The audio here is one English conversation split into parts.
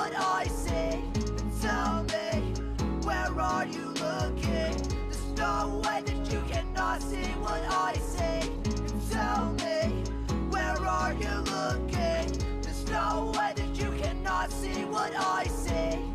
what I see. Tell me, where are you looking? There's no way that you cannot see what I see. Tell me, where are you looking? There's no way that you cannot see what I see.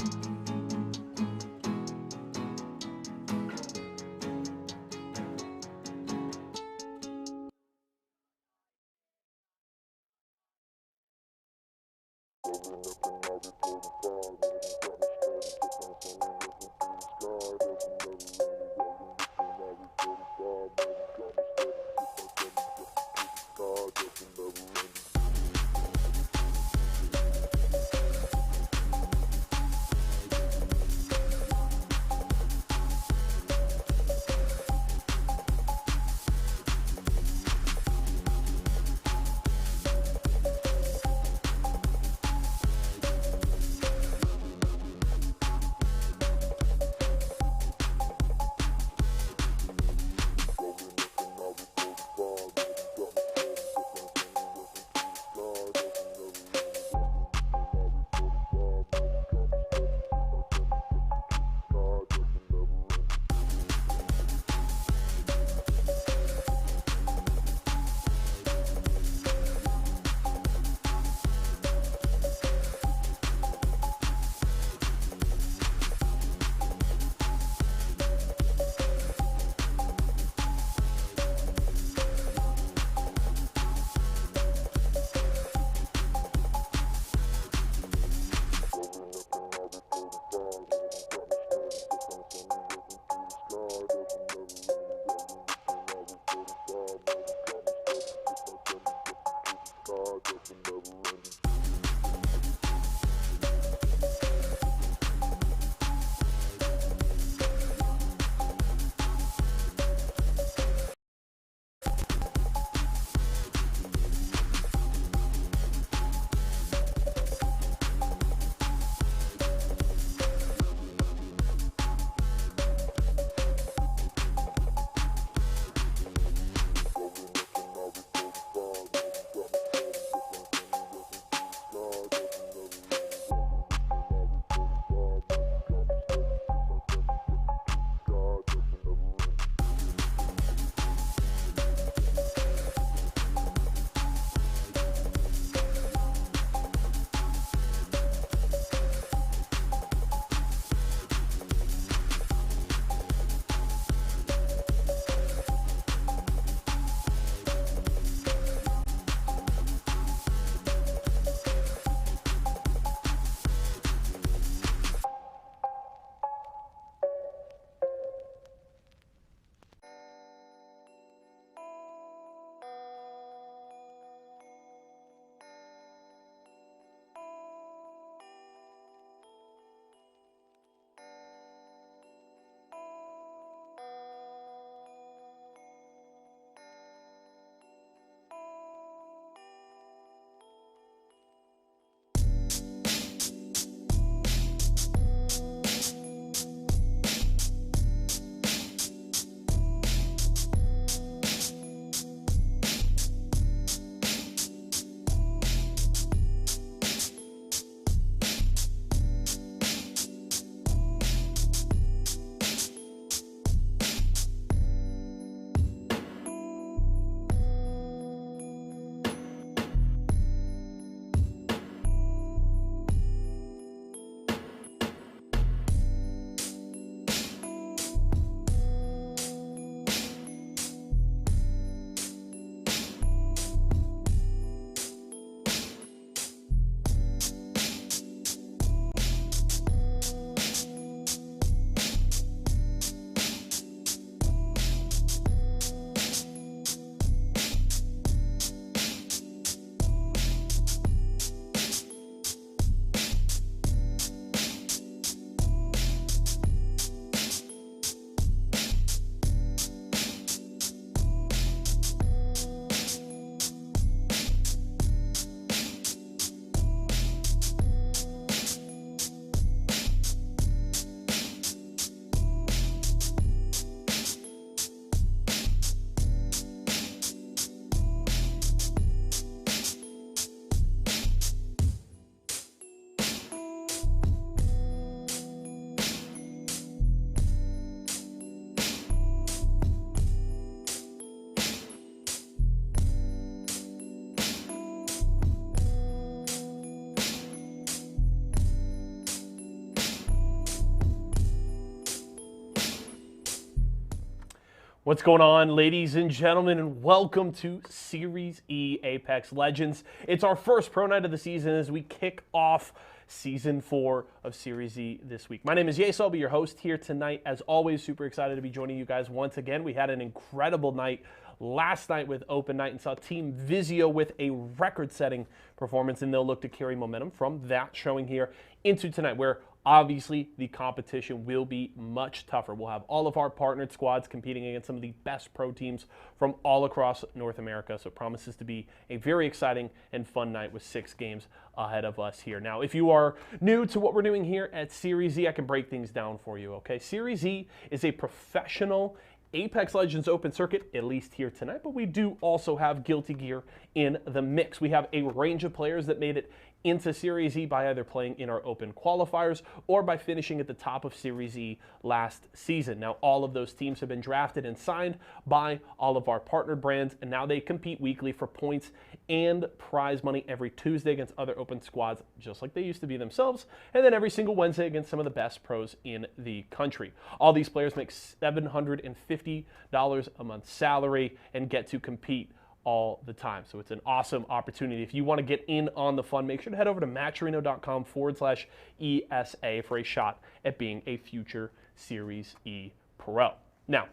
What's going on, ladies and gentlemen, and welcome to Series E Apex Legends. It's our first pro night of the season as we kick off Season 4 of Series E this week. My name is Yace. I'll be your host here tonight. As always, super excited to be joining you guys once again. We had an incredible night last night with Open Night and saw Team Vizio with a record-setting performance, and they'll look to carry momentum from that showing here into tonight, where obviously the competition will be much tougher. We'll have all of our partnered squads competing against some of the best pro teams from all across North America, so it promises to be a very exciting and fun night with 6 games ahead of us here. Now, if you are new to what we're doing here at Series E, I can break things down for you, okay? Series E is a professional Apex Legends Open Circuit, at least here tonight, but we do also have Guilty Gear in the mix. We have a range of players that made it into Series E by either playing in our open qualifiers or by finishing at the top of Series E last season. Now, all of those teams have been drafted and signed by all of our partnered brands, and now they compete weekly for points and prize money every Tuesday against other open squads, just like they used to be themselves, and then every single Wednesday against some of the best pros in the country. All these players make $750 a month salary and get to compete all the time. So it's an awesome opportunity. If you want to get in on the fun, make sure to head over to matcherino.com/ESA for a shot at being a future Series E pro. Now,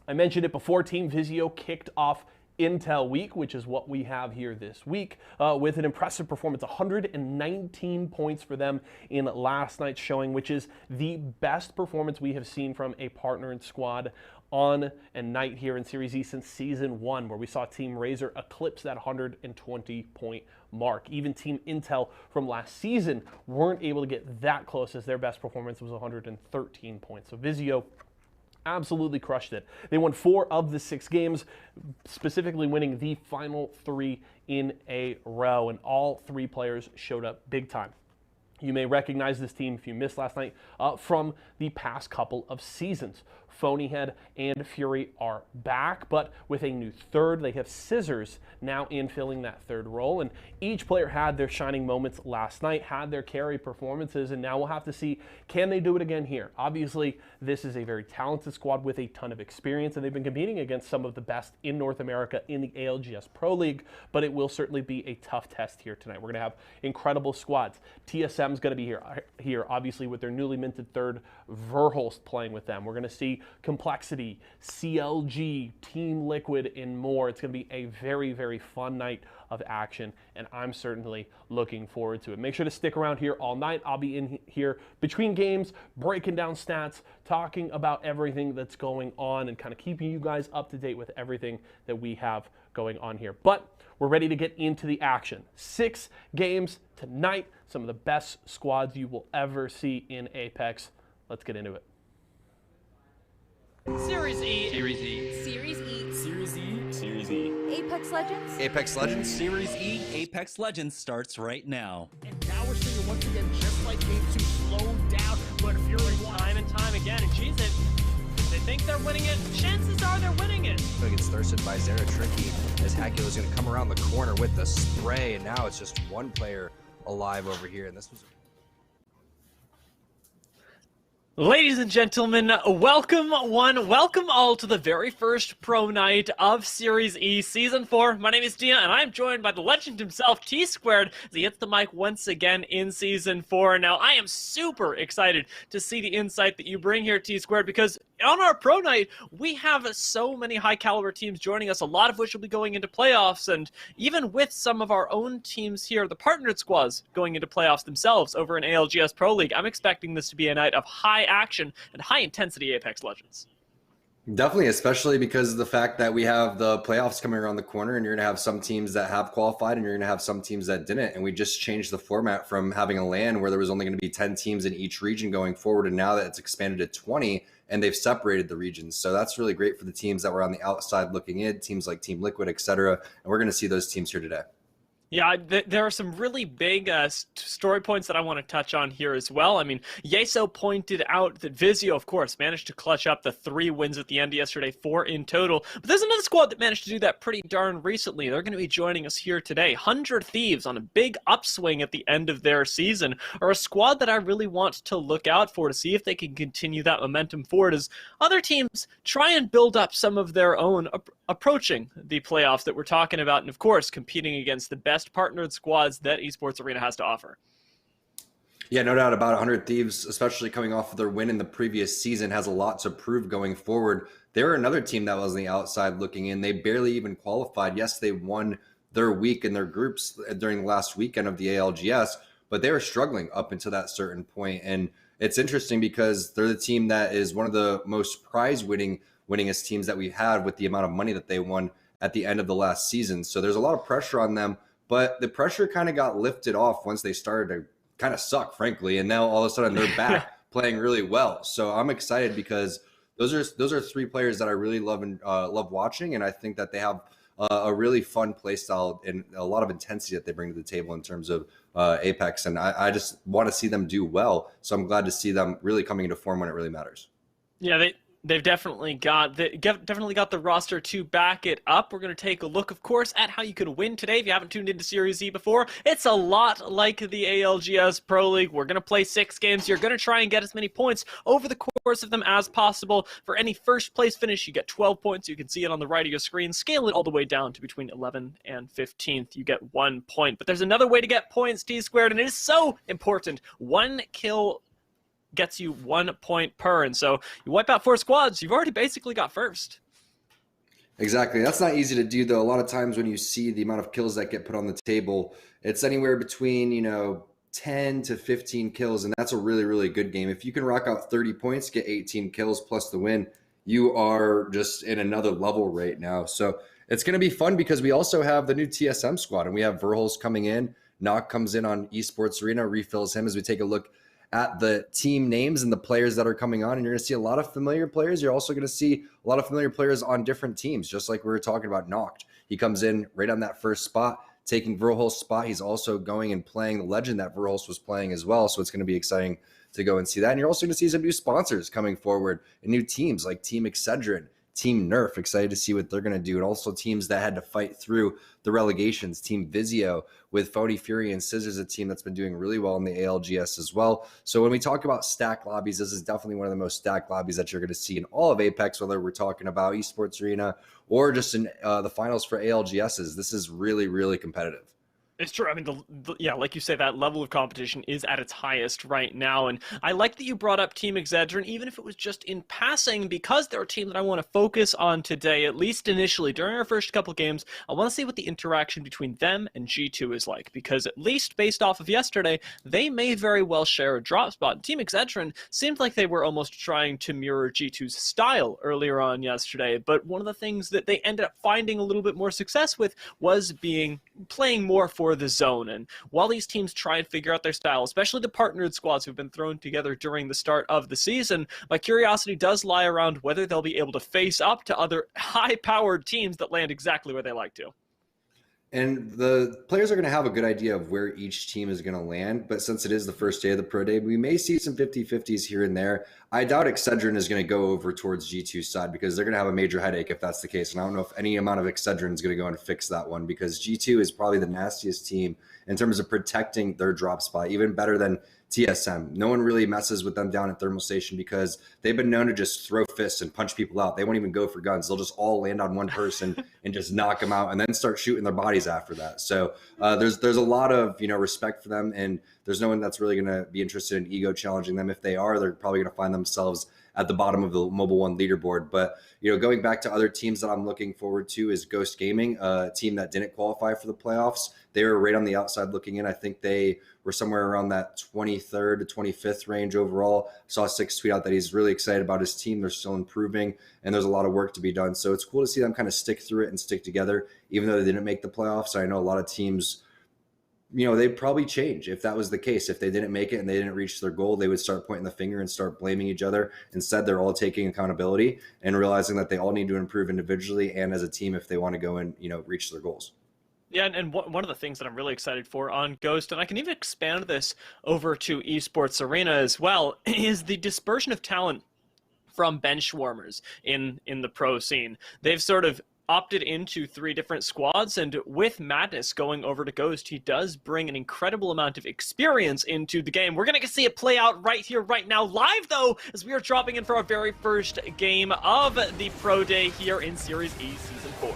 I mentioned it before, Team Vizio kicked off Intel Week, which is what we have here this week, with an impressive performance, 119 points for them in last night's showing, which is the best performance we have seen from a partner and squad on a night here in Series E since Season 1, where we saw Team Razor eclipse that 120-point mark. Even Team Intel from last season weren't able to get that close, as their best performance was 113 points. So Vizio absolutely crushed it. They won 4 of the 6 games, specifically winning the final 3 in a row, and all 3 players showed up big time. You may recognize this team if you missed last night from the past couple of seasons. Phonyhead and Fury are back, but with a new third. They have Scissors now in filling that third role, and each player had their shining moments last night, had their carry performances, and now we'll have to see, can they do it again here? Obviously, this is a very talented squad with a ton of experience, and they've been competing against some of the best in North America in the ALGS Pro League, but it will certainly be a tough test here tonight. We're going to have incredible squads. TSM's going to be here, obviously, with their newly minted third, Verholst, playing with them. We're going to see Complexity, CLG, Team Liquid, and more. It's going to be a very, very fun night of action, and I'm certainly looking forward to it. Make sure to stick around here all night. I'll be in here between games, breaking down stats, talking about everything that's going on, and kind of keeping you guys up to date with everything that we have going on here. But we're ready to get into the action. 6 games tonight, some of the best squads you will ever see in Apex. Let's get into it. Series E. Series E. Series E. Series E. Series E. Apex Legends. Apex Legends. Series E. Apex Legends starts right now. And now we're seeing it once again, just like Game 2, slow down, but Fury time and time again. And geez, they think they're winning it. Chances are they're winning it. So it gets thirsted by Zera Tricky as Hacula is going to come around the corner with the spray, and now it's just one player alive over here. And this was. Ladies and gentlemen, welcome all to the very first pro night of Series E Season 4. My name is Dia, and I'm joined by the legend himself, T-Squared, as he hits the mic once again in Season 4. Now, I am super excited to see the insight that you bring here, T-Squared, because on our pro night, we have so many high-caliber teams joining us, a lot of which will be going into playoffs, and even with some of our own teams here, the partnered squads, going into playoffs themselves over in ALGS Pro League, I'm expecting this to be a night of high action and high-intensity Apex Legends. Definitely, especially because of the fact that we have the playoffs coming around the corner, and you're going to have some teams that have qualified and you're going to have some teams that didn't. And we just changed the format from having a LAN where there was only going to be 10 teams in each region going forward, and now that it's expanded to 20, and they've separated the regions. So that's really great for the teams that were on the outside looking in, teams like Team Liquid, etc. And we're going to see those teams here today. Yeah, there are some really big story points that I want to touch on here as well. I mean, Yeso pointed out that Vizio, of course, managed to clutch up the 3 wins at the end of yesterday, 4 in total. But there's another squad that managed to do that pretty darn recently. They're going to be joining us here today. 100 Thieves on a big upswing at the end of their season are a squad that I really want to look out for to see if they can continue that momentum forward as other teams try and build up some of their own approaching the playoffs that we're talking about, and of course, competing against the best partnered squads that Esports Arena has to offer. Yeah, no doubt about it. 100 Thieves, especially coming off of their win in the previous season, has a lot to prove going forward. They were another team that was on the outside looking in. They barely even qualified. Yes, they won their week in their groups during the last weekend of the ALGS, but they were struggling up until that certain point. And it's interesting because they're the team that is one of the most winningest teams that we've had with the amount of money that they won at the end of the last season. So there's a lot of pressure on them, but the pressure kind of got lifted off once they started to kind of suck, frankly. And now all of a sudden they're back playing really well. So I'm excited because those are 3 players that I really love and love watching. And I think that they have a really fun play style and a lot of intensity that they bring to the table in terms of Apex. And I just want to see them do well. So I'm glad to see them really coming into form when it really matters. Yeah, they've definitely got the roster to back it up. We're going to take a look, of course, at how you can win today. If you haven't tuned into Series E before, it's a lot like the ALGS Pro League. We're going to play 6 games. You're going to try and get as many points over the course of them as possible. For any first place finish, you get 12 points. You can see it on the right of your screen. Scale it all the way down to between 11th and 15th. You get 1 point. But there's another way to get points, T-squared, and it is so important. 1 kill gets you 1 point per, and so you wipe out 4 squads, you've already basically got first. Exactly. That's not easy to do, though. A lot of times when you see the amount of kills that get put on the table, it's anywhere between 10 to 15 kills, and that's a really, really good game. If you can rock out 30 points, get 18 kills plus the win, you are just in another level right now. So it's going to be fun because we also have the new TSM squad, and we have Verholz coming in. Knock comes in on Esports Arena, refills him as we take a look at the team names and the players that are coming on. And you're going to see a lot of familiar players. You're also going to see a lot of familiar players on different teams, just like we were talking about Noct. He comes in right on that first spot, taking Verholz's spot. He's also going and playing the legend that Verholz was playing as well. So it's going to be exciting to go and see that. And you're also going to see some new sponsors coming forward and new teams like Team Excedrin, Team Nerf. Excited to see what they're going to do. And also teams that had to fight through the relegations. Team Vizio with Phony Fury and Scissors, a team that's been doing really well in the ALGS as well. So when we talk about stacked lobbies, this is definitely one of the most stacked lobbies that you're going to see in all of Apex, whether we're talking about Esports Arena or just in the finals for ALGSs. This is really, really competitive. It's true. I mean, yeah, like you say, that level of competition is at its highest right now. And I like that you brought up Team Excedrin, even if it was just in passing, because they're a team that I want to focus on today, at least initially. During our first couple games, I want to see what the interaction between them and G2 is like, because at least based off of yesterday, they may very well share a drop spot. Team Excedrin seemed like they were almost trying to mirror G2's style earlier on yesterday, but one of the things that they ended up finding a little bit more success with was playing more for the zone. And while these teams try and figure out their style, especially the partnered squads who've been thrown together during the start of the season, my curiosity does lie around whether they'll be able to face up to other high-powered teams that land exactly where they like to. And the players are going to have a good idea of where each team is going to land. But since it is the first day of the Pro Day, we may see some 50-50s here and there. I doubt Excedrin is going to go over towards G2's side because they're going to have a major headache if that's the case. And I don't know if any amount of Excedrin is going to go and fix that one, because G2 is probably the nastiest team in terms of protecting their drop spot, even better than TSM. No one really messes with them down at Thermal Station because they've been known to just throw fists and punch people out. They won't even go for guns. They'll just all land on one person and just knock them out and then start shooting their bodies after that. So there's a lot of respect for them, and there's no one that's really going to be interested in ego challenging them. If they are, they're probably going to find themselves at the bottom of the Mobile One leaderboard. But going back to other teams that I'm looking forward to is Ghost Gaming, a team that didn't qualify for the playoffs. They were right on the outside looking in. I think they were somewhere around that 23rd to 25th range overall. Saw Six tweet out that he's really excited about his team. They're still improving, and there's a lot of work to be done. So it's cool to see them kind of stick through it and stick together, even though they didn't make the playoffs. I know a lot of teams, they'd probably change if that was the case. If they didn't make it and they didn't reach their goal, they would start pointing the finger and start blaming each other. Instead, they're all taking accountability and realizing that they all need to improve individually and as a team if they want to go and reach their goals. Yeah, and one of the things that I'm really excited for on Ghost, and I can even expand this over to Esports Arena as well, is the dispersion of talent from bench warmers in the pro scene. They've sort of opted into 3 different squads, and with Madness going over to Ghost, he does bring an incredible amount of experience into the game. We're going to see it play out right here, right now, live though, as we are dropping in for our very first game of the Pro Day here in Series E Season 4.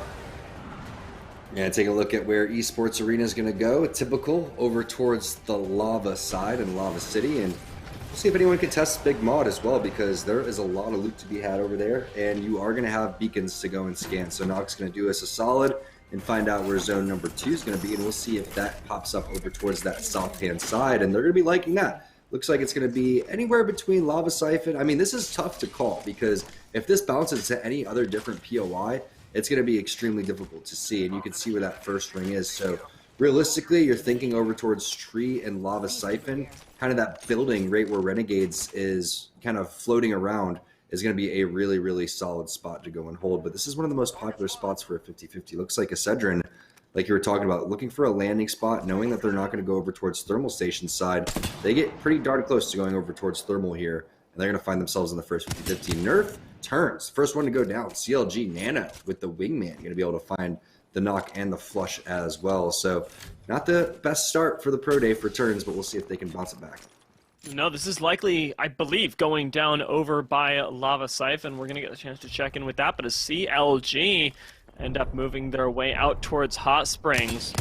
Yeah, take a look at where Esports Arena is going to go. Typical over towards the Lava side and Lava City, and we'll see if anyone can test Big Mod as well, because there is a lot of loot to be had over there, and you are going to have beacons to go and scan. So Nox going to do us a solid and find out where zone number 2 is going to be, and we'll see if that pops up over towards that south-hand side, and they're going to be liking that. Looks like it's going to be anywhere between Lava Siphon. I mean, this is tough to call, because if this bounces to any other different POI, it's going to be extremely difficult to see, and you can see where that first ring is. So realistically, you're thinking over towards Tree and Lava Siphon, kind of that building right where Renegades is kind of floating around is going to be a really, really solid spot to go and hold. But this is one of the most popular spots for a 50-50. Looks like Excedrin, like you were talking about, looking for a landing spot, knowing that they're not going to go over towards Thermal Station side. They get pretty darn close to going over towards Thermal here, and they're going to find themselves in the first 50-50. Nerf turns. First one to go down. CLG Nano with the Wingman. Going to be able to find the knock and the flush as well. So not the best start for the Pro Day for turns, but we'll see if they can bounce it back. No, this is likely, I believe, going down over by Lava Siphon. We're going to get a chance to check in with that, but as CLG end up moving their way out towards Hot Springs,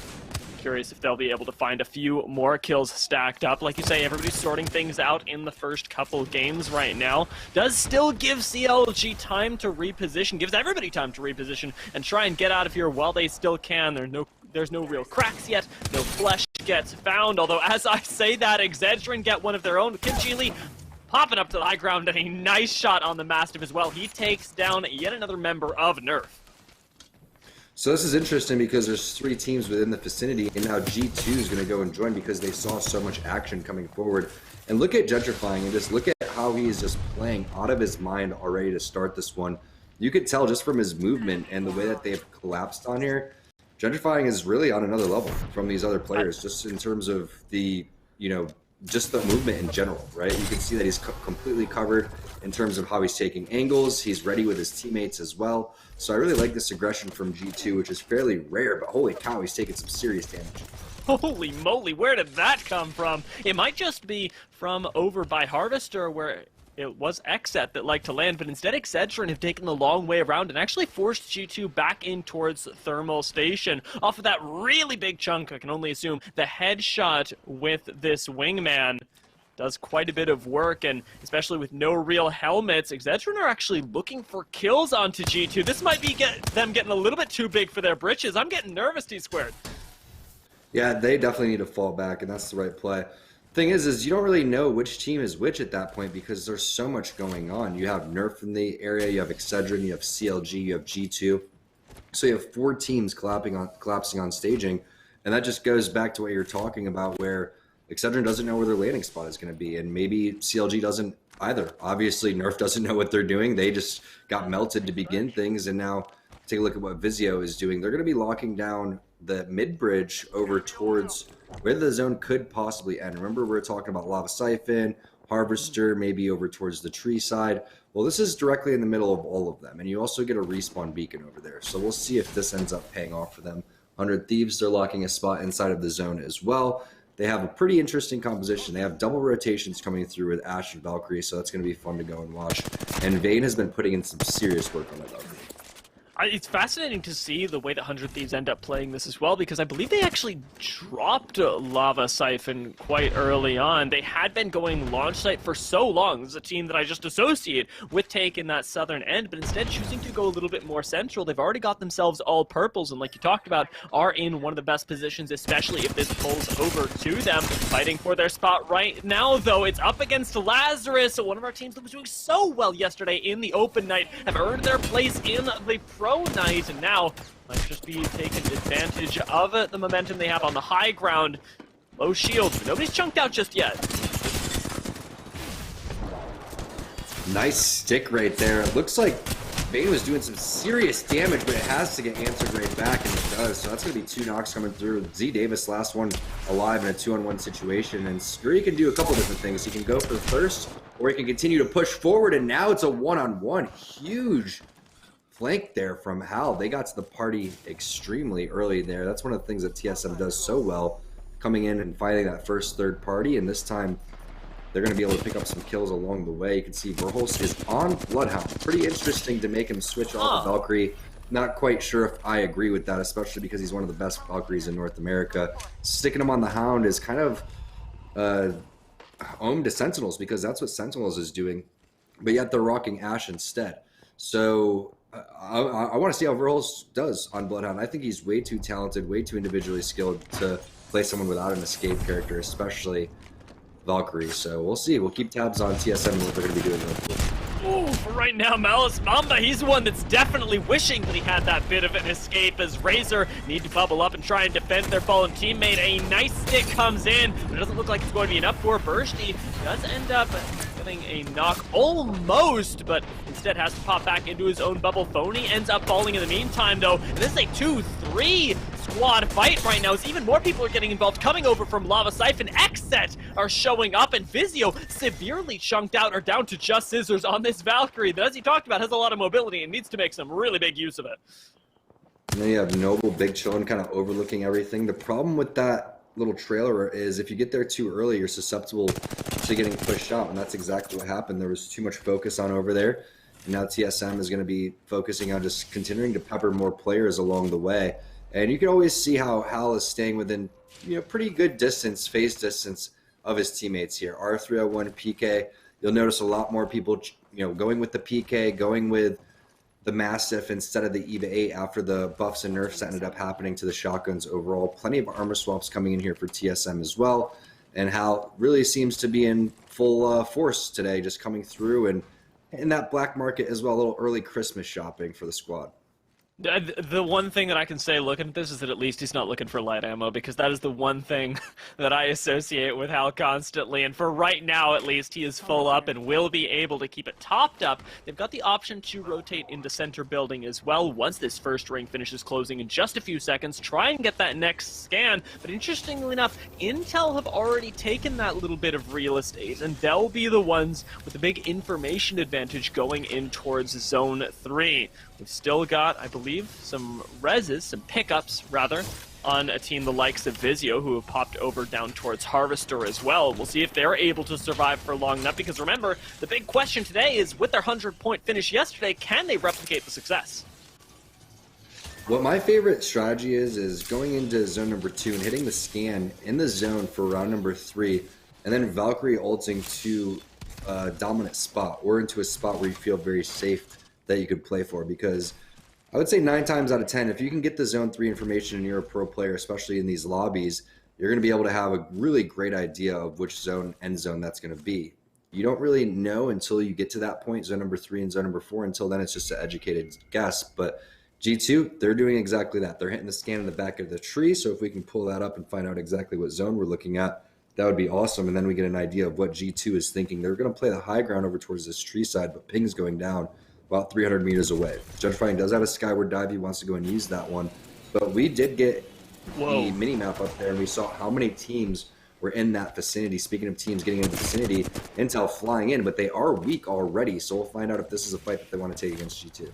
curious if they'll be able to find a few more kills stacked up. Like you say, everybody's sorting things out in the first couple games right now. Does still give CLG time to reposition, gives everybody time to reposition and try and get out of here while they still can. There's no real cracks yet, no flesh gets found, although as I say that, Excedrin get one of their own. Kinjili popping up to the high ground and a nice shot on the Mastiff as well. He takes down yet another member of Nerf. So this is interesting because there's 3 teams within the vicinity, and now G2 is going to go and join because they saw so much action coming forward. And look at Gentrifying, and just look at how he is just playing out of his mind already to start this one. You could tell just from his movement and the way that they've collapsed on here, Gentrifying is really on another level from these other players, just in terms of the, just the movement in general, right? You can see that he's completely covered in terms of how he's taking angles. He's ready with his teammates as well. So I really like this aggression from G2, which is fairly rare, but holy cow, he's taking some serious damage. Holy moly, where did that come from? It might just be from over by Harvester, where it was Xset that liked to land, but instead Excedrin have taken the long way around and actually forced G2 back in towards Thermal Station. Off of that really big chunk, I can only assume, the headshot with this Wingman does quite a bit of work, and especially with no real helmets, Excedrin are actually looking for kills onto G2. This might be them getting a little bit too big for their britches. I'm getting nervous, T-Squared. Yeah, they definitely need to fall back, and that's the right play. Thing is you don't really know which team is which at that point because there's so much going on. You have Nerf in the area, you have Excedrin, you have CLG, you have G2. So you have 4 teams collapsing on staging, and that just goes back to what you're talking about, where Excedrin doesn't know where their landing spot is going to be, and maybe CLG doesn't either. Obviously, Nerf doesn't know what they're doing. They just got melted to begin things, and now take a look at what Vizio is doing. They're going to be locking down the mid bridge over towards where the zone could possibly end. Remember, we're talking about Lava Siphon, Harvester, maybe over towards the tree side. Well, this is directly in the middle of all of them, and you also get a respawn beacon over there. So we'll see if this ends up paying off for them. 100 Thieves, they're locking a spot inside of the zone as well. They have a pretty interesting composition. They have double rotations coming through with Ash and Valkyrie, so that's going to be fun to go and watch. And Vayne has been putting in some serious work on that Valkyrie. It's fascinating to see the way that 100 Thieves end up playing this as well, because I believe they actually dropped Lava Siphon quite early on. They had been going launch site for so long. This is a team that I just associate with taking that southern end, but instead choosing to go a little bit more central. They've already got themselves all purples, and like you talked about, are in one of the best positions, especially if this pulls over to them. Fighting for their spot right now, though, it's up against Lazarus, one of our teams that was doing so well yesterday in the open night, have earned their place in the Pro Night, and now might just be taking advantage of the momentum they have on the high ground. Low shields, but nobody's chunked out just yet. Nice stick right there. It looks like Bane was doing some serious damage, but it has to get answered right back, and it does. So that's going to be 2 knocks coming through. Z Davis, last one alive in a 2-on-1 situation. And Scurry can do a couple different things. He can go for the first, or he can continue to push forward, and now it's a 1-on-1. Huge flank there from Hal. They got to the party extremely early there. That's one of the things that TSM does so well, coming in and fighting that first third party, and this time they're going to be able to pick up some kills along the way. You can see Verholst is on Bloodhound. Pretty interesting to make him switch off the Valkyrie. Not quite sure if I agree with that, especially because he's one of the best Valkyries in North America. Sticking him on the Hound is kind of home to Sentinels, because that's what Sentinels is doing, but yet they're rocking Ashe instead. So I want to see how Verholst does on Bloodhound. I think he's way too talented, way too individually skilled to play someone without an escape character, especially Valkyrie. So we'll see. We'll keep tabs on TSM and what they're going to be doing. Ooh, for right now, Malice Mamba, he's the one that's definitely wishing that he had that bit of an escape, as Razor need to bubble up and try and defend their fallen teammate. A nice stick comes in, but it doesn't look like it's going to be enough for Bursty. Does end up getting a knock almost, but instead has to pop back into his own bubble. Phony ends up falling in the meantime, though. And this is a 2-3 squad fight right now, as even more people are getting involved, coming over from Lava Siphon. Xset are showing up, and Vizio severely chunked out, or down to just scissors on this Valkyrie that, as he talked about, has a lot of mobility and needs to make some really big use of it. And then you have Noble, Big Chillin kind of overlooking everything. The problem with that little trailer is if you get there too early, you're susceptible to getting pushed out, and that's exactly what happened. There was too much focus on over there, and now TSM is going to be focusing on just continuing to pepper more players along the way. And you can always see how Hal is staying within, pretty good distance, phase distance of his teammates here. R301 PK, you'll notice a lot more people, going with the PK, going with the Mastiff instead of the EVA 8 after the buffs and nerfs that ended up happening to the shotguns overall. Plenty of armor swaps coming in here for TSM as well. And Hal really seems to be in full force today, just coming through, and in that black market as well, a little early Christmas shopping for the squad. The one thing that I can say looking at this is that at least he's not looking for light ammo, because that is the one thing that I associate with Hal constantly. And for right now, at least, he is full up and will be able to keep it topped up. They've got the option to rotate into center building as well once this first ring finishes closing in just a few seconds. Try and get that next scan. But interestingly enough, Intel have already taken that little bit of real estate, and they'll be the ones with the big information advantage going in towards Zone 3. We've still got, I believe, some pickups, on a team the likes of Vizio, who have popped over down towards Harvester as well. We'll see if they're able to survive for long enough, because remember, the big question today is, with their 100-point finish yesterday, can they replicate the success? What my favorite strategy is going into zone number 2 and hitting the scan in the zone for round number 3, and then Valkyrie ulting to a dominant spot, or into a spot where you feel very safe that you could play for. Because I would say 9 times out of 10, if you can get the zone 3 information and you're a pro player, especially in these lobbies, you're going to be able to have a really great idea of which zone, end zone, that's going to be. You don't really know until you get to that point, zone number 3 and zone number 4. Until then, it's just an educated guess. But G2, they're doing exactly that. They're hitting the scan in the back of the tree. So if we can pull that up and find out exactly what zone we're looking at, that would be awesome. And then we get an idea of what G2 is thinking. They're going to play the high ground over towards this tree side, but ping's going down about 300 meters away. Gentrifying does have a skyward dive. He wants to go and use that one. But we did get the mini-map up there, and we saw how many teams were in that vicinity. Speaking of teams getting into the vicinity, Intel flying in, but they are weak already, so we'll find out if this is a fight that they want to take against G2.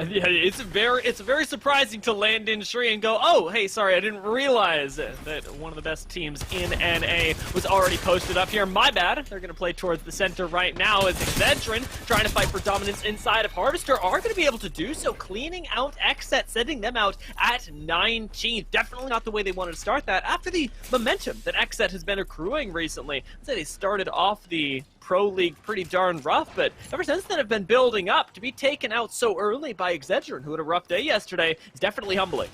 Yeah, it's very surprising to land in Shri and go, oh, hey, sorry, I didn't realize that one of the best teams in NA was already posted up here. My bad. They're going to play towards the center right now, as Xedrin, trying to fight for dominance inside of Harvester, are going to be able to do so, cleaning out Xset, sending them out at 19th. Definitely not the way they wanted to start that after the momentum that Xset has been accruing recently. I'd say they started off the Pro League pretty darn rough, but ever since then have been building up. To be taken out so early by Xedrin, who had a rough day yesterday, is definitely humbling.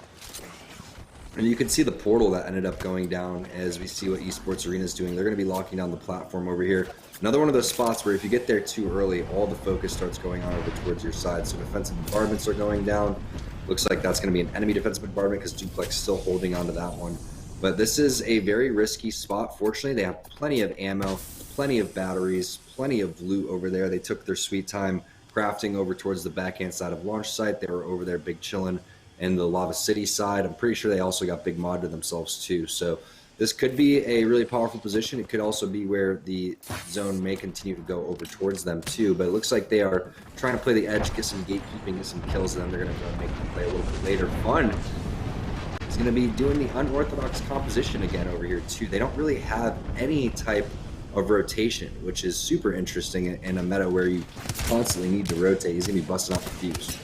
And you can see the portal that ended up going down as we see what Esports Arena is doing. They're going to be locking down the platform over here. Another one of those spots where if you get there too early, all the focus starts going on over towards your side. So defensive bombardments are going down. Looks like that's going to be an enemy defensive bombardment because Duplex still holding on to that one. But this is a very risky spot. Fortunately, they have plenty of ammo, plenty of batteries, plenty of loot over there. They took their sweet time crafting over towards the backhand side of launch site. They were over there big chilling in the Lava City side. I'm pretty sure they also got big mod to themselves too. So this could be a really powerful position. It could also be where the zone may continue to go over towards them too. But it looks like they are trying to play the edge, get some gatekeeping, get some kills, and then they're going to go make them play a little bit later. Fun is going to be doing the unorthodox composition again over here too. They don't really have any type of rotation, which is super interesting in a meta where you constantly need to rotate. He's going to be busting out the fuse.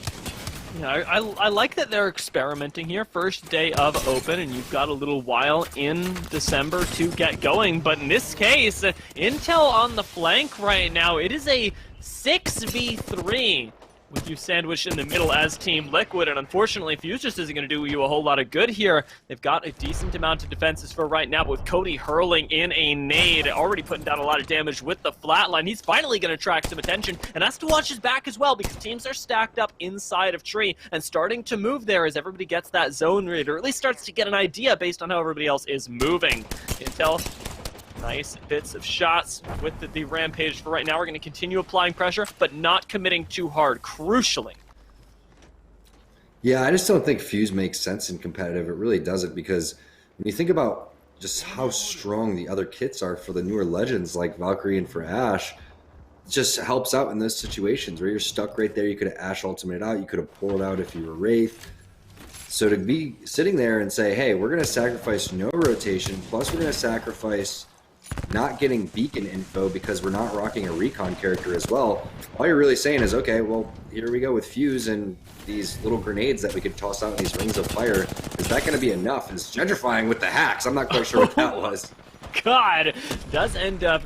Yeah, I like that they're experimenting here. First day of Open, and you've got a little while in December to get going. But in this case, Intel on the flank right now. It is a 6v3 with you sandwiched in the middle as Team Liquid. And unfortunately, Fuse just isn't going to do you a whole lot of good here. They've got a decent amount of defenses for right now, but with Cody hurling in a nade, already putting down a lot of damage with the flatline. He's finally going to attract some attention and has to watch his back as well, because teams are stacked up inside of Tree and starting to move there as everybody gets that zone read, or at least starts to get an idea based on how everybody else is moving. Intel, nice bits of shots with the Rampage for right now. We're going to continue applying pressure, but not committing too hard, crucially. Yeah, I just don't think Fuse makes sense in competitive. It really doesn't, because when you think about just how strong the other kits are for the newer legends like Valkyrie and for Ashe, it just helps out in those situations where you're stuck right there. You could have Ashe ultimated out. You could have pulled out if you were Wraith. So to be sitting there and say, hey, we're going to sacrifice no rotation, plus we're going to sacrifice not getting beacon info because we're not rocking a recon character as well, all you're really saying is, okay, well, here we go with Fuse and these little grenades that we could toss out in these rings of fire. Is that going to be enough? Is gentrifying with the hacks? I'm not quite sure what that was. God, does end up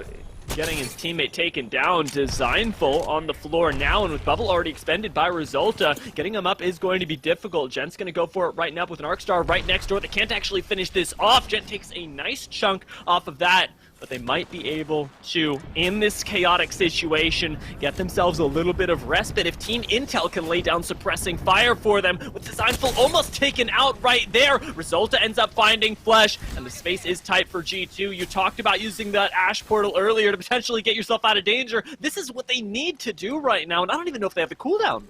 getting his teammate taken down. Designful on the floor now, and with Bubble already expended by Resulta, getting him up is going to be difficult. Gent's going to go for it right now with an Arc Star right next door. They can't actually finish this off. Gent takes a nice chunk off of that, but they might be able to, in this chaotic situation, get themselves a little bit of respite if Team Intel can lay down suppressing fire for them. With Designful almost taken out right there, Resulta ends up finding Flesh, and the space is tight for G2. You talked about using that Ashe portal earlier to potentially get yourself out of danger. This is what they need to do right now, and I don't even know if they have the cooldown.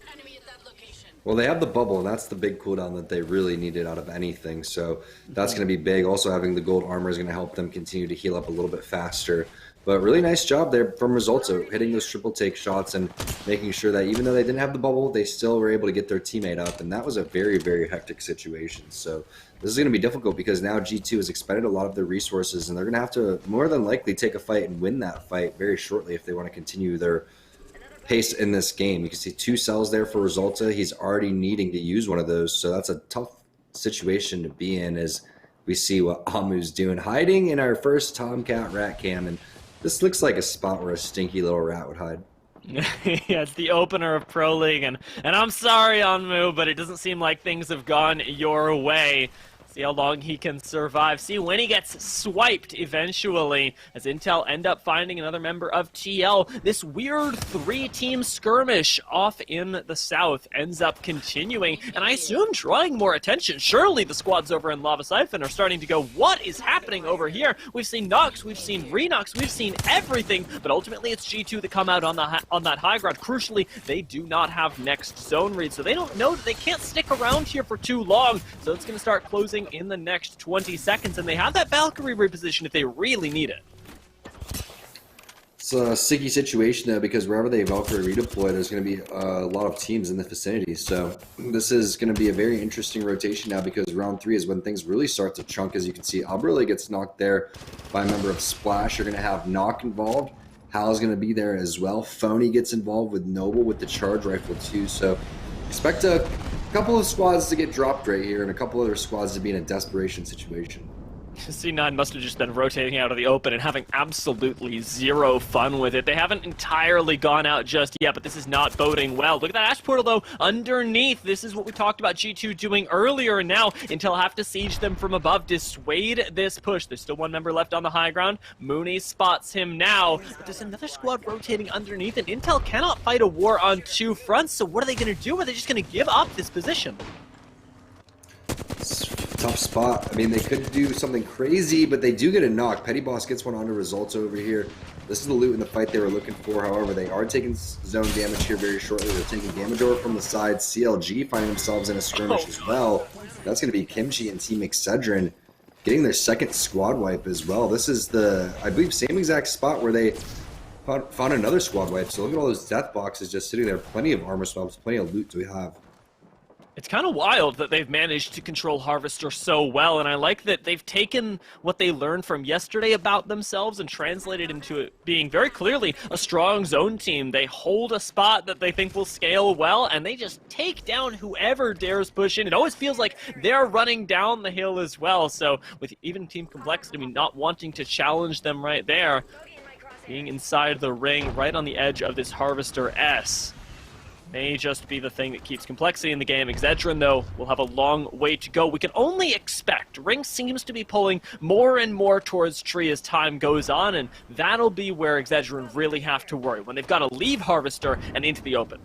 Well, they have the bubble, and that's the big cooldown that they really needed out of anything. So that's going to be big. Also, having the gold armor is going to help them continue to heal up a little bit faster. But really nice job there from Resulta, hitting those triple take shots and making sure that even though they didn't have the bubble, they still were able to get their teammate up. And that was a very, very hectic situation. So this is going to be difficult because now G2 has expended a lot of their resources, and they're going to have to more than likely take a fight and win that fight very shortly if they want to continue their pace in this game. You can see 2 cells there for Resulta. He's already needing to use one of those, so that's a tough situation to be in as we see what Amu's doing, hiding in our first Tomcat rat cam, and this looks like a spot where a stinky little rat would hide. Yeah, it's the opener of Pro League, and I'm sorry, Anmu, but it doesn't seem like things have gone your way. See how long he can survive. See when he gets swiped eventually, as Intel end up finding another member of TL. This weird 3-team skirmish off in the south ends up continuing, and I assume drawing more attention. Surely the squads over in Lava Siphon are starting to go, what is happening over here? We've seen Nox, we've seen Renox, we've seen everything, but ultimately it's G2 that come out on that high ground. Crucially, they do not have next zone read, so they don't know that they can't stick around here for too long, so it's going to start closing in the next 20 seconds, and they have that Valkyrie reposition if they really need it. It's a sticky situation though, because wherever they Valkyrie redeploy, there's going to be a lot of teams in the vicinity. So this is going to be a very interesting rotation now, because round 3 is when things really start to chunk. As you can see, Alberle gets knocked there by a member of Splash. You're going to have Knock involved. Hal's going to be there as well. Phony gets involved with Noble with the charge rifle too. So expect a couple of squads to get dropped right here, and a couple other squads to be in a desperation situation. C9 must have just been rotating out of the open and having absolutely zero fun with it. They haven't entirely gone out just yet, but this is not boding well. Look at that Ashe portal, though, underneath. This is what we talked about G2 doing earlier, and now Intel have to siege them from above, dissuade this push. There's still one member left on the high ground. Mooney spots him now, but there's another squad rotating underneath, and Intel cannot fight a war on 2 fronts, so what are they going to do? Are they just going to give up this position? Tough spot. I mean, they could do something crazy, but they do get a knock. Petty Boss gets one onto Resulta over here. This is the loot in the fight they were looking for. However, they are taking zone damage here very shortly. They're taking damage over from the side. CLG finding themselves in a skirmish as well. That's going to be Kimchi and Team Excedrin getting their second squad wipe as well. This is the, I believe, same exact spot where they found another squad wipe. So look at all those death boxes just sitting there. Plenty of armor swaps, plenty of loot do we have. It's kind of wild that they've managed to control Harvester so well, and I like that they've taken what they learned from yesterday about themselves and translated into it being very clearly a strong zone team. They hold a spot that they think will scale well, and they just take down whoever dares push in. It always feels like they're running down the hill as well, so with even Team Complexity not wanting to challenge them right there, being inside the ring, right on the edge of this Harvester S, may just be the thing that keeps Complexity in the game. Excedrin, though, will have a long way to go. We can only expect. Ring seems to be pulling more and more towards Tree as time goes on, and that'll be where Excedrin really have to worry, when they've got to leave Harvester and into the open.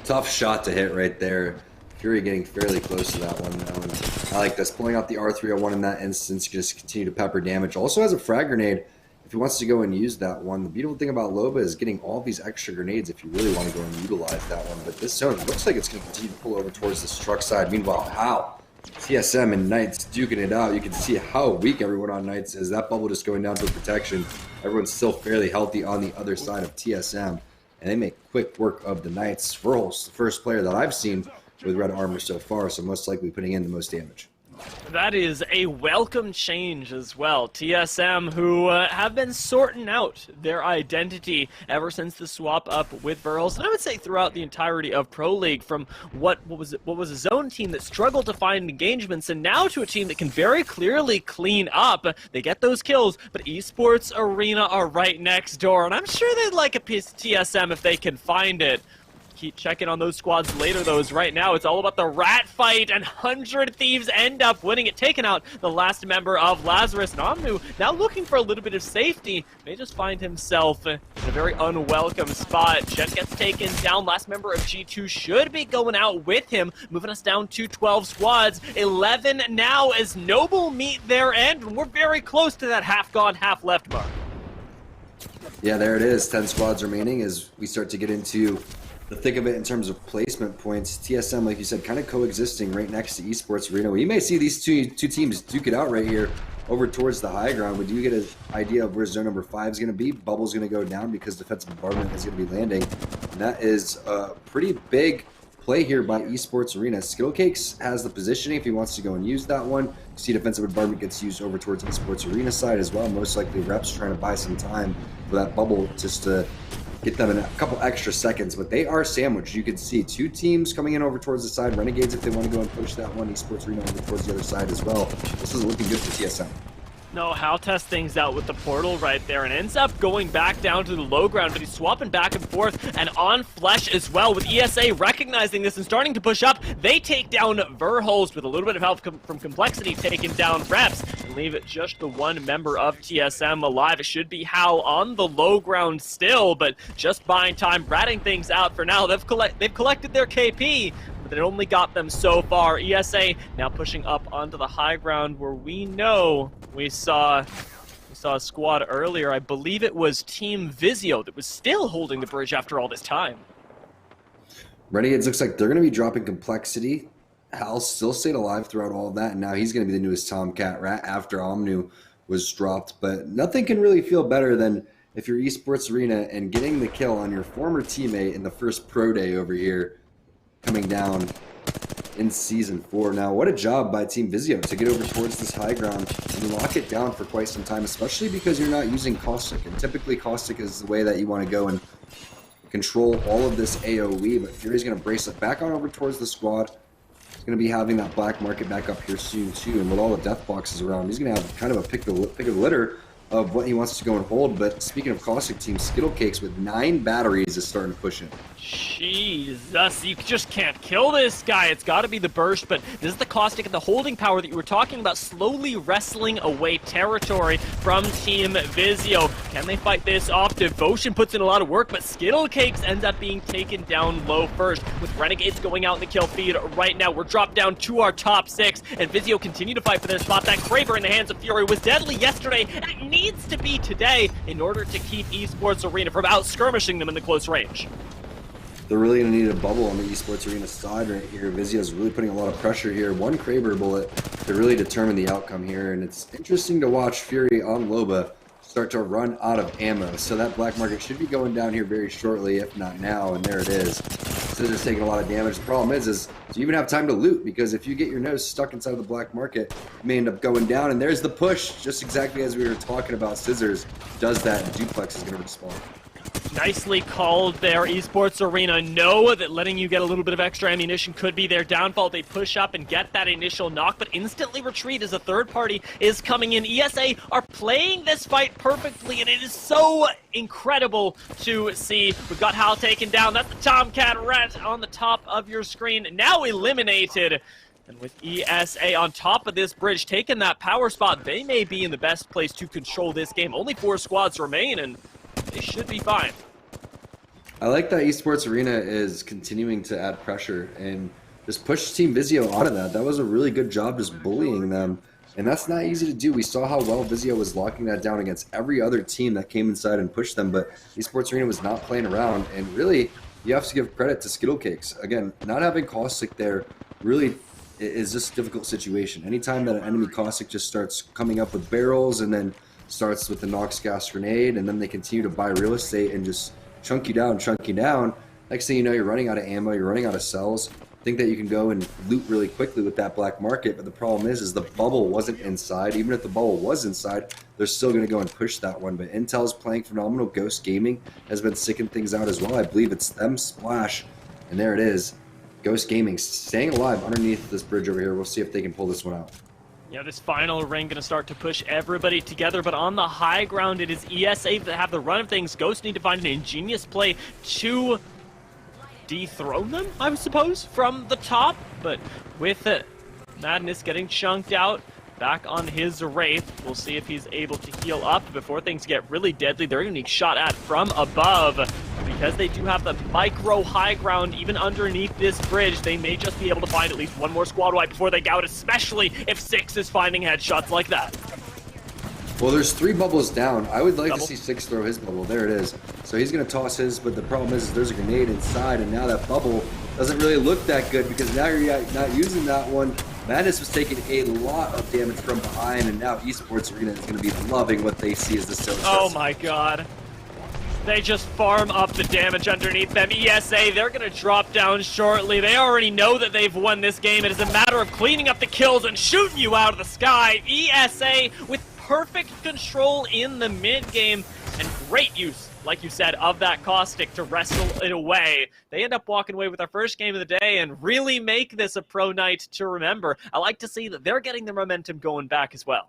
Tough shot to hit right there. Fury getting fairly close to that one now. And I like this. Pulling out the R301 in that instance, just continue to pepper damage. Also has a frag grenade if he wants to go and use that one. The beautiful thing about Loba is getting all these extra grenades if you really want to go and utilize that one. But this zone looks like it's going to continue to pull over towards this truck side. Meanwhile, how TSM and Knights duking it out. You can see how weak everyone on Knights is. That bubble just going down to protection. Everyone's still fairly healthy on the other side of TSM. And they make quick work of the Knights. Verhulst, the first player that I've seen with red armor so far, so most likely putting in the most damage. That is a welcome change as well. TSM, who have been sorting out their identity ever since the swap up with Verhulst, and I would say throughout the entirety of Pro League, from what was a zone team that struggled to find engagements, and now to a team that can very clearly clean up. They get those kills, but Esports Arena are right next door, and I'm sure they'd like a piece of TSM if they can find it. Keep checking on those squads later, though, as right now it's all about the rat fight, and 100 Thieves end up winning it, taking out the last member of Lazarus. And Omnu, now looking for a little bit of safety, may just find himself in a very unwelcome spot. Jet gets taken down. Last member of G2 should be going out with him, moving us down to 12 squads. 11 now as Noble meet their end, and we're very close to that half gone, half left mark. Yeah, there it is. 10 squads remaining as we start to get into the thick of it in terms of placement points. TSM, like you said, kind of coexisting right next to Esports Arena. We may see these two teams duke it out right here over towards the high ground. We do get an idea of where zone number 5 is going to be. Bubble's going to go down because defensive bombardment is going to be landing. And that is a pretty big play here by Esports Arena. Skittlecakes has the positioning if he wants to go and use that one. You see defensive bombardment gets used over towards Esports Arena side as well. Most likely Reps trying to buy some time for that bubble just to get them in a couple extra seconds, but they are sandwiched. You can see two teams coming in over towards the side. Renegades, if they want to go and push that one. Esports Arena over towards the other side as well. This is looking good for TSM. No, Hal tests things out with the portal right there and ends up going back down to the low ground, but he's swapping back and forth and on Flesh as well, with ESA recognizing this and starting to push up. They take down Verhulst with a little bit of help from Complexity, taking down Reps and leave it just the one member of TSM alive. It should be Hal on the low ground still, but just buying time, ratting things out for now. They've collected their KP, but it only got them so far. ESA now pushing up onto the high ground where we know we saw a squad earlier. I believe it was Team Vizio that was still holding the bridge after all this time. Renegades looks like they're going to be dropping Complexity. Hal still stayed alive throughout all of that, and now he's going to be the newest Tomcat rat after Omnu was dropped. But nothing can really feel better than if you're Esports Arena and getting the kill on your former teammate in the first pro day over here, coming down in Season 4. Now, what a job by Team Vizio to get over towards this high ground and lock it down for quite some time, especially because you're not using Caustic. And typically, Caustic is the way that you want to go and control all of this AoE, but Fury's going to brace it back on over towards the squad. He's going to be having that black market back up here soon, too, and with all the death boxes around, he's going to have kind of a pick of the litter of what he wants to go and hold. But speaking of Caustic team, Skittlecakes with 9 batteries is starting to push in. Jesus, you just can't kill this guy. It's got to be the burst, but this is the Caustic and the holding power that you were talking about, slowly wrestling away territory from Team Vizio. Can they fight this off? Devotion puts in a lot of work, but Skittlecakes ends up being taken down low first, with Renegades going out in the kill feed right now. We're dropped down to our top 6, and Vizio continue to fight for their spot. That Kraber in the hands of Fury was deadly yesterday, and it needs needs to be today in order to keep Esports Arena from out-skirmishing them in the close range. They're really going to need a bubble on the Esports Arena side right here. Vizio's really putting a lot of pressure here. One Kraber bullet to really determine the outcome here. And it's interesting to watch Fury on Loba start to run out of ammo. So that black market should be going down here very shortly, if not now. And there it is. Scissors taking a lot of damage. The problem is do you even have time to loot? Because if you get your nose stuck inside of the black market, you may end up going down. And there's the push, just exactly as we were talking about. Scissors does that, and Duplex is going to respawn. Nicely called there, Esports Arena. Know that letting you get a little bit of extra ammunition could be their downfall. They push up and get that initial knock, but instantly retreat as a third party is coming in. ESA are playing this fight perfectly, and it is so incredible to see. We've got Hal taken down. That's the Tomcat Rat on the top of your screen. Now eliminated. And with ESA on top of this bridge, taking that power spot, they may be in the best place to control this game. Only 4 squads remain, and they should be fine. I like that Esports Arena is continuing to add pressure and just push Team Vizio out of that. That was a really good job just bullying them. And that's not easy to do. We saw how well Vizio was locking that down against every other team that came inside and pushed them, but Esports Arena was not playing around. And really, you have to give credit to Skittlecakes. Again, not having Caustic there really is just a difficult situation. Anytime that an enemy Caustic just starts coming up with barrels and then starts with the Nox gas grenade, and then they continue to buy real estate and just chunk you down. Next thing you know, you're running out of ammo, you're running out of cells. Think that you can go and loot really quickly with that black market, but the problem is the bubble wasn't inside. Even if the bubble was inside, they're still going to go and push that one. But Intel's playing phenomenal. Ghost Gaming has been sicking things out as well. I believe it's them, Splash, and there it is. Ghost Gaming staying alive underneath this bridge over here. We'll see if they can pull this one out. Yeah, this final ring going to start to push everybody together, but on the high ground, it is ESA that have the run of things. Ghosts need to find an ingenious play to dethrone them, I suppose, from the top. But with Madness getting chunked out, back on his Wraith, we'll see if he's able to heal up before things get really deadly. They're going to be shot at from above. Because they do have the micro high ground even underneath this bridge, they may just be able to find at least one more squad wipe before they go out, especially if Six is finding headshots like that. Well, there's 3 bubbles down. I would like to see Six throw his bubble. There it is. So he's going to toss his, but the problem is there's a grenade inside, and now that bubble doesn't really look that good because now you're not using that one. Madness was taking a lot of damage from behind, and now Esports Arena is going to be loving what they see as the Silver. Oh my god. They just farm up the damage underneath them. ESA, they're going to drop down shortly. They already know that they've won this game. It is a matter of cleaning up the kills and shooting you out of the sky. ESA with perfect control in the mid-game and great use, like you said, of that Caustic to wrestle it away. They end up walking away with our first game of the day and really make this a pro night to remember. I like to see that they're getting the momentum going back as well.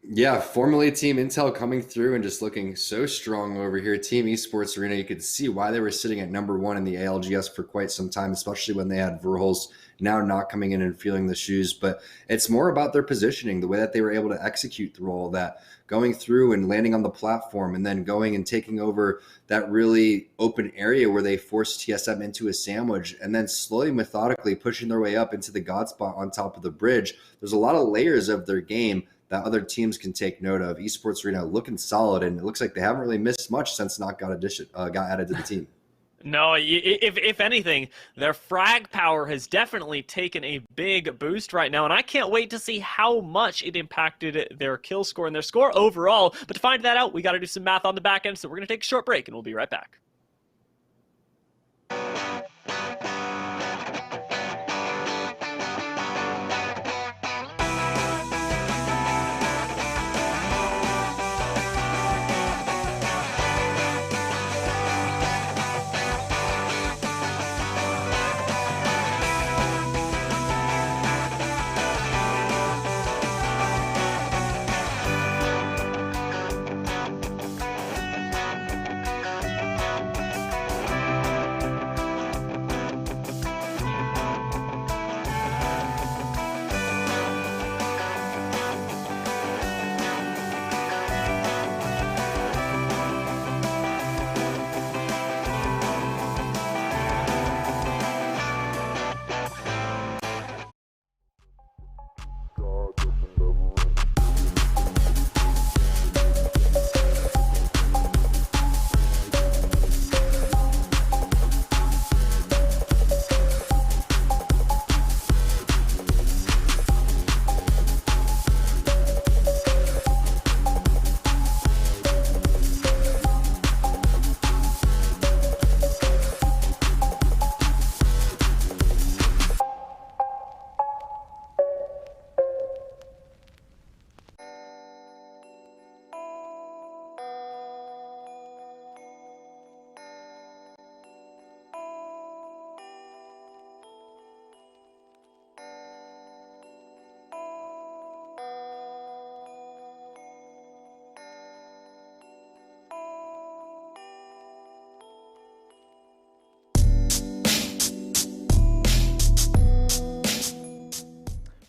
Yeah, formerly Team Intel coming through and just looking so strong over here. Team Esports Arena, you could see why they were sitting at #1 in the ALGS for quite some time, especially when they had Verhulst now not coming in and feeling the shoes. But it's more about their positioning, the way that they were able to execute through all that, going through and landing on the platform and then going and taking over that really open area where they forced TSM into a sandwich and then slowly, methodically pushing their way up into the God spot on top of the bridge. There's a lot of layers of their game that other teams can take note of. Esports Arena looking solid, and it looks like they haven't really missed much since Knock got added to the team. No, if anything, their frag power has definitely taken a big boost right now, and I can't wait to see how much it impacted their kill score and their score overall. But to find that out, we got to do some math on the back end, so we're going to take a short break, and we'll be right back.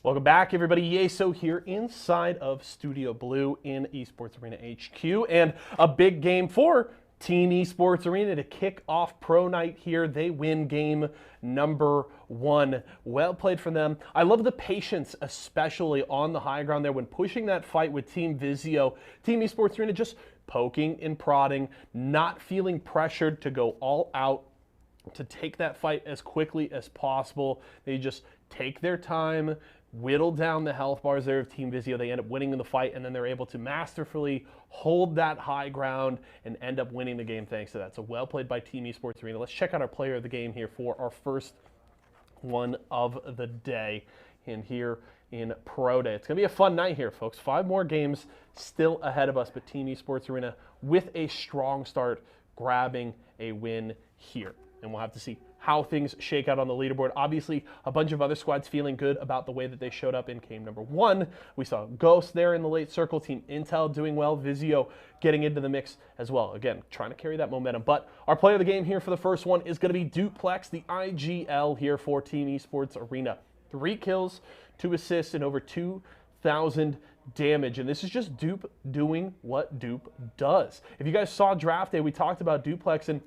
Welcome back, everybody. Yeso here inside of Studio Blue in Esports Arena HQ, and a big game for Team Esports Arena to kick off Pro Night here. They win game number 1. Well played from them. I love the patience, especially on the high ground there when pushing that fight with Team Vizio. Team Esports Arena just poking and prodding, not feeling pressured to go all out to take that fight as quickly as possible. They just take their time, whittle down the health bars there of Team Vizio. They end up winning in the fight, and then they're able to masterfully hold that high ground and end up winning the game thanks to that. So well played by Team Esports Arena. Let's check out our player of the game here for our first one of the day in here in Pro Day. It's going to be a fun night here, folks. 5 more games still ahead of us, but Team Esports Arena with a strong start, grabbing a win here. And we'll have to see how things shake out on the leaderboard. Obviously, a bunch of other squads feeling good about the way that they showed up in game number 1. We saw Ghost there in the late circle, Team Intel doing well, Vizio getting into the mix as well. Again, trying to carry that momentum. But our player of the game here for the first one is going to be Duplex, the IGL here for Team Esports Arena. 3 kills, 2 assists, and over 2,000 damage. And this is just Dupe doing what Dupe does. If you guys saw Draft Day, we talked about Duplex, and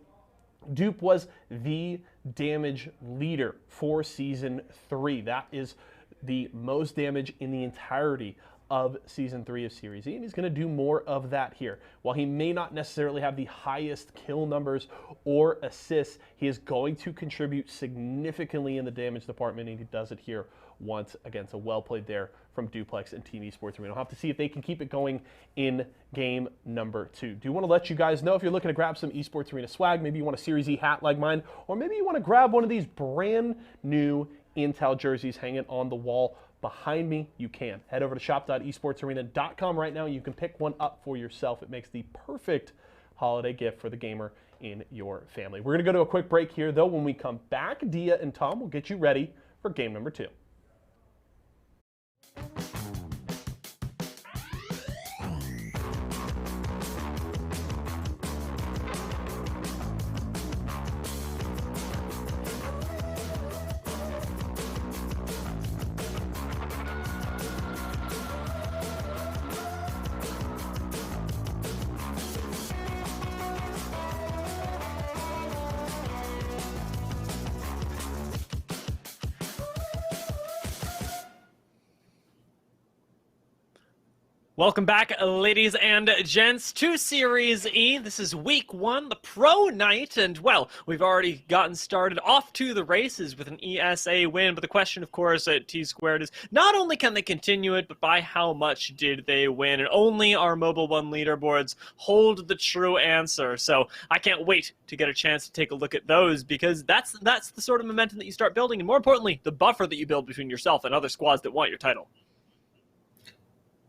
Dupe was the damage leader for Season 3. That is the most damage in the entirety of Season 3 of Series E, and he's going to do more of that here. While he may not necessarily have the highest kill numbers or assists, he is going to contribute significantly in the damage department, and he does it here once again. So well played there from Duplex and Team Esports Arena. We'll have to see if they can keep it going in game number 2. Do want to let you guys know if you're looking to grab some Esports Arena swag, maybe you want a Series E hat like mine, or maybe you want to grab one of these brand new Intel jerseys hanging on the wall behind me, you can. Head over to shop.esportsarena.com right now. You can pick one up for yourself. It makes the perfect holiday gift for the gamer in your family. We're going to go to a quick break here, though. When we come back, Dia and Tom will get you ready for game number 2. Welcome back, ladies and gents, to Series E. This is week 1, the Pro Night, and, well, we've already gotten started off to the races with an ESA win, but the question, of course, at T-Squared is not only can they continue it, but by how much did they win? And only our Mobile 1 leaderboards hold the true answer, so I can't wait to get a chance to take a look at those, because that's the sort of momentum that you start building, and more importantly, the buffer that you build between yourself and other squads that want your title.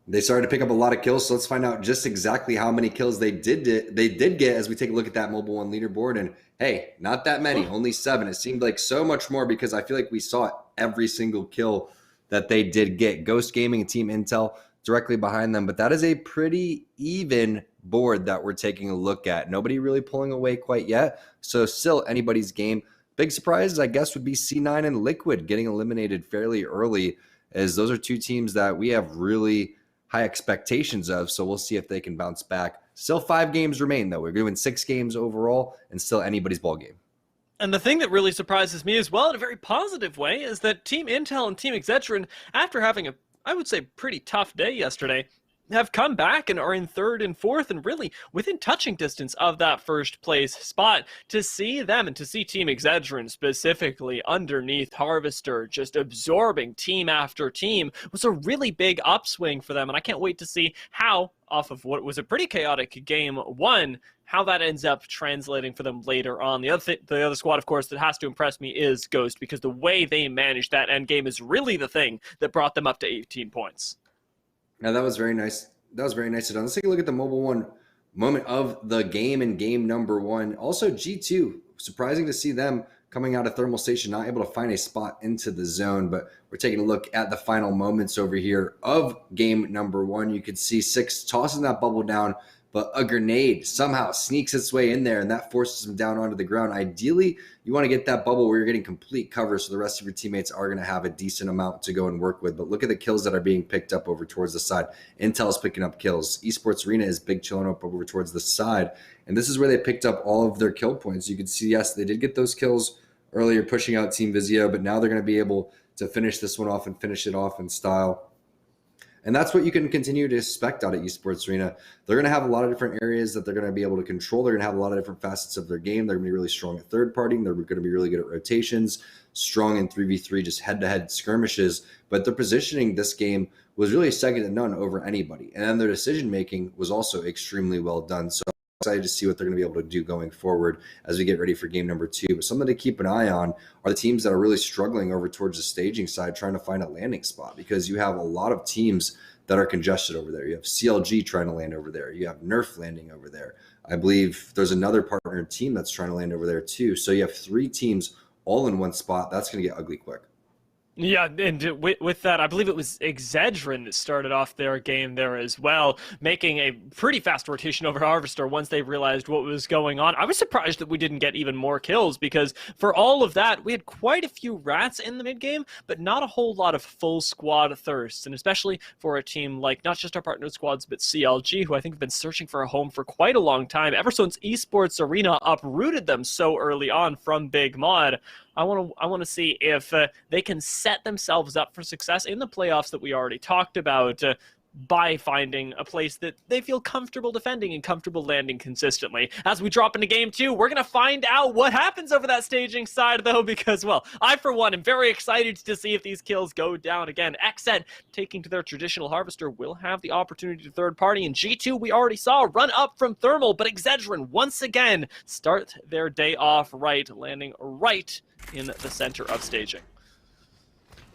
They started to pick up a lot of kills, so let's find out just exactly how many kills they did get as we take a look at that Mobile 1 leaderboard. And hey, not that many, only 7. It seemed like so much more because I feel like we saw every single kill that they did get. Ghost Gaming and Team Intel directly behind them, but that is a pretty even board that we're taking a look at. Nobody really pulling away quite yet, so still anybody's game. Big surprises, I guess, would be C9 and Liquid getting eliminated fairly early, as those are 2 teams that we have really high expectations of, so we'll see if they can bounce back. Still 5 games remain, though. We're doing 6 games overall, and still anybody's ball game. And the thing that really surprises me as well, in a very positive way, is that Team Intel and Team Exedrin, after having a, I would say, pretty tough day yesterday, have come back and are in 3rd and 4th and really within touching distance of that first place spot. To see them and to see Team Exedrin specifically underneath Harvester just absorbing team after team was a really big upswing for them, and I can't wait to see how, off of what was a pretty chaotic game 1, how that ends up translating for them later on. The other squad, of course, that has to impress me is Ghost, because the way they managed that end game is really the thing that brought them up to 18 points. Now, that was very nice. That was very nicely done. Let's take a look at the Mobile 1 moment of the game in game number 1. Also, G2, surprising to see them coming out of Thermal Station, not able to find a spot into the zone, but we're taking a look at the final moments over here of game number 1. You can see 6 tossing that bubble down, but a grenade somehow sneaks its way in there and that forces them down onto the ground. Ideally, you want to get that bubble where you're getting complete cover so the rest of your teammates are going to have a decent amount to go and work with. But look at the kills that are being picked up over towards the side. Intel's picking up kills. Esports Arena is big chilling up over towards the side. And this is where they picked up all of their kill points. You can see, yes, they did get those kills earlier pushing out Team Vizio, but now they're going to be able to finish this one off and finish it off in style. And that's what you can continue to expect out at Esports Arena. They're going to have a lot of different areas that they're going to be able to control. They're going to have a lot of different facets of their game. They're going to be really strong at third partying. They're going to be really good at rotations, strong in 3v3, just head-to-head skirmishes. But their positioning this game was really second to none over anybody. And then their decision-making was also extremely well done. So I'm excited to see what they're going to be able to do going forward as we get ready for game number 2. But something to keep an eye on are the teams that are really struggling over towards the staging side, trying to find a landing spot, because you have a lot of teams that are congested over there. You have CLG trying to land over there. You have Nerf landing over there. I believe there's another partner team that's trying to land over there too. So you have 3 teams all in one spot. That's going to get ugly quick. Yeah, and with that, I believe it was Excedrin that started off their game there as well, making a pretty fast rotation over Harvester once they realized what was going on. I was surprised that we didn't get even more kills, because for all of that, we had quite a few rats in the mid-game, but not a whole lot of full squad thirsts, and especially for a team like not just our partner squads, but CLG, who I think have been searching for a home for quite a long time, ever since Esports Arena uprooted them so early on from Big Mod. I want to see if they can set themselves up for success in the playoffs that we already talked about by finding a place that they feel comfortable defending and comfortable landing consistently. As we drop into game 2, we're going to find out what happens over that staging side, though, because, well, I, for one, am very excited to see if these kills go down again. XZ, taking to their traditional Harvester, will have the opportunity to third party. In G2, we already saw a run up from Thermal, but Excedrin, once again, start their day off right, landing right in the center of staging.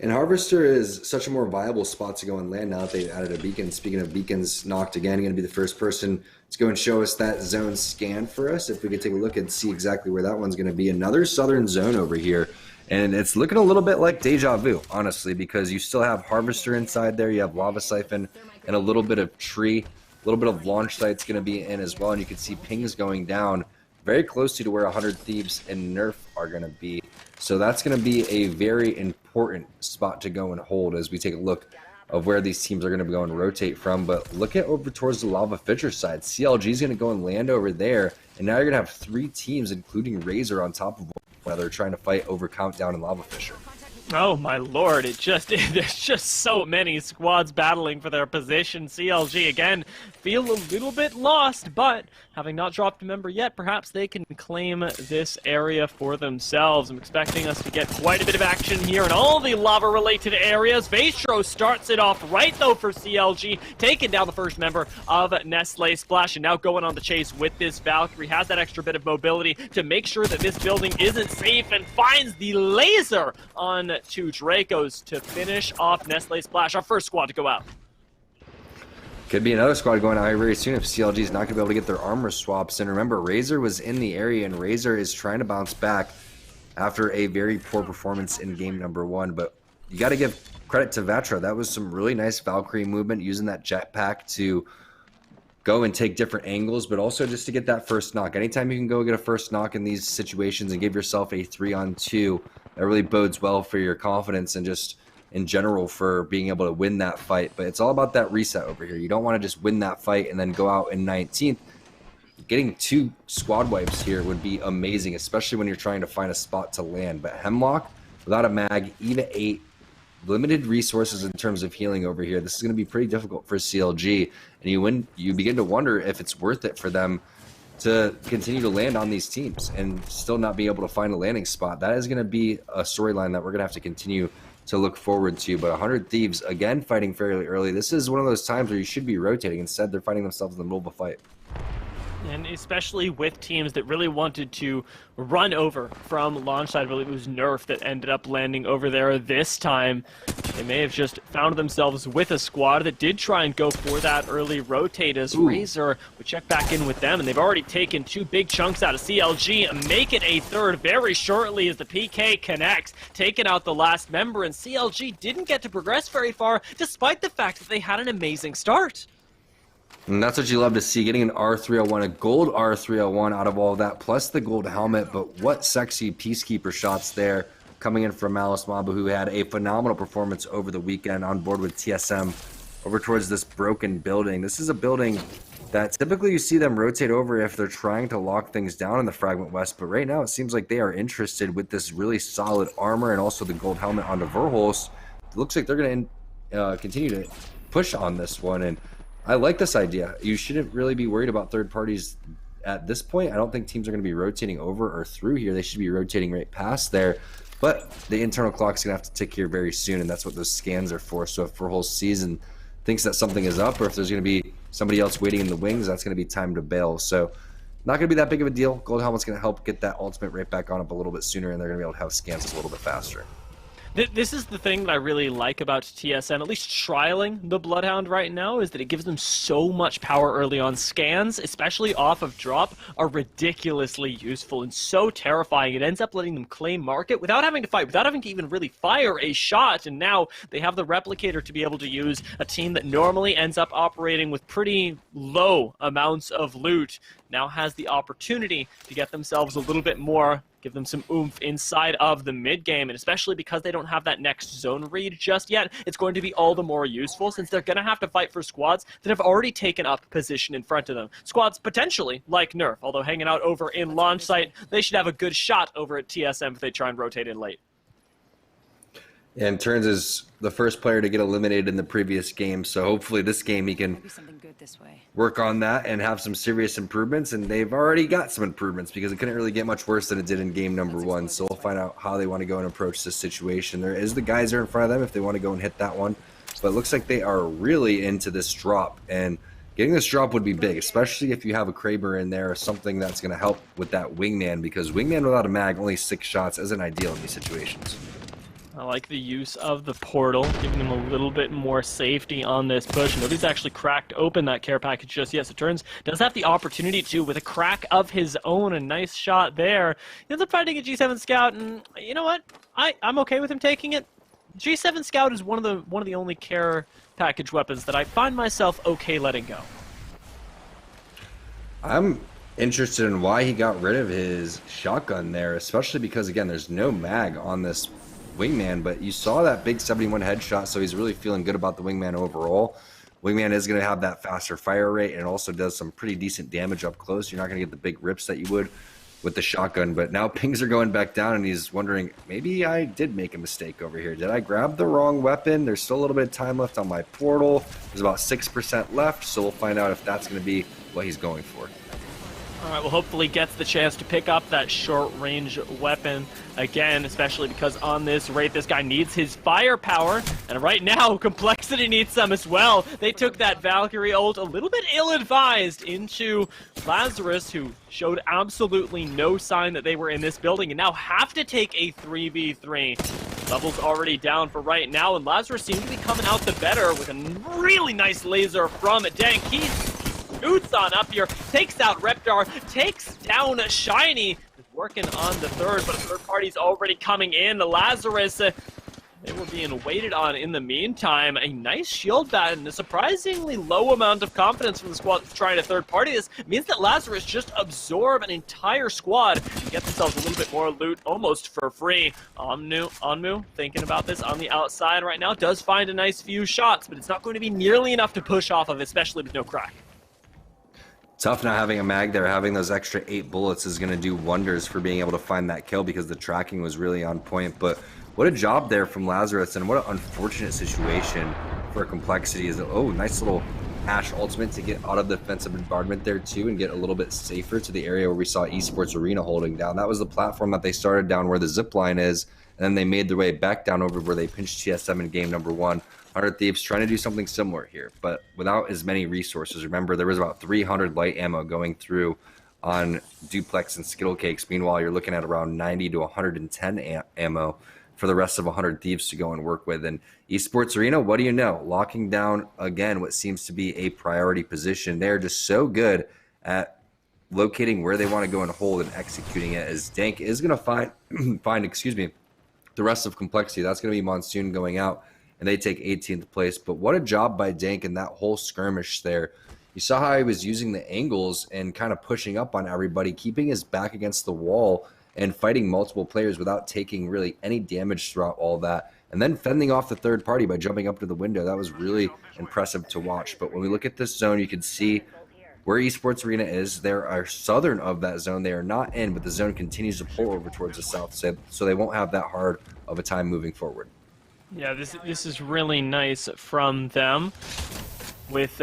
And Harvester is such a more viable spot to go and land now that they've added a beacon. Speaking of beacons, Noct again going to be the first person to go and show us that zone scan for us. If we could take a look and see exactly where that one's going to be. Another southern zone over here. And it's looking a little bit like deja vu, honestly, because you still have Harvester inside there. You have Lava Siphon and a little bit of tree. A little bit of launch site's going to be in as well. And you can see pings going down very closely to where 100 Thieves and Nerf are going to be. So that's going to be a very important spot to go and hold as we take a look of where these teams are going to go and rotate from. But look at over towards the Lava Fisher side. CLG is going to go and land over there. And now you're going to have 3 teams, including Razor, on top of one another trying to fight over Countdown and Lava Fisher. Oh my lord, there's just so many squads battling for their position. CLG, again, feel a little bit lost, but having not dropped a member yet, perhaps they can claim this area for themselves. I'm expecting us to get quite a bit of action here in all the lava-related areas. Vastro starts it off right, though, for CLG, taking down the first member of Nestle Splash, and now going on the chase with this Valkyrie. Has that extra bit of mobility to make sure that this building isn't safe, and finds the laser on 2 Dracos to finish off Nestle Splash, our first squad to go out. Could be another squad going out here very soon if CLG is not going to be able to get their armor swaps. And remember, Razor was in the area, and Razor is trying to bounce back after a very poor performance in game number 1. But you got to give credit to Vatra. That was some really nice Valkyrie movement, using that jetpack to go and take different angles, but also just to get that first knock. Anytime you can go get a first knock in these situations and give yourself a 3-on-2, that really bodes well for your confidence and just in general for being able to win that fight. But it's all about that reset over here. You don't want to just win that fight and then go out in 19th. Getting 2 squad wipes here would be amazing, especially when you're trying to find a spot to land. But Hemlock, without a mag, EVA 8, limited resources in terms of healing over here. This is going to be pretty difficult for CLG, and you begin to wonder if it's worth it for them to continue to land on these teams and still not be able to find a landing spot. That is going to be a storyline that we're going to have to continue to look forward to. But 100 Thieves, again, fighting fairly early. This is one of those times where you should be rotating. Instead, they're finding themselves in the middle of a fight. And especially with teams that really wanted to run over from launch side. I believe it was Nerf that ended up landing over there this time. They may have just found themselves with a squad that did try and go for that early rotate as Razor would check back in with them. And they've already taken 2 big chunks out of CLG and make it a third very shortly as the PK connects, taking out the last member. And CLG didn't get to progress very far despite the fact that they had an amazing start. And that's what you love to see, getting an R301, a gold R301 out of all of that, plus the gold helmet. But what sexy Peacekeeper shots there coming in from Malice Mamba, who had a phenomenal performance over the weekend on board with TSM over towards this broken building. This is a building that typically you see them rotate over if they're trying to lock things down in the Fragment West. But right now it seems like they are interested with this really solid armor and also the gold helmet onto Verholst. It looks like they're going to continue to push on this one. And I like this idea. You shouldn't really be worried about third parties at this point. I don't think teams are going to be rotating over or through here. They should be rotating right past there. But the internal clock's going to have to tick here very soon, and that's what those scans are for. So if Verholst sees and thinks that something is up, or if there's going to be somebody else waiting in the wings, that's going to be time to bail. So not going to be that big of a deal. Gold Helmet's going to help get that ultimate right back on up a little bit sooner, and they're going to be able to have scans a little bit faster. This is the thing that I really like about TSM, at least trialing the Bloodhound right now, is that it gives them so much power early on. Scans, especially off of drop, are ridiculously useful and so terrifying. It ends up letting them claim market without having to fight, without having to even really fire a shot. And now they have the Replicator to be able to use. A team that normally ends up operating with pretty low amounts of loot now has the opportunity to get themselves a little bit more, give them some oomph inside of the mid game, and especially because they don't have that next zone read just yet, it's going to be all the more useful since they're going to have to fight for squads that have already taken up position in front of them. Squads potentially like Nerf, although hanging out over in launch site, they should have a good shot over at TSM if they try and rotate in late. And Turns is the first player to get eliminated in the previous game, so hopefully this game he can work on that and have some serious improvements. And they've already got some improvements because it couldn't really get much worse than it did in game number one. So we'll find out how they want to go and approach this situation. There is the geyser in front of them if they want to go and hit that one, but it looks like they are really into this drop, and getting this drop would be big, especially if you have a Kraber in there or something that's going to help with that wingman, because wingman without a mag, only 6 shots, isn't ideal in these situations. I like the use of the portal, giving them a little bit more safety on this push. Nobody's actually cracked open that care package just yet. So Turns does have the opportunity to, with a crack of his own, a nice shot there. He ends up finding a G7 Scout, and you know what? I'm okay with him taking it. G7 Scout is one of the only care package weapons that I find myself okay letting go. I'm interested in why he got rid of his shotgun there, especially because, again, there's no mag on this wingman, but you saw that big 71 headshot, so he's really feeling good about the wingman overall. Wingman is going to have that faster fire rate, and it also does some pretty decent damage up close. You're not going to get the big rips that you would with the shotgun, but now pings are going back down, and he's wondering, maybe I did make a mistake over here. Did I grab the wrong weapon? There's still a little bit of time left on my portal. There's about 6% left, so we'll find out if that's going to be what he's going for. All right, well, hopefully gets the chance to pick up that short-range weapon again, especially because on this rate, this guy needs his firepower, and right now, Complexity needs some as well. They took that Valkyrie ult a little bit ill-advised into Lazarus, who showed absolutely no sign that they were in this building, and now have to take a 3v3. Level's already down for right now, and Lazarus seems to be coming out the better with a really nice laser from Dank. He's scoots on up here, takes out Reptar, takes down Shiny. Is working on the third, but a third party's already coming in. Lazarus, they were being waited on in the meantime. A nice shield bat and a surprisingly low amount of confidence from the squad that's trying to third party this. Means that Lazarus just absorb an entire squad and get themselves a little bit more loot almost for free. Onmu, thinking about this on the outside right now, does find a nice few shots, but it's not going to be nearly enough to push off of, especially with no crack. Tough not having a mag there. Having those extra 8 bullets is going to do wonders for being able to find that kill because the tracking was really on point. But what a job there from Lazarus, and what an unfortunate situation for Complexity. Is nice little Ash ultimate to get out of the defensive bombardment there too and get a little bit safer to the area where we saw Esports Arena holding down. That was the platform that they started down where the zip line is, and then they made their way back down over where they pinched TSM in game number 1. 100 Thieves trying to do something similar here, but without as many resources. Remember, there was about 300 light ammo going through on Duplex and Skittle Cakes. Meanwhile, you're looking at around 90 to 110 ammo for the rest of 100 Thieves to go and work with. And Esports Arena, what do you know? Locking down, again, what seems to be a priority position. They're just so good at locating where they want to go and hold and executing it, as Dank is going to find the rest of Complexity. That's going to be Monsoon going out, and they take 18th place. But what a job by Dank in that whole skirmish there. you saw how he was using the angles and kind of pushing up on everybody, keeping his back against the wall and fighting multiple players without taking really any damage throughout all that. And then fending off the third party by jumping up to the window. That was really impressive to watch. But when we look at this zone, you can see where Esports Arena is. They are southern of that zone. They are not in, but the zone continues to pull over towards the south, so they won't have that hard of a time moving forward. Yeah, this is really nice from them. With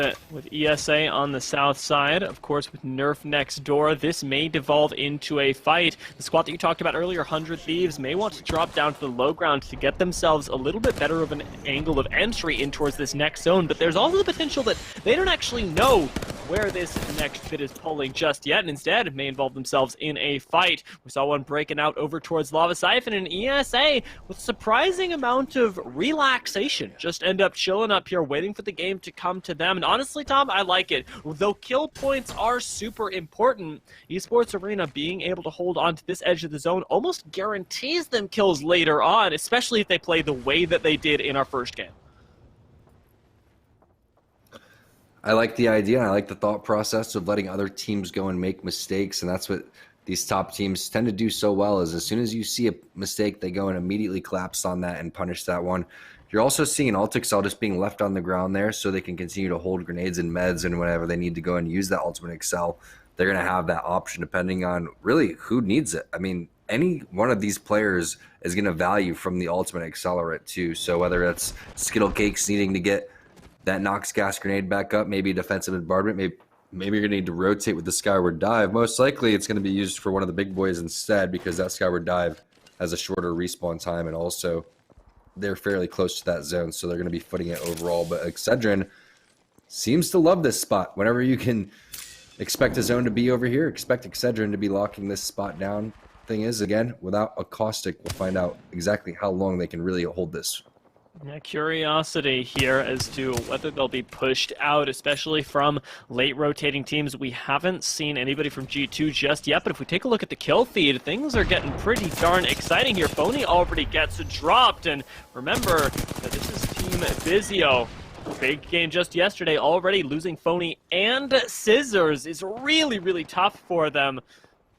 ESA on the south side, of course, with Nerf next door, this may devolve into a fight. The squad that you talked about earlier, 100 Thieves, may want to drop down to the low ground to get themselves a little bit better of an angle of entry in towards this next zone, but there's also the potential that they don't actually know where this next bit is pulling just yet, and instead may involve themselves in a fight. We saw one breaking out over towards Lava Siphon, and ESA, with a surprising amount of relaxation, just end up chilling up here, waiting for the game to come to them. And honestly, Tom, I like it. Though kill points are super important, Esports Arena being able to hold on to this edge of the zone almost guarantees them kills later on, especially if they play the way that they did in our first game. I like the idea, and I like the thought process of letting other teams go and make mistakes, and that's what these top teams tend to do so well, is as soon as you see a mistake, they go and immediately collapse on that and punish that one. You're also seeing Altixel just being left on the ground there so they can continue to hold grenades and meds, and whenever they need to go and use that Ultimate Excel, they're going to have that option depending on really who needs it. I mean, any one of these players is going to value from the Ultimate Accelerate too, so whether it's Skittle Cakes needing to get that Nox gas grenade back up, maybe defensive bombardment, maybe you're going to need to rotate with the Skyward Dive. Most likely it's going to be used for one of the big boys instead, because that Skyward Dive has a shorter respawn time, and also they're fairly close to that zone, so they're going to be footing it overall. But Excedrin seems to love this spot. Whenever you can expect a zone to be over here, expect Excedrin to be locking this spot down. Thing is, again, without a caustic, we'll find out exactly how long they can really hold this. Yeah, curiosity here as to whether they'll be pushed out, especially from late rotating teams. We haven't seen anybody from G2 just yet, but if we take a look at the kill feed, things are getting pretty darn exciting here. Phony already gets dropped, and remember that this is Team Vizio. Big game just yesterday, already losing Phony and Scissors is really, really tough for them.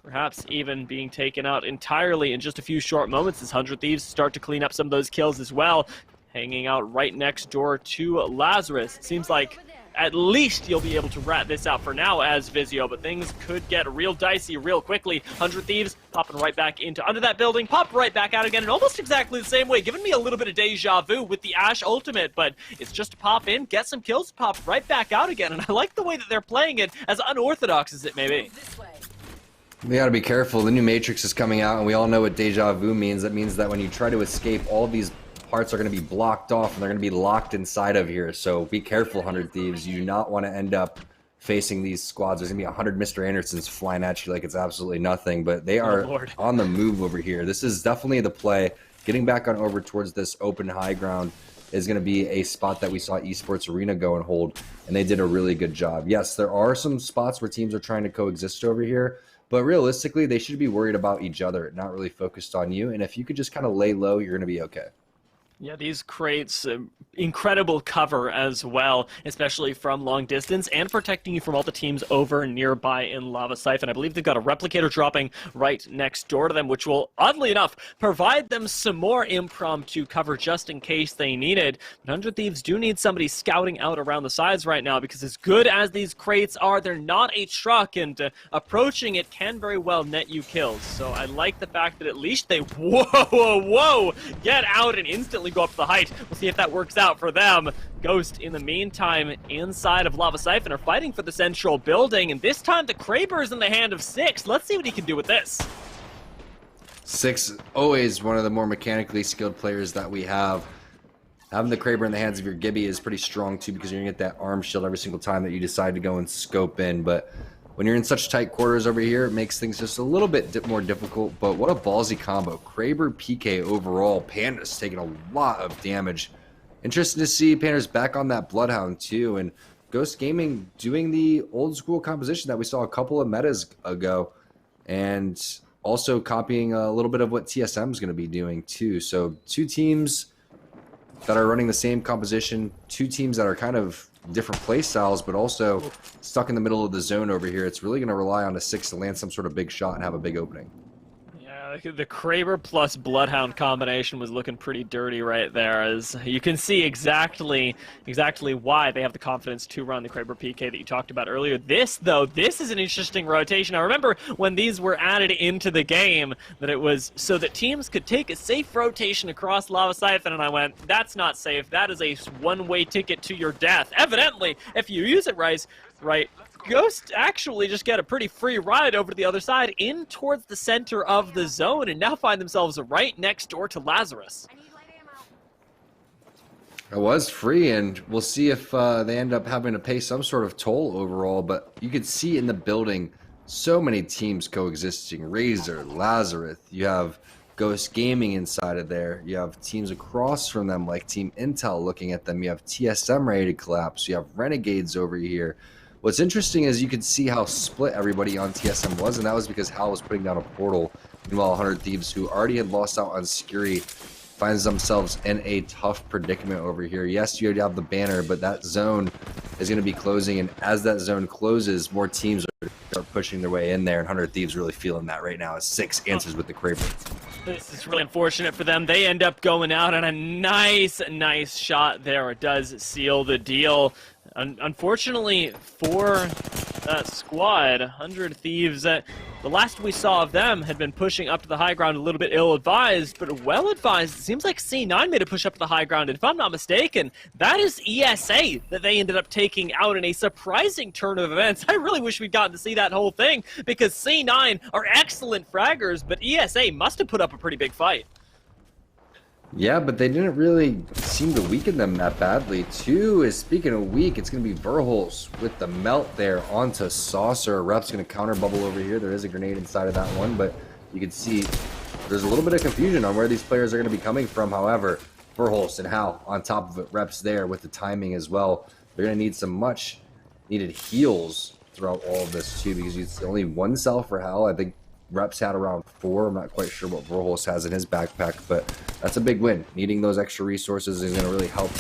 Perhaps even being taken out entirely in just a few short moments as 100 Thieves start to clean up some of those kills as well. Hanging out right next door to Lazarus. Seems like at least you'll be able to rat this out for now as Vizio, but things could get real dicey real quickly. 100 Thieves popping right back into under that building, pop right back out again in almost exactly the same way, giving me a little bit of deja vu with the Ashe ultimate, but it's just to pop in, get some kills, pop right back out again, and I like the way that they're playing it, as unorthodox as it may be. We gotta be careful. The new Matrix is coming out, and we all know what deja vu means. That means that when you try to escape, all these parts are going to be blocked off, and they're going to be locked inside of here. So be careful, 100 Thieves. You do not want to end up facing these squads. There's going to be 100 Mr. Andersons flying at you like it's absolutely nothing, but they are on the move over here. This is definitely the play. Getting back on over towards this open high ground is going to be a spot that we saw Esports Arena go and hold, and they did a really good job. Yes, there are some spots where teams are trying to coexist over here, but realistically, they should be worried about each other, not really focused on you. And if you could just kind of lay low, you're going to be okay. Yeah, these crates, incredible cover as well, especially from long distance, and protecting you from all the teams over nearby in Lava Siphon. I believe they've got a replicator dropping right next door to them, which will, oddly enough, provide them some more impromptu cover just in case they need it. But 100 Thieves do need somebody scouting out around the sides right now, because as good as these crates are, they're not a truck, and approaching it can very well net you kills. So I like the fact that at least they, whoa, get out and instantly go up to the height. We'll see if that works out for them. Ghost, in the meantime, inside of Lava Siphon, are fighting for the central building, and this time the Kraber is in the hand of Six. Let's see what he can do with this. Six, always one of the more mechanically skilled players that we have. Having the Kraber in the hands of your Gibby is pretty strong too, because you're going to get that arm shield every single time that you decide to go and scope in. But when you're in such tight quarters over here, it makes things just a little bit more difficult. But what a ballsy combo. Kraber, PK overall. Panda's taking a lot of damage. Interesting to see Panda's back on that Bloodhound too. And Ghost Gaming doing the old school composition that we saw a couple of metas ago. And also copying a little bit of what TSM is going to be doing too. So two teams that are running the same composition. Two teams that are kind of different play styles, but also stuck in the middle of the zone over here. It's really going to rely on a 6 to land some sort of big shot and have a big opening. The Kraber plus Bloodhound combination was looking pretty dirty right there, as you can see exactly why they have the confidence to run the Kraber PK that you talked about earlier. This is an interesting rotation. I remember when these were added into the game that it was so that teams could take a safe rotation across Lava Siphon, and I went, that's not safe. That is a one-way ticket to your death. Evidently, if you use it right, Ghost actually just get a pretty free ride over to the other side in towards the center of the zone and now find themselves right next door to Lazarus. It was free, and we'll see if they end up having to pay some sort of toll overall, but you could see in the building so many teams coexisting. Razor, Lazarus, you have Ghost Gaming inside of there. You have teams across from them like Team Intel looking at them. You have TSM ready to collapse. You have Renegades over here. What's interesting is you could see how split everybody on TSM was, and that was because Hal was putting down a portal. Meanwhile, 100 Thieves, who already had lost out on Skiri, finds themselves in a tough predicament over here. Yes, you have the banner, but that zone is going to be closing, and as that zone closes, more teams are start pushing their way in there, and 100 Thieves really feeling that right now as 6 answers with the Kraber. This is really unfortunate for them. They end up going out on a nice shot there. It does seal the deal. Unfortunately for that squad, 100 Thieves, the last we saw of them had been pushing up to the high ground a little bit ill-advised, but well-advised. It seems like C9 made a push up to the high ground, and if I'm not mistaken, that is ESA that they ended up taking out in a surprising turn of events. I really wish we'd gotten to see that whole thing, because C9 are excellent fraggers, but ESA must have put up a pretty big fight. Yeah, but they didn't really seem to weaken them that badly. Two is, speaking of weak, it's going to be Verholz with the melt there onto Saucer. Rep's going to counter bubble over here. There is a grenade inside of that one, but you can see there's a little bit of confusion on where these players are going to be coming from. However, Verholz and Hal on top of it. Rep's there with the timing as well. They're going to need some much needed heals throughout all of this too, because it's only 1 cell for Hal. I think Reps had around 4. I'm not quite sure what Verholz has in his backpack, but that's a big win. Needing those extra resources is going to really help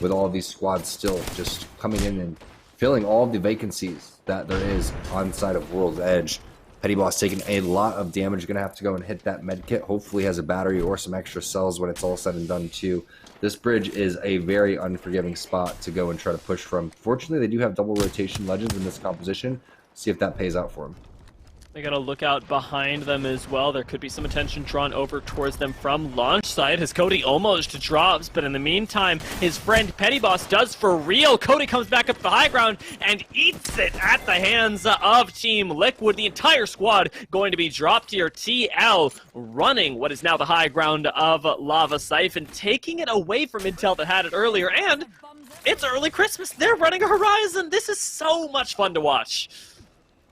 with all of these squads still just coming in and filling all of the vacancies that there is on side of World's Edge. Petty Boss taking a lot of damage, going to have to go and hit that med kit. Hopefully has a battery or some extra cells when it's all said and done too. This bridge is a very unforgiving spot to go and try to push from. Fortunately, they do have double rotation legends in this composition. See if that pays out for them. They got to look out behind them as well. There could be some attention drawn over towards them from launch side as Cody almost drops, but in the meantime, his friend Petty Boss does for real. Cody comes back up to the high ground and eats it at the hands of Team Liquid. The entire squad going to be dropped here. TL running what is now the high ground of Lava Siphon, taking it away from Intel that had it earlier, and it's early Christmas. They're running a Horizon. This is so much fun to watch.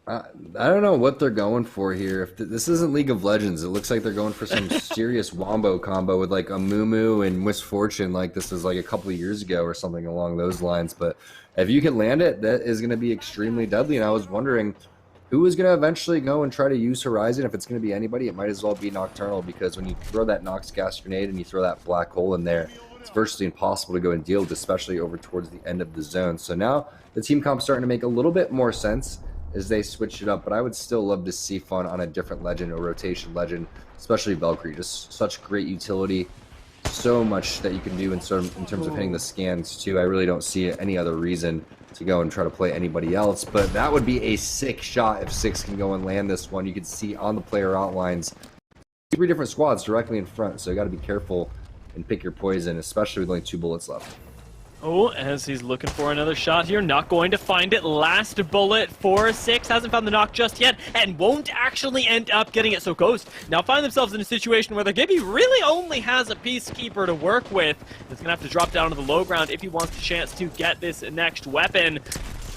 I don't know what they're going for here. If this isn't League of Legends, it looks like they're going for some serious wombo combo with like a Mumu and Misfortune, like this is like a couple of years ago or something along those lines. But if you can land it, that is going to be extremely deadly. And I was wondering who is going to eventually go and try to use Horizon. If it's going to be anybody, it might as well be Nocturnal, because when you throw that Nox gas grenade and you throw that black hole in there, it's virtually impossible to go and deal with, especially over towards the end of the zone. So now the team comp's starting to make a little bit more sense as they switch it up, but I would still love to see fun on a different legend, a rotation legend, especially Valkyrie. Just such great utility, so much that you can do in terms of hitting the scans too. I really don't see any other reason to go and try to play anybody else, but that would be a sick shot if 6 can go and land this one. You can see on the player outlines 3 different squads directly in front, so you got to be careful and pick your poison, especially with only 2 bullets left. Oh, as he's looking for another shot here, not going to find it. Last bullet for 6, hasn't found the knock just yet, and won't actually end up getting it. So Ghost now find themselves in a situation where the Gibby really only has a Peacekeeper to work with. He's going to have to drop down to the low ground if he wants a chance to get this next weapon.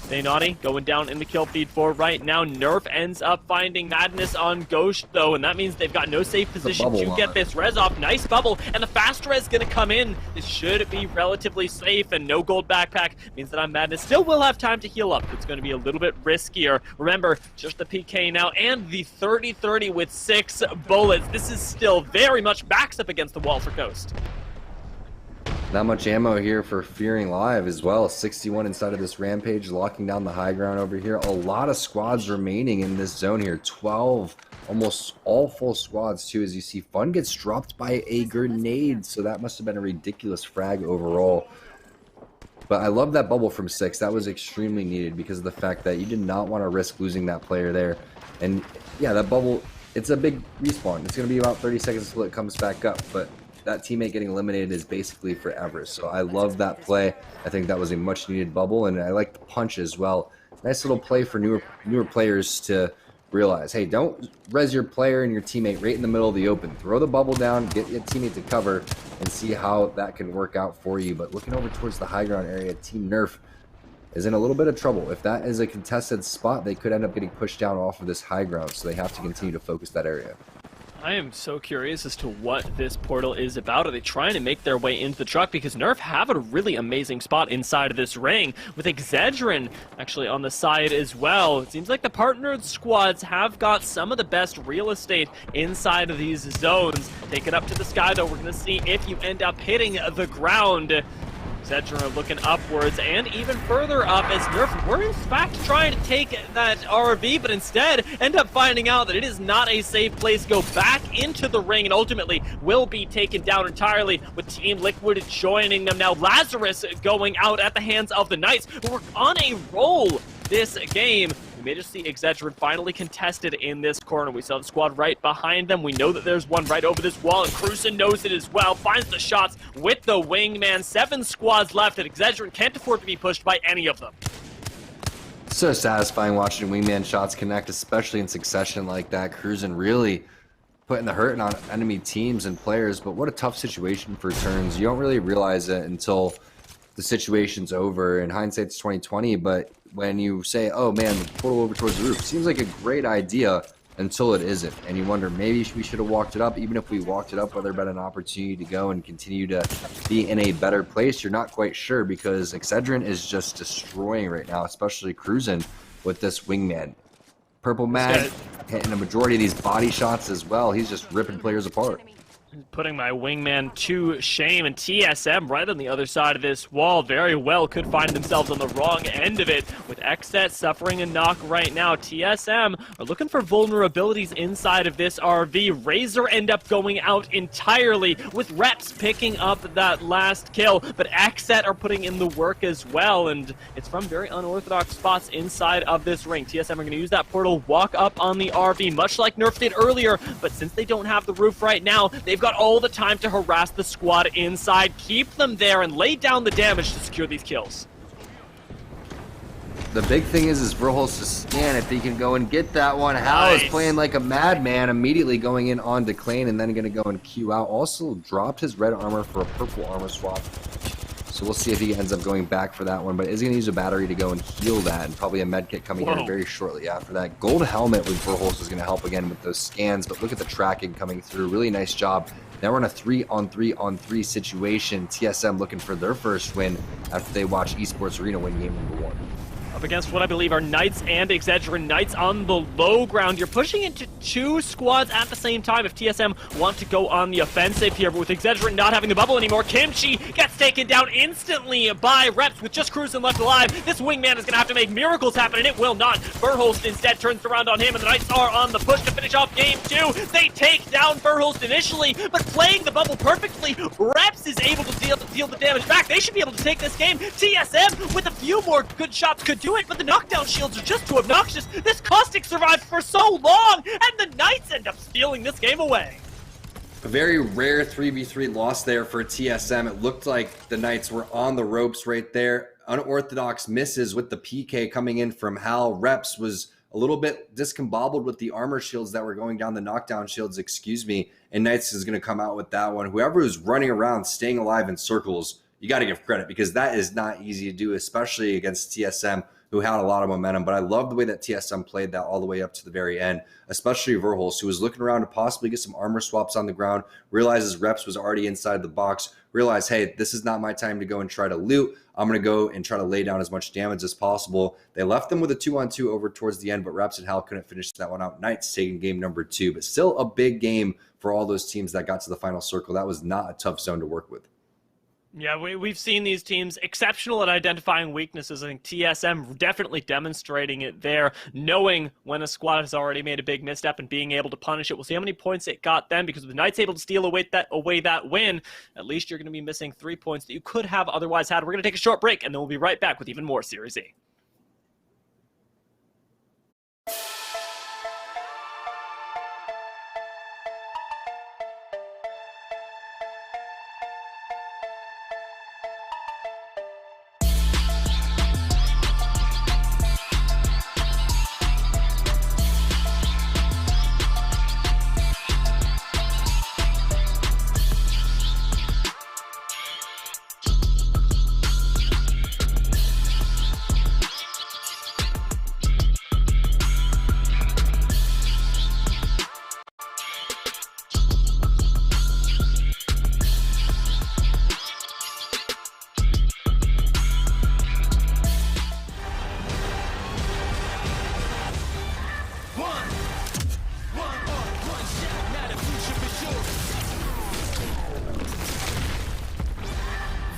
Stay Naughty going down in the kill feed for right now. Nerf ends up finding Madness on Ghost, though, and that means they've got no safe position to get this res off. Nice bubble, and the fast res going to come in. This should be relatively safe, and no gold backpack means that Madness still will have time to heal up. It's going to be a little bit riskier. Remember, just the PK now, and the 30-30 with 6 bullets. This is still very much backs up against the wall for Ghost. Not much ammo here for Fearing Live as well. 61 inside of this Rampage, locking down the high ground over here. A lot of squads remaining in this zone here. 12, almost all full squads too, as you see. Fun gets dropped by a grenade, so that must have been a ridiculous frag overall. But I love that bubble from 6. That was extremely needed because of the fact that you did not want to risk losing that player there. And yeah, that bubble, it's a big respawn. It's going to be about 30 seconds until it comes back up, but that teammate getting eliminated is basically forever. So I love that play. I think that was a much needed bubble, and I like the punch as well. Nice little play for newer players to realize, hey, don't res your player and your teammate right in the middle of the open. Throw the bubble down, get your teammate to cover, and see how that can work out for you. But looking over towards the high ground area, Team Nerf is in a little bit of trouble. If that is a contested spot, they could end up getting pushed down off of this high ground, so they have to continue to focus that area. I am so curious as to what this portal is about. Are they trying to make their way into the truck? Because Nerf have a really amazing spot inside of this ring, with Excedrin actually on the side as well. It seems like the partnered squads have got some of the best real estate inside of these zones. Take it up to the sky, though. We're going to see if you end up hitting the ground. Excedrin looking upwards and even further up as Nerf were in fact trying to take that RV, but instead end up finding out that it is not a safe place. Go back into the ring and ultimately will be taken down entirely, with Team Liquid joining them. Now Lazarus going out at the hands of the Knights, who were on a roll this game. We may just see Excedrin finally contested in this corner. We saw the squad right behind them. We know that there's one right over this wall, and Cruzen knows it as well. Finds the shots with the wingman. 7 squads left, and Excedrin can't afford to be pushed by any of them. So satisfying watching wingman shots connect, especially in succession like that. Cruzen really putting the hurt on enemy teams and players, but what a tough situation for turns. You don't really realize it until the situation's over. In hindsight, it's 2020, but when you say, oh man, the portal over towards the roof seems like a great idea until it isn't, and you wonder, maybe we should have walked it up. Even if we walked it up, would there been an opportunity to go and continue to be in a better place? You're not quite sure, because Excedrin is just destroying right now, especially Cruzen with this wingman. Purple Mag hitting a majority of these body shots as well. He's just ripping players apart. Putting my wingman to shame, and TSM right on the other side of this wall very well could find themselves on the wrong end of it, with Xset suffering a knock right now. TSM are looking for vulnerabilities inside of this RV. Razor end up going out entirely, with Reps picking up that last kill, but Xset are putting in the work as well, and it's from very unorthodox spots inside of this ring. TSM are going to use that portal, walk up on the RV, much like Nerf did earlier, but since they don't have the roof right now, they've got all the time to harass the squad inside, keep them there, and lay down the damage to secure these kills. The big thing is Verholz to scan if he can go and get that one. Hal is playing like a madman, immediately going in on Declane and then going to go and queue out. Also dropped his red armor for a purple armor swap. So we'll see if he ends up going back for that one, but is he going to use a battery to go and heal that, and probably a med kit coming in very shortly after that. Gold helmet with Verholz is going to help again with those scans, but look at the tracking coming through. Really nice job. Now we're in a 3-on-3-on-3 situation. TSM looking for their first win after they watch Esports Arena win game number 1. Up against what I believe are Knights and Excedrin. Knights on the low ground. You're pushing into 2 squads at the same time if TSM want to go on the offensive here, but with Excedrin not having the bubble anymore, Kimchi gets taken down instantly by Reps with just Cruzen left alive. This wingman is going to have to make miracles happen, and it will not. Verholst instead turns around on him, and the Knights are on the push to finish off game 2. They take down Verholst initially, but playing the bubble perfectly, Reps is able to deal the damage back. They should be able to take this game. TSM with a few more good shots could do it, but the knockdown shields are just too obnoxious. This Caustic survived for so long, and the Knights end up stealing this game away. A very rare 3v3 loss there for TSM. It looked like the Knights were on the ropes right there. Unorthodox misses with the PK coming in from Hal. Reps was a little bit discombobbled with the armor shields that were going down, the knockdown shields, excuse me, and Knights is going to come out with that one. Whoever was running around, staying alive in circles, you got to give credit, because that is not easy to do, especially against TSM, who had a lot of momentum. But I love the way that TSM played that all the way up to the very end, especially Verholst, who was looking around to possibly get some armor swaps on the ground, realizes Reps was already inside the box, realized, hey, this is not my time to go and try to loot. I'm going to go and try to lay down as much damage as possible. They left them with a 2-on-2 over towards the end, but Reps and Hal couldn't finish that one out. Knights taking game number 2, but still a big game for all those teams that got to the final circle. That was not a tough zone to work with. Yeah, we've seen these teams exceptional at identifying weaknesses. I think TSM definitely demonstrating it there, knowing when a squad has already made a big misstep and being able to punish it. We'll see how many points it got them, because with the Knights able to steal away that win, at least you're going to be missing 3 points that you could have otherwise had. We're going to take a short break, and then we'll be right back with even more Series E.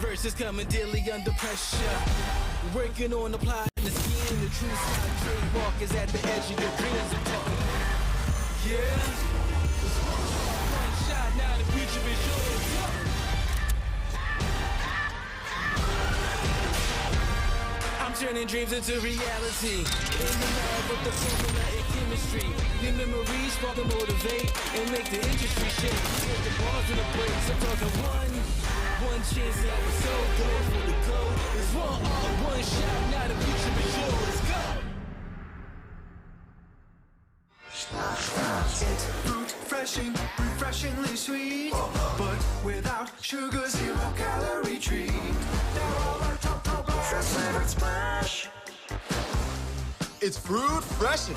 Versus coming daily under pressure. Working on applying the scheme. The true side trademark is at the edge of your dreams. Yeah. One shot, now the future is yours. I'm turning dreams into reality. In the lab with the formula and chemistry. Your memories spark and motivate and make the industry shake. Take the bars and the breaks. I'm talking one chance, that was so good for the goal. It's one shot, now the future is yours. Go! It's fruit refreshing, refreshingly sweet, but without sugar, 0 calorie treat. They're all our top flavored smash. It's fruit freshen.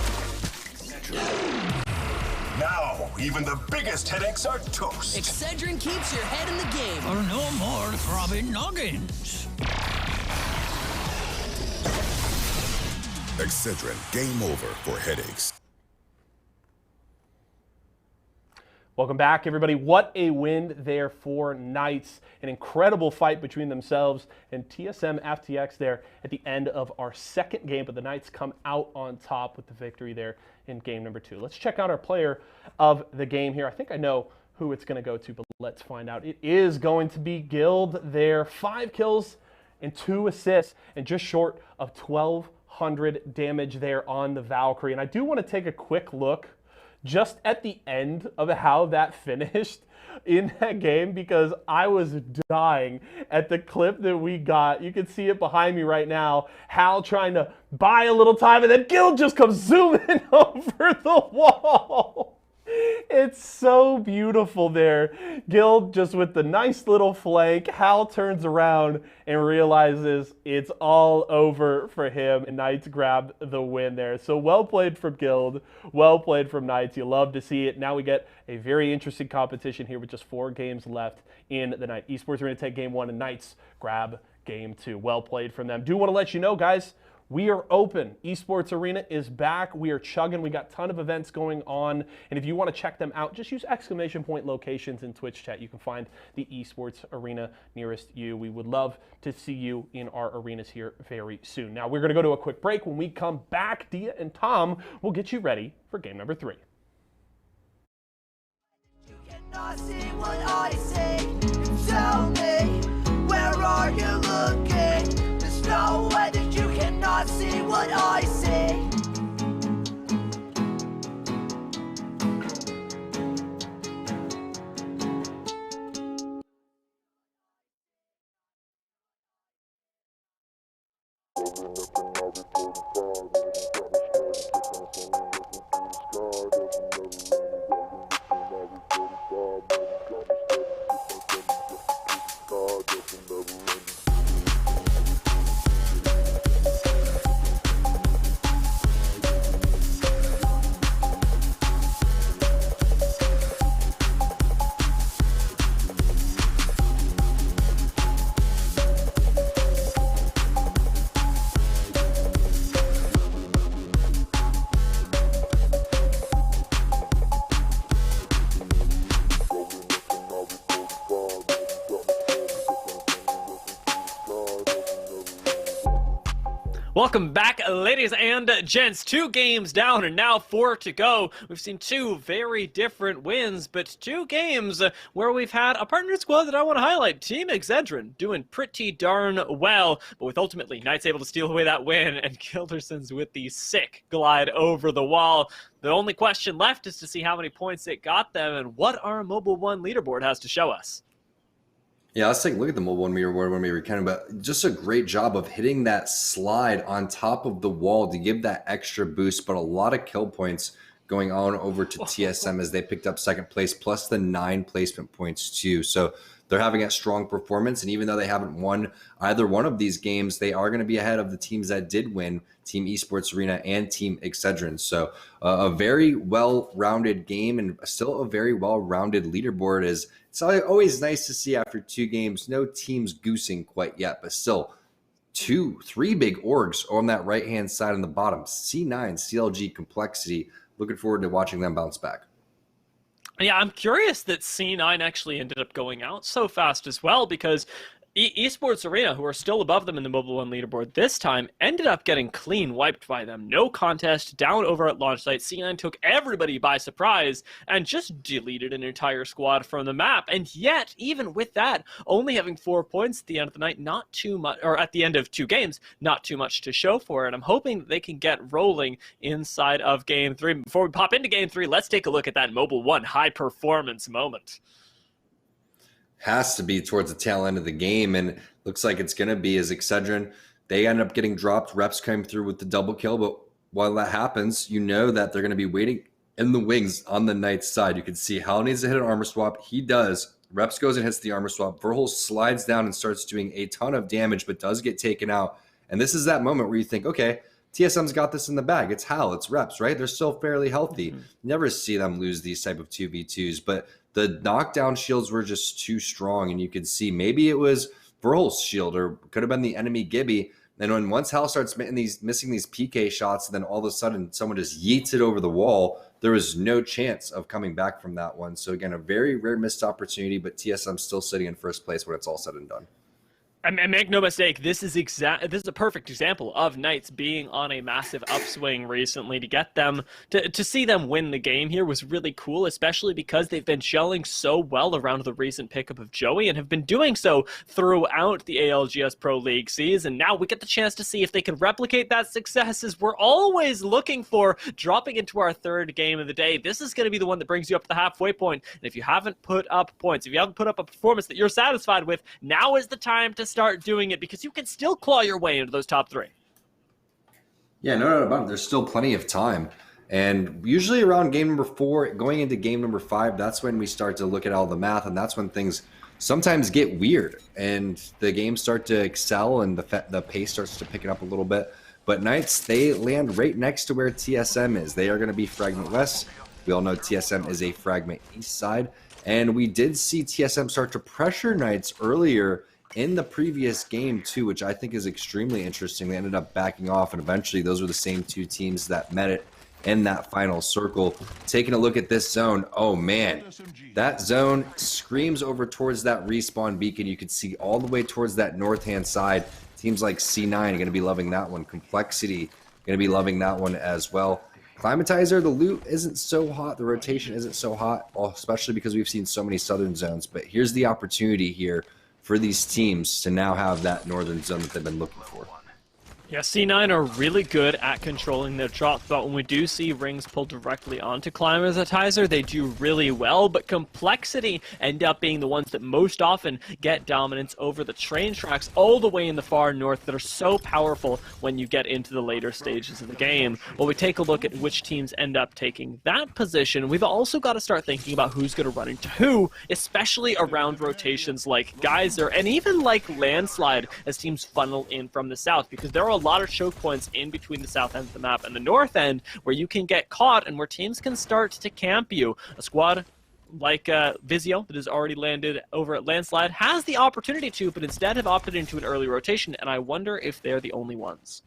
Now, even the biggest headaches are toast. Excedrin keeps your head in the game. For no more throbbing noggins. Excedrin, game over for headaches. Welcome back, everybody. What a win there for Knights. An incredible fight between themselves and TSM FTX there at the end of our second game, but the Knights come out on top with the victory there in game number 2. Let's check out our player of the game here. I think I know who it's going to go to, but let's find out. It is going to be Guild there. 5 kills and 2 assists and just short of 1,200 damage there on the Valkyrie. And I do want to take a quick look just at the end of how that finished in that game, because I was dying at the clip that we got. You can see it behind me right now. Hal trying to buy a little time, and then Guild just comes zooming over the wall. It's so beautiful there. Guild just with the nice little flank. Hal turns around and realizes it's all over for him, and Knights grab the win there. So well played from Guild, well played from Knights. You love to see it. Now we get a very interesting competition here with just 4 games left in the night. Esports are going to take game 1, and Knights grab game 2. Well played from them. Do want to let you know, guys, we are open. Esports Arena is back. We are chugging. We got a ton of events going on. And if you want to check them out, just use ! locations in Twitch chat. You can find the Esports Arena nearest you. We would love to see you in our arenas here very soon. Now, we're going to go to a quick break. When we come back, Dia and Tom will get you ready for game number 3. You cannot see what I say. Tell me, where are you looking? There's no way that you cannot see what I see. Welcome back, ladies and gents. 2 games down and now 4 to go. We've seen 2 very different wins, but 2 games where we've had a partner squad that I want to highlight. Team Excedrin doing pretty darn well, but with ultimately Knights able to steal away that win and Gildersons with the sick glide over the wall. The only question left is to see how many points it got them and what our Mobile 1 leaderboard has to show us. Yeah, let's take a look at the Mobile 1 leaderboard when we were kind of, but just a great job of hitting that slide on top of the wall to give that extra boost, but a lot of kill points going on over to TSM as they picked up second place, plus the 9 placement points too. So they're having a strong performance, and even though they haven't won either one of these games, they are going to be ahead of the teams that did win, Team Esports Arena and Team Excedrin. So a very well-rounded game and still a very well-rounded leaderboard. Is it's always nice to see after 2 games, no teams goosing quite yet, but still 3 big orgs on that right-hand side on the bottom. C9, CLG, Complexity. Looking forward to watching them bounce back. Yeah, I'm curious that C9 actually ended up going out so fast as well, because Esports Arena, who are still above them in the Mobile 1 leaderboard this time, ended up getting clean wiped by them. No contest, down over at launch site. C9 took everybody by surprise and just deleted an entire squad from the map. And yet, even with that, only having 4 points at the end of the night, not too much, or at the end of 2 games, not too much to show for it. I'm hoping that they can get rolling inside of Game 3. Before we pop into Game 3, let's take a look at that Mobile 1 high performance moment. Has to be towards the tail end of the game, and looks like it's going to be as Excedrin. They end up getting dropped. Reps came through with the double kill, but while that happens, you know that they're going to be waiting in the wings on the Knights side. You can see Hal needs to hit an armor swap. He does. Reps goes and hits the armor swap. Verhul slides down and starts doing a ton of damage, but does get taken out. And this is that moment where you think, okay, TSM's got this in the bag. It's Hal, it's Reps, right? They're still fairly healthy. Mm-hmm. Never see them lose these type of 2v2s, but the knockdown shields were just too strong, and you could see maybe it was Verhul's shield or could have been the enemy Gibby. And once Hal starts missing these PK shots, then all of a sudden someone just yeets it over the wall, there was no chance of coming back from that one. So again, a very rare missed opportunity, but TSM still sitting in first place when it's all said and done. And make no mistake, this is a perfect example of Knights being on a massive upswing recently. To get them to see them win the game here was really cool, especially because they've been gelling so well around the recent pickup of Joey and have been doing so throughout the ALGS Pro League season. Now we get the chance to see if they can replicate that success, as we're always looking for. Dropping into our 3rd game of the day, this is going to be the one that brings you up to the halfway point. And if you haven't put up points, if you haven't put up a performance that you're satisfied with, now is the time to start doing it, because you can still claw your way into those top 3. Yeah, no doubt about it. There's still plenty of time. And usually around game number 4, going into game number 5, that's when we start to look at all the math, and that's when things sometimes get weird and the games start to excel and the pace starts to pick it up a little bit. But Knights, they land right next to where TSM is. They are going to be Fragment West. We all know TSM is a Fragment East side. And we did see TSM start to pressure Knights earlier in the previous game too, which I think is extremely interesting. They ended up backing off, and eventually those were the same 2 teams that met it in that final circle. Taking a look at this zone, oh man, that zone screams over towards that respawn beacon. You can see all the way towards that north-hand side. Teams like C9 are going to be loving that one. Complexity going to be loving that one as well. Climatizer, the loot isn't so hot, the rotation isn't so hot, especially because we've seen so many southern zones. But here's the opportunity here for these teams to now have that northern zone that they've been looking for. Yeah, C9 are really good at controlling their drops, but when we do see rings pulled directly onto Climatizer, they do really well, but Complexity end up being the ones that most often get dominance over the train tracks all the way in the far north that are so powerful when you get into the later stages of the game. When we take a look at which teams end up taking that position, we've also got to start thinking about who's going to run into who, especially around rotations like Geyser and even like Landslide as teams funnel in from the south, because there are a lot of choke points in between the south end of the map and the north end where you can get caught and where teams can start to camp you. A squad like Vizio that has already landed over at Landslide has the opportunity to, but instead have opted into an early rotation, and I wonder if they're the only ones.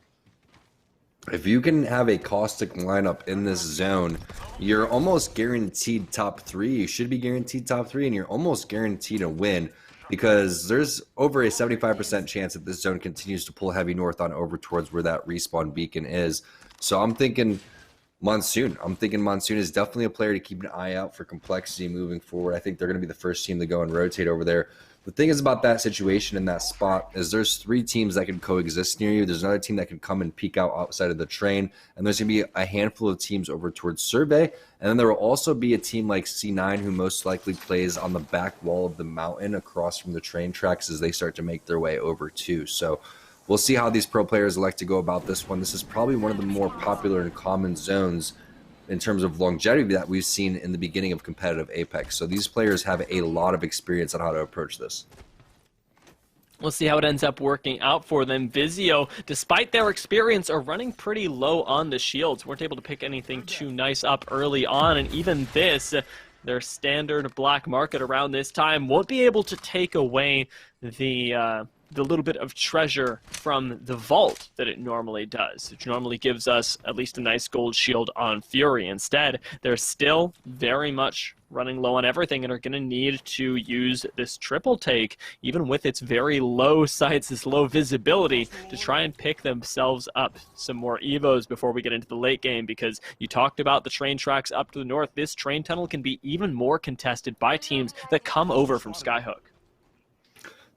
If you can have a caustic lineup in this zone, you're almost guaranteed top 3. You should be guaranteed top 3, and you're almost guaranteed a win. because there's over a 75% chance that this zone continues to pull heavy north on over towards where that respawn beacon is. So I'm thinking Monsoon. I'm thinking Monsoon is definitely a player to keep an eye out for complexity moving forward. I think they're going to be the first team to go and rotate over there. The thing is about that situation in that spot is there's 3 teams that can coexist near you. There's another team that can come and peek out outside of the train, and there's going to be a handful of teams over towards Survey, and then there will also be a team like C9 who most likely plays on the back wall of the mountain across from the train tracks as they start to make their way over too. So we'll see how these pro players elect to go about this one. This is probably one of the more popular and common zones in terms of longevity that we've seen in the beginning of competitive Apex. So these players have a lot of experience on how to approach this. We'll see how it ends up working out for them. Vizio, despite their experience, are running pretty low on the shields. Weren't able to pick anything too nice up early on, and even this, their standard black market around this time, won't be able to take away the little bit of treasure from the vault that it normally does. It normally gives us at least a nice gold shield on Fury. Instead, they're still very much running low on everything and are going to need to use this triple take, even with its very low sights, this low visibility, to try and pick themselves up some more Evos before we get into the late game, because you talked about the train tracks up to the north. This train tunnel can be even more contested by teams that come over from Skyhook.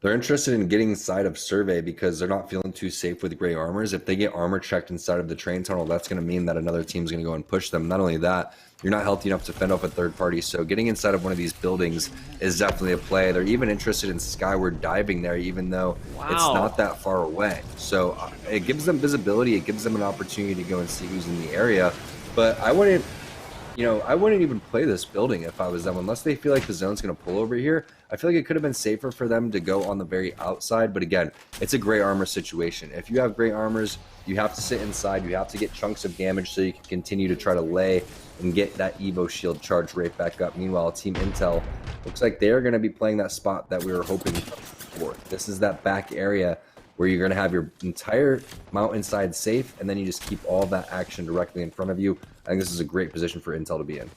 They're interested in getting inside of Survey because they're not feeling too safe with gray armors. If they get armor checked inside of the train tunnel, that's going to mean that another team's going to go and push them. Not only that, you're not healthy enough to fend off a third party, so getting inside of one of these buildings is definitely a play. They're even interested in skyward diving there, even though it's not that far away. So it gives them visibility, it gives them an opportunity to go and see who's in the area. But I wouldn't even play this building if I was them, unless they feel like the zone's going to pull over here. I feel like it could have been safer for them to go on the very outside, but again, it's a gray armor situation. If you have gray armors, you have to sit inside, you have to get chunks of damage so you can continue to try to lay and get that Evo shield charge right back up. Meanwhile, Team Intel looks like they're going to be playing that spot that we were hoping for. This is that back area where you're going to have your entire mountainside safe, and then you just keep all that action directly in front of you. I think this is a great position for Intel to be in.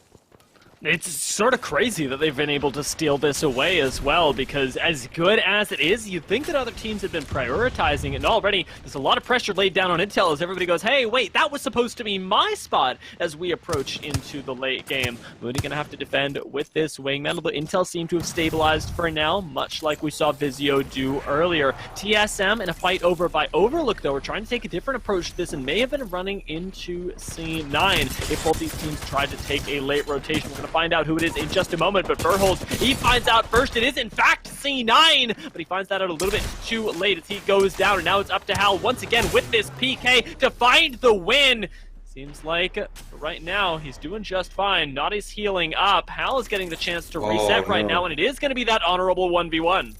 It's sort of crazy that they've been able to steal this away as well, because as good as it is, you'd think that other teams have been prioritizing it, and already there's a lot of pressure laid down on Intel as everybody goes, hey, wait, that was supposed to be my spot as we approach into the late game. Mooney going to have to defend with this wingman, but Intel seem to have stabilized for now, much like we saw Vizio do earlier. TSM in a fight over by Overlook, though, are trying to take a different approach to this and may have been running into C9 if both these teams tried to take a late rotation. We're going to find out who it is in just a moment, but Verholz, he finds out first it is in fact C9, but he finds that out a little bit too late as he goes down, and now it's up to Hal once again with this PK to find the win. Seems like right now he's doing just fine. Naughty's healing up. Hal is getting the chance to reset right now, and it is going to be that honorable 1v1.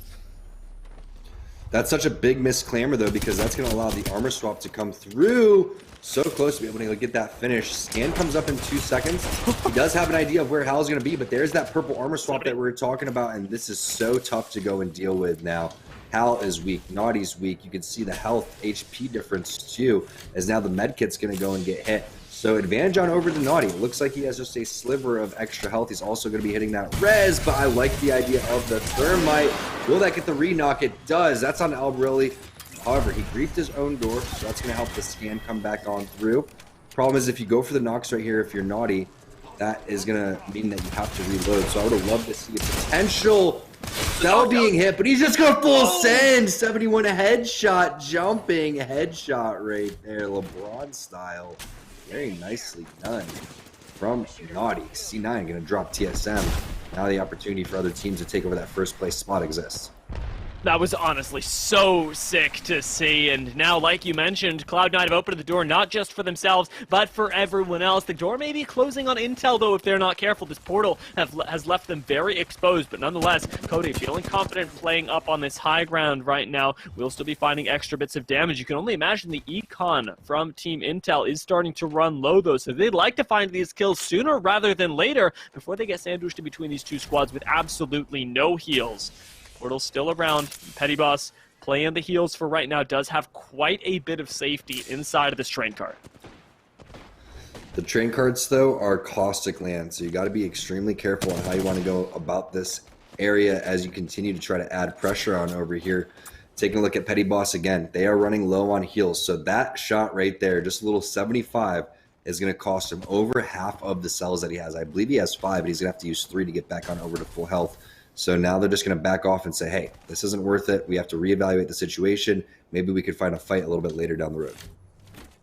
That's such a big misclamor, though, because that's going to allow the armor swap to come through so close to be able to get that finish. Scan comes up in 2 seconds. He does have an idea of where Hal's going to be, but there's that purple armor swap that we're talking about, and this is so tough to go and deal with now. Hal is weak. Naughty's weak. You can see the health HP difference, too, as now the medkit's going to go and get hit. So advantage on over to Naughty. It looks like he has just a sliver of extra health. He's also going to be hitting that res, but I like the idea of the thermite. Will that get the re-knock? It does. That's on Albrelli. However, he griefed his own door, so that's going to help the scan come back on through. Problem is, if you go for the knocks right here, if you're Naughty, that is going to mean that you have to reload. So I would have loved to see a potential cell being hit, but he's just going to full send. 71 headshot, jumping headshot right there, LeBron style. Very nicely done from Naughty. C9 going to drop TSM. Now the opportunity for other teams to take over that first place spot exists. That was honestly so sick to see, and now, like you mentioned, Cloud9 have opened the door not just for themselves, but for everyone else. The door may be closing on Intel, though, if they're not careful. This portal has left them very exposed, but nonetheless, Cody feeling confident playing up on this high ground right now. We'll still be finding extra bits of damage. You can only imagine the econ from Team Intel is starting to run low, though, so they'd like to find these kills sooner rather than later before they get sandwiched in between these two squads with absolutely no heals. Portal's still around. Petty Boss playing the heals for right now does have quite a bit of safety inside of this train cart. The train carts, though, are caustic land, so you got to be extremely careful on how you want to go about this area as you continue to try to add pressure on over here. Taking a look at Petty Boss again. They are running low on heals. So that shot right there, just a little 75, is going to cost him over half of the cells that he has. I believe he has 5, but he's going to have to use 3 to get back on over to full health. So now they're just going to back off and say, hey, this isn't worth it. We have to reevaluate the situation. Maybe we could find a fight a little bit later down the road.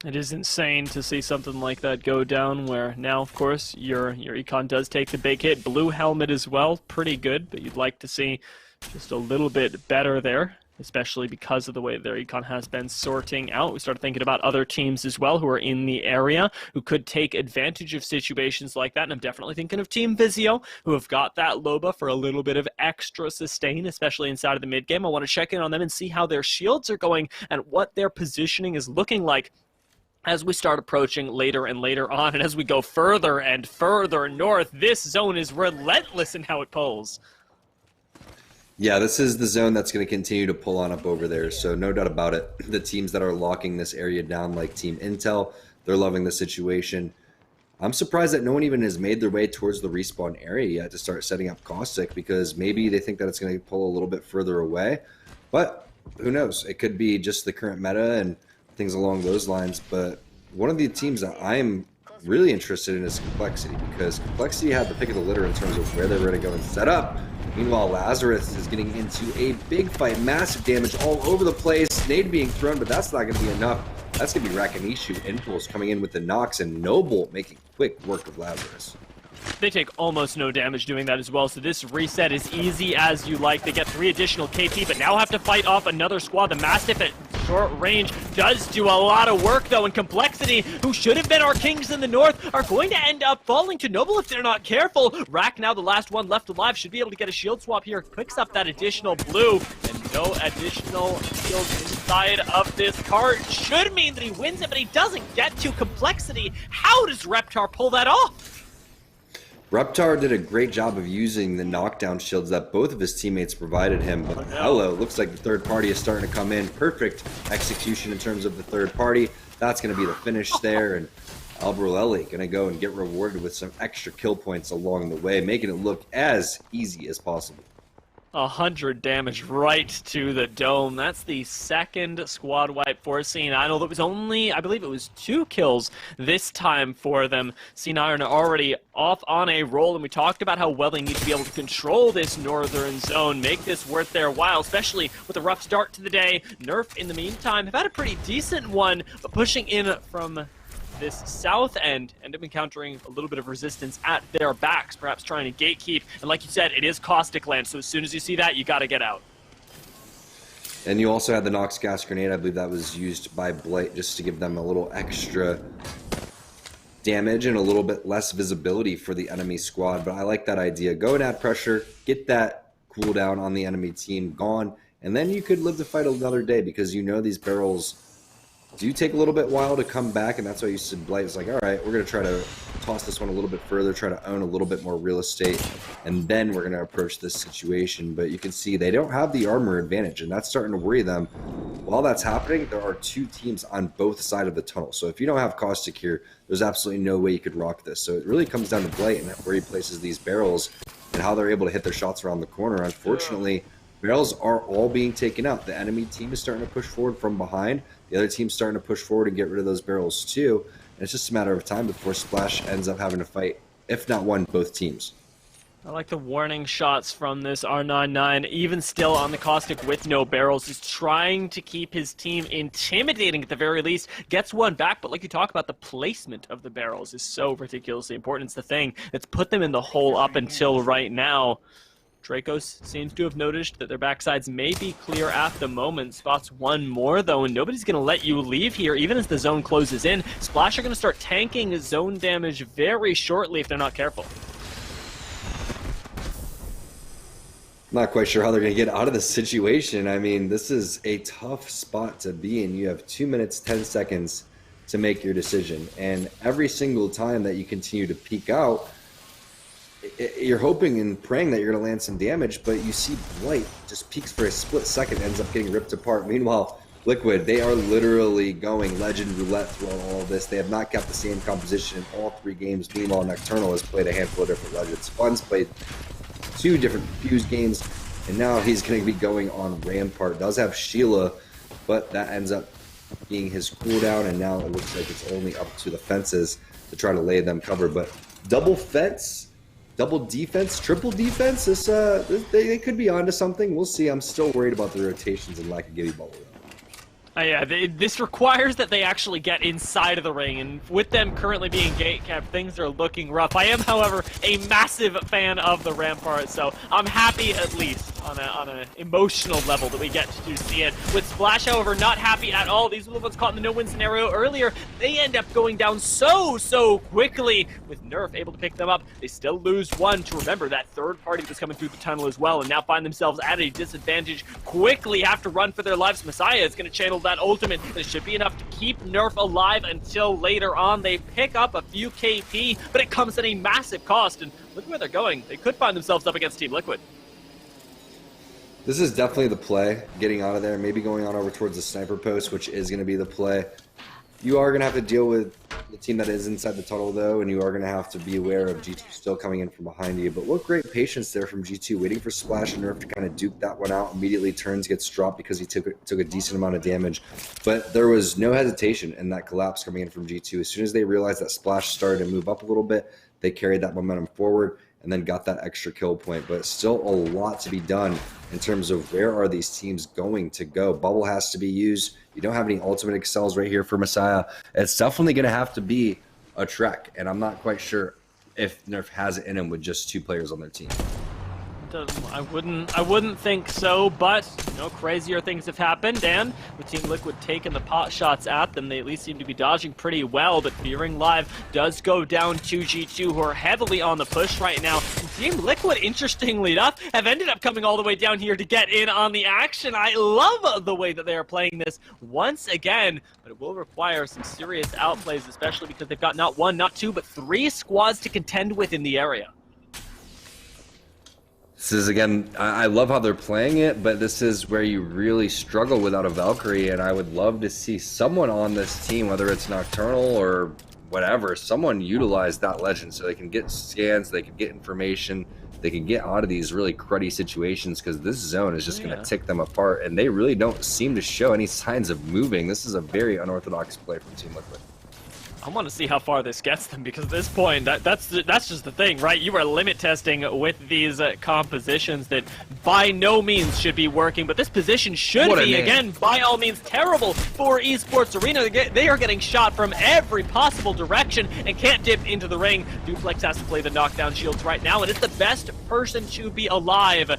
It is insane to see something like that go down, where now, of course, your Econ does take the big hit. Blue helmet as well, pretty good, but you'd like to see just a little bit better there, especially because of the way their Econ has been sorting out. We started thinking about other teams as well who are in the area who could take advantage of situations like that, and I'm definitely thinking of Team Vizio, who have got that Loba for a little bit of extra sustain, especially inside of the mid game. I want to check in on them and see how their shields are going and what their positioning is looking like as we start approaching later and later on, and as we go further and further north. This zone is relentless in how it pulls. Yeah, this is the zone that's going to continue to pull on up over there, so no doubt about it. The teams that are locking this area down, like Team Intel, they're loving the situation. I'm surprised that no one even has made their way towards the respawn area yet to start setting up Caustic, because maybe they think that it's going to pull a little bit further away, but who knows? It could be just the current meta and things along those lines. But one of the teams that I'm really interested in is Complexity, because Complexity had the pick of the litter in terms of where they were going to go and set up. Meanwhile, Lazarus is getting into a big fight, massive damage all over the place, nade being thrown, but that's not going to be enough. That's going to be Rakanishu Impulse coming in with the knocks, and Noble making quick work of Lazarus. They take almost no damage doing that as well, so this reset is easy as you like. They get 3 additional KP, but now have to fight off another squad. The Mastiff at short range does do a lot of work, though, and Complexity, who should have been our kings in the north, are going to end up falling to Noble if they're not careful. Rack, now the last one left alive, should be able to get a shield swap here. Picks up that additional blue, and no additional shields inside of this card. Should mean that he wins it, but he doesn't get to Complexity. How does Reptar pull that off? Reptar did a great job of using the knockdown shields that both of his teammates provided him, but hello, looks like the third party is starting to come in. Perfect execution in terms of the third party. That's going to be the finish there, and Albrelli going to go and get rewarded with some extra kill points along the way, making it look as easy as possible. 100 damage right to the dome. That's the second squad wipe for C9. That was only, I believe it was 2 kills this time for them. C9 are already off on a roll, and we talked about how well they need to be able to control this northern zone, make this worth their while, especially with a rough start to the day. Nerf, in the meantime, have had a pretty decent one, but pushing in from this south end, end up encountering a little bit of resistance at their backs, perhaps trying to gatekeep. And like you said, it is caustic land, so as soon as you see that, you got to get out. And you also had the Nox gas grenade. I believe that was used by Blight just to give them a little extra damage and a little bit less visibility for the enemy squad. But I like that idea. Go and add pressure, get that cooldown on the enemy team gone, and then you could live to fight another day, because you know these barrels do take a little bit while to come back, and that's why you said Blight is like, all right, we're going to try to toss this one a little bit further, try to own a little bit more real estate, and then we're going to approach this situation. But you can see they don't have the armor advantage, and that's starting to worry them. While that's happening, there are 2 teams on both sides of the tunnel. So if you don't have Caustic here, there's absolutely no way you could rock this. So it really comes down to Blight and where he places these barrels and how they're able to hit their shots around the corner. Unfortunately, barrels are all being taken out. The enemy team is starting to push forward from behind. The other team's starting to push forward and get rid of those barrels too. And it's just a matter of time before Splash ends up having to fight, if not one, both teams. I like the warning shots from this R99, even still on the Caustic with no barrels, is trying to keep his team intimidating at the very least, gets one back, but like you talk about, the placement of the barrels is so ridiculously important. It's the thing that's put them in the hole up until right now. Dracos seems to have noticed that their backsides may be clear at the moment. Spots one more, though, and nobody's going to let you leave here, even as the zone closes in. Splash are going to start tanking zone damage very shortly if they're not careful. Not quite sure how they're going to get out of this situation. I mean, this is a tough spot to be in. You have 2 minutes, 10 seconds to make your decision. And every single time that you continue to peek out, you're hoping and praying that you're going to land some damage, but you see Blight just peeks for a split second, ends up getting ripped apart. Meanwhile, Liquid, they are literally going Legend Roulette throughout all of this. They have not kept the same composition in all 3 games. Meanwhile, Nocturnal has played a handful of different Legends. Fun's played 2 different fuse games, and now he's going to be going on Rampart. Does have Sheila, but that ends up being his cooldown, and now it looks like it's only up to the fences to try to lay them cover. But double fence, double defense, triple defense, they could be onto something. We'll see. I'm still worried about the rotations and lack of Gibby Bubble. Yeah, this requires that they actually get inside of the ring, and with them currently being gate-kept, things are looking rough. I am, however, a massive fan of the Rampart, so I'm happy at least on an emotional level that we get to see it. With Splash, however, not happy at all. These were the ones caught in the no-win scenario earlier. They end up going down so quickly. With Nerf able to pick them up, they still lose one. To remember, that third party was coming through the tunnel as well, and now find themselves at a disadvantage. Quickly have to run for their lives. Messiah is going to channel that ultimate. This should be enough to keep Nerf alive until later on. They pick up a few KP, but it comes at a massive cost, and look where they're going. They could find themselves up against Team Liquid. This is definitely the play, getting out of there, maybe going on over towards the sniper post, which is going to be the play. You are going to have to deal with the team that is inside the tunnel, though, and you are going to have to be aware of G2 still coming in from behind you. But what great patience there from G2, waiting for Splash and Nerf to kind of duke that one out. Immediately turns, gets dropped because he took a decent amount of damage. But there was no hesitation in that collapse coming in from G2. As soon as they realized that Splash started to move up a little bit, they carried that momentum forward and then got that extra kill point. But still a lot to be done in terms of where are these teams going to go. Bubble has to be used. You don't have any ultimate excels right here for Messiah. It's definitely going to have to be a trek, and I'm not quite sure if Nerf has it in him with just 2 players on their team. I wouldn't think so, but crazier things have happened, and with Team Liquid taking the pot shots at them, they at least seem to be dodging pretty well. But Fearing Live does go down to G2, who are heavily on the push right now. And Team Liquid, interestingly enough, have ended up coming all the way down here to get in on the action. I love the way that they are playing this once again, but it will require some serious outplays, especially because they've got not 1, not 2, but 3 squads to contend with in the area. This is, again, I love how they're playing it, but this is where you really struggle without a Valkyrie, and I would love to see someone on this team, whether it's Nocturnal or whatever, someone utilize that Legend so they can get scans, they can get information, they can get out of these really cruddy situations, because this zone is just going to tick them apart, and they really don't seem to show any signs of moving. This is a very unorthodox play from Team Liquid. I want to see how far this gets them, because at this point, that's just the thing, right? You are limit testing with these compositions that by no means should be working, but this position should be, again, by all means, terrible for Esports Arena. They are getting shot from every possible direction and can't dip into the ring. Duplex has to play the knockdown shields right now, and it's the best person to be alive.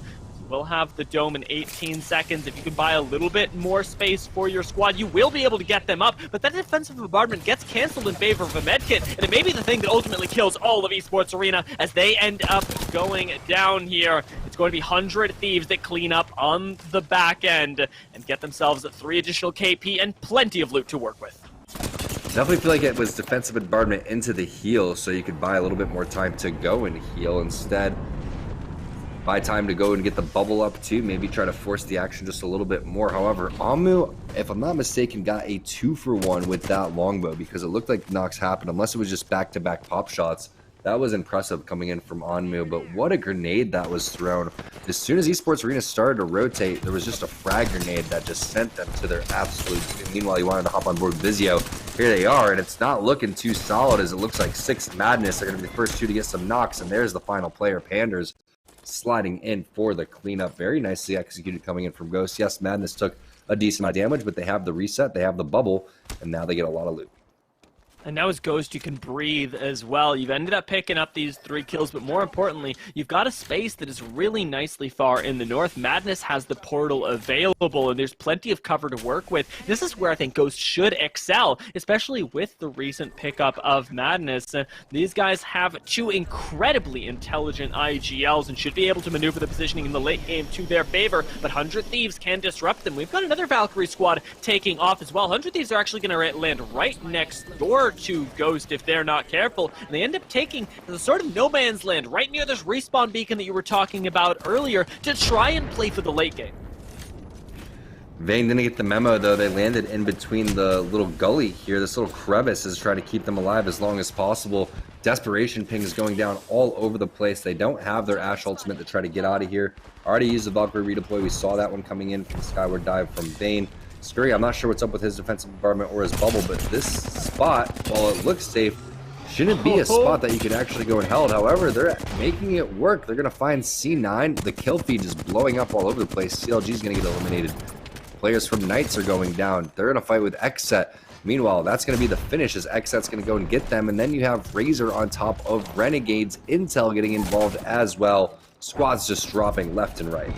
We'll have the dome in 18 seconds. If you can buy a little bit more space for your squad, you will be able to get them up. But that defensive bombardment gets canceled in favor of a medkit, and it may be the thing that ultimately kills all of Esports Arena as they end up going down here. It's going to be 100 Thieves that clean up on the back end and get themselves 3 additional KP and plenty of loot to work with. Definitely feel like it was defensive bombardment into the heal, so you could buy a little bit more time to go and heal. Instead, buy time to go and get the bubble up too, maybe try to force the action just a little bit more. However, Amu, if I'm not mistaken, got a 2-for-1 with that longbow, because it looked like knocks happened, unless it was just back-to-back pop shots. That was impressive coming in from Onmu, but what a grenade that was thrown. As soon as Esports Arena started to rotate, there was just a frag grenade that just sent them to their absolute doom. Meanwhile, he wanted to hop on board Vizio. Here they are, and it's not looking too solid, as it looks like 6 Madness are going to be the first 2 to get some knocks, and there's the final player, Panders, sliding in for the cleanup. Very nicely executed coming in from Ghost. Yes, Madness took a decent amount of damage, but they have the reset, they have the bubble, and now they get a lot of loot. And now as Ghost, you can breathe as well. You've ended up picking up these 3 kills, but more importantly, you've got a space that is really nicely far in the north. Madness has the portal available, and there's plenty of cover to work with. This is where I think Ghost should excel, especially with the recent pickup of Madness. These guys have 2 incredibly intelligent IGLs and should be able to maneuver the positioning in the late game to their favor, but 100 Thieves can disrupt them. We've got another Valkyrie squad taking off as well. 100 Thieves are actually going to land right next door to Ghost if they're not careful, and they end up taking the sort of no man's land right near this respawn beacon that you were talking about earlier to try and play for the late game. Vayne didn't get the memo, though. They landed in between the little gully here. This little crevice is trying to keep them alive as long as possible. Desperation pings going down all over the place. They don't have their Ashe ultimate to try to get out of here. Already used the Valkyrie redeploy. We saw that one coming in from Skyward Dive from Bane. Scurry, I'm not sure what's up with his defensive bombardment or his bubble, but this spot, while it looks safe, shouldn't be a spot that you could actually go and held. However, they're making it work. They're going to find C9. The kill feed is blowing up all over the place. CLG is going to get eliminated. Players from Knights are going down. They're going to fight with Xset. Meanwhile, that's going to be the finish as Xset's going to go and get them. And then you have Razor on top of Renegades. Intel getting involved as well. Squads just dropping left and right.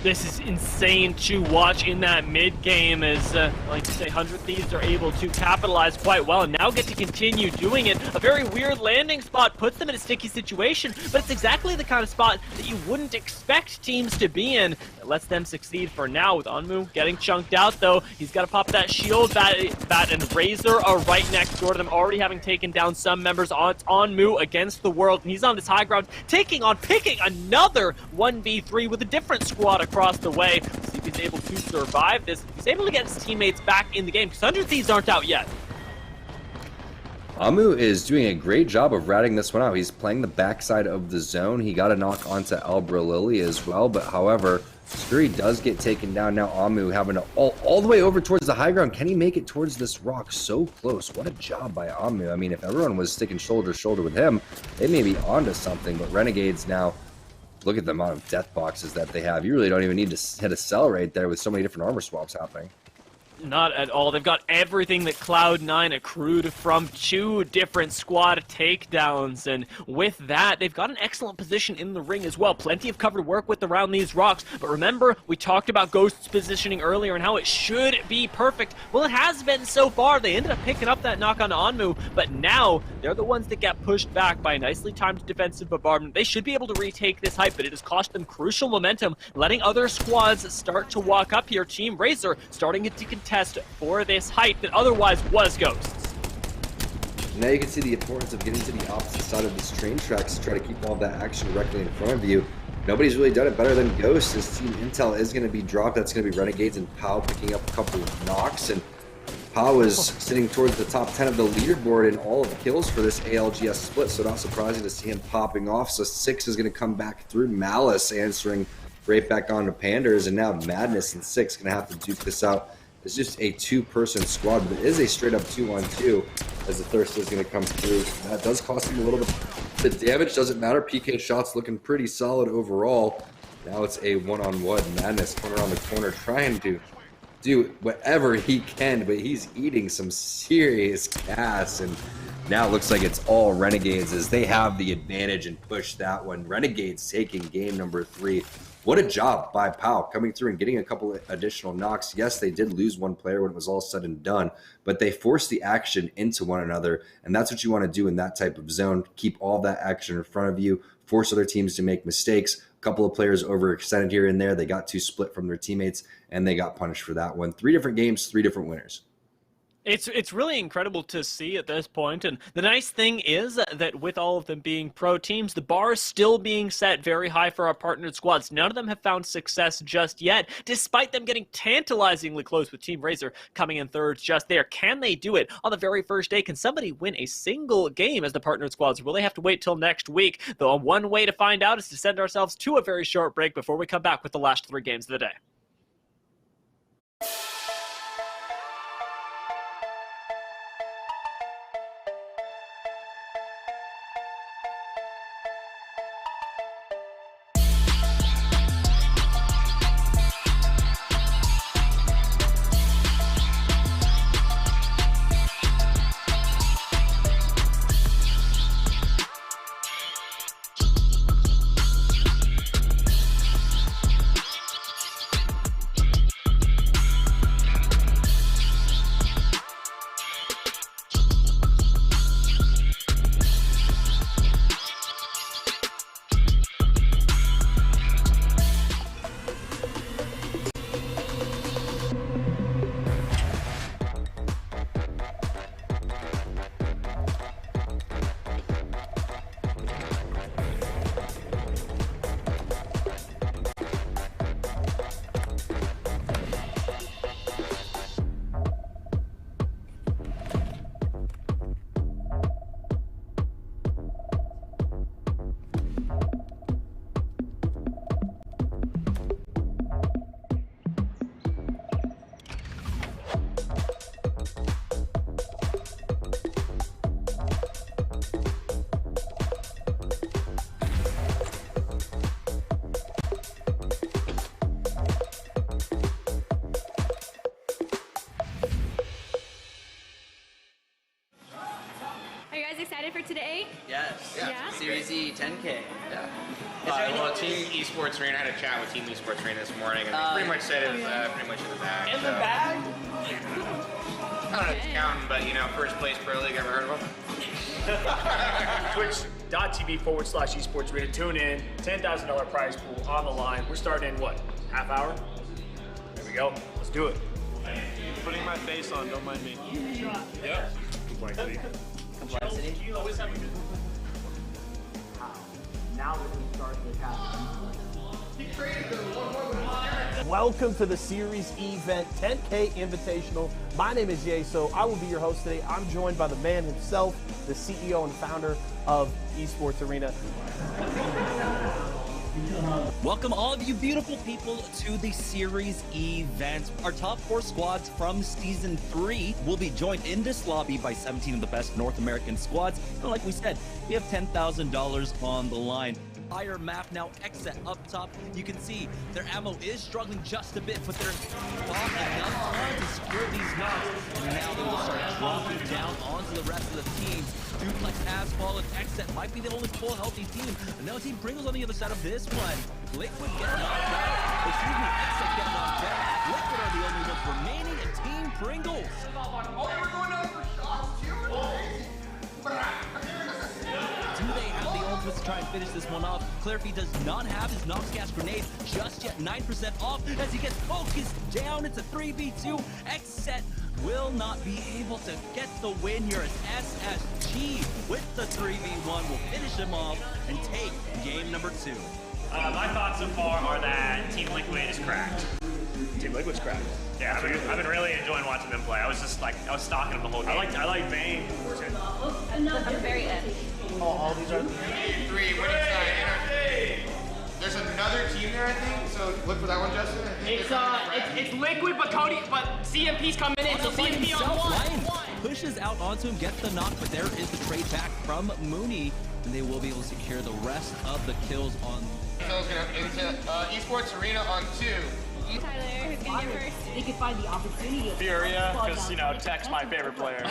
This is insane to watch in that mid game as, like you say, 100 Thieves are able to capitalize quite well and now get to continue doing it. A very weird landing spot puts them in a sticky situation, but it's exactly the kind of spot that you wouldn't expect teams to be in. It lets them succeed for now with Onmu getting chunked out, though. He's got to pop that shield. Bat and Razor are right next door to them, already having taken down some members. It's Onmu against the world, and he's on this high ground, picking another 1v3 with a different squad across the way. Let's see if he's able to survive this. He's able to get his teammates back in the game because 100 Thieves aren't out yet. Amu is doing a great job of ratting this one out. He's playing the backside of the zone. He got a knock onto Elbra Lily as well, but however, Scurry does get taken down. Now Amu having to all the way over towards the high ground. Can he make it towards this rock so close? What a job by Amu. I mean, if everyone was sticking shoulder to shoulder with him, they may be onto something, but Renegades now, look at the amount of death boxes that they have. You really don't even need to hit a cell right there with so many different armor swaps happening. Not at all. They've got everything that Cloud9 accrued from 2 different squad takedowns, and with that, they've got an excellent position in the ring as well. Plenty of cover to work with around these rocks, but remember, we talked about Ghost's positioning earlier and how it should be perfect. Well, it has been so far. They ended up picking up that knock on Onmu, but now they're the ones that get pushed back by a nicely timed defensive bombardment. They should be able to retake this hype, but it has cost them crucial momentum, letting other squads start to walk up here. Team Razor starting to contest for this hype that otherwise was Ghosts. Now you can see the importance of getting to the opposite side of this train tracks to try to keep all that action directly in front of you. Nobody's really done it better than Ghosts. This Team Intel is going to be dropped. That's going to be Renegades and Pow picking up a couple of knocks, and Pow is sitting towards the top 10 of the leaderboard in all of the kills for this ALGS split, so not surprising to see him popping off. So 6 is going to come back through. Malice answering right back on to Panders, and now Madness and 6 going to have to duke this out. It's just a 2-person squad, but it is a straight-up 2-on-2 as the Thirst is going to come through. That does cost him a little bit. The damage doesn't matter. PK shots looking pretty solid overall. Now it's a 1-on-1. Madness coming around the corner trying to do whatever he can, but he's eating some serious gas, and now it looks like it's all Renegades as they have the advantage and push that one. Renegades taking game number 3. What a job by Pow coming through and getting a couple of additional knocks. Yes, they did lose one player when it was all said and done, but they forced the action into one another, and that's what you want to do in that type of zone. Keep all that action in front of you, force other teams to make mistakes. A couple of players overextended here and there. They got too split from their teammates, and they got punished for that one. 3 different games, 3 different winners. It's really incredible to see at this point, and the nice thing is that with all of them being pro teams, the bar is still being set very high for our partnered squads. None of them have found success just yet, despite them getting tantalizingly close with Team Razor coming in third just there. Can they do it on the very first day? Can somebody win a single game as the partnered squads? Will they have to wait till next week? The one way to find out is to send ourselves to a very short break before we come back with the last 3 games of the day. Series E? Yes. Yeah. Series E 10K. Yeah. Well, Team Esports Arena, I had a chat with Team Esports Arena this morning, and they pretty much said it was pretty much in the bag. In the bag? I don't know if it's counting, but first place pro league, ever heard of them? Twitch.tv/esports arena. Tune in. $10,000 prize pool on the line. We're starting in what? Half hour? There we go. Let's do it. Putting my face on, don't mind me. Yep. Complexity. Complexity. You always have a good Now we're going to start the Welcome to the Series E event 10K Invitational. My name is Yeso. I will be your host today. I'm joined by the man himself, the CEO and founder of Esports Arena. Welcome all of you beautiful people to the Series E event. Our top 4 squads from Season 3 will be joined in this lobby by 17 of the best North American squads. And like we said, we have $10,000 on the line. Higher map now, exit up top. You can see their ammo is struggling just a bit, but they're off enough time to secure these knocks. And now they will start dropping down onto the rest of the teams. Duplex has fallen. Exit might be the only full healthy team. And now Team Pringles on the other side of this one. Liquid get knocked out. Excuse me, Exit get knocked out. Liquid are the only ones remaining, and Team Pringles. Oh, we're going out for shots too? Do they have the ultimates to try and finish this one off? Clarify does not have his Nox Gas grenade just yet. 9% off as he gets focused down. It's a 3v2. Xset will not be able to get the win here as SSG with the 3v1 will finish him off and take game number 2. My thoughts so far are that Team Liquid is cracked. Team Liquid's cracked. Yeah, I've been really enjoying watching them play. I was stalking them the whole game. I like Vayne. At the very end. All these are three winning side. There's another team there, I think. So look for that one, Justin. It's Liquid, but CMP's coming in. So CMP on one. Pushes out onto him, gets the knock, but there is the trade back from Mooney, and they will be able to secure the rest of the kills on. So's gonna into Esports Arena on 2. Tyler, who's gonna get first? They could find the opportunity. Furia, because Tech's my favorite player. I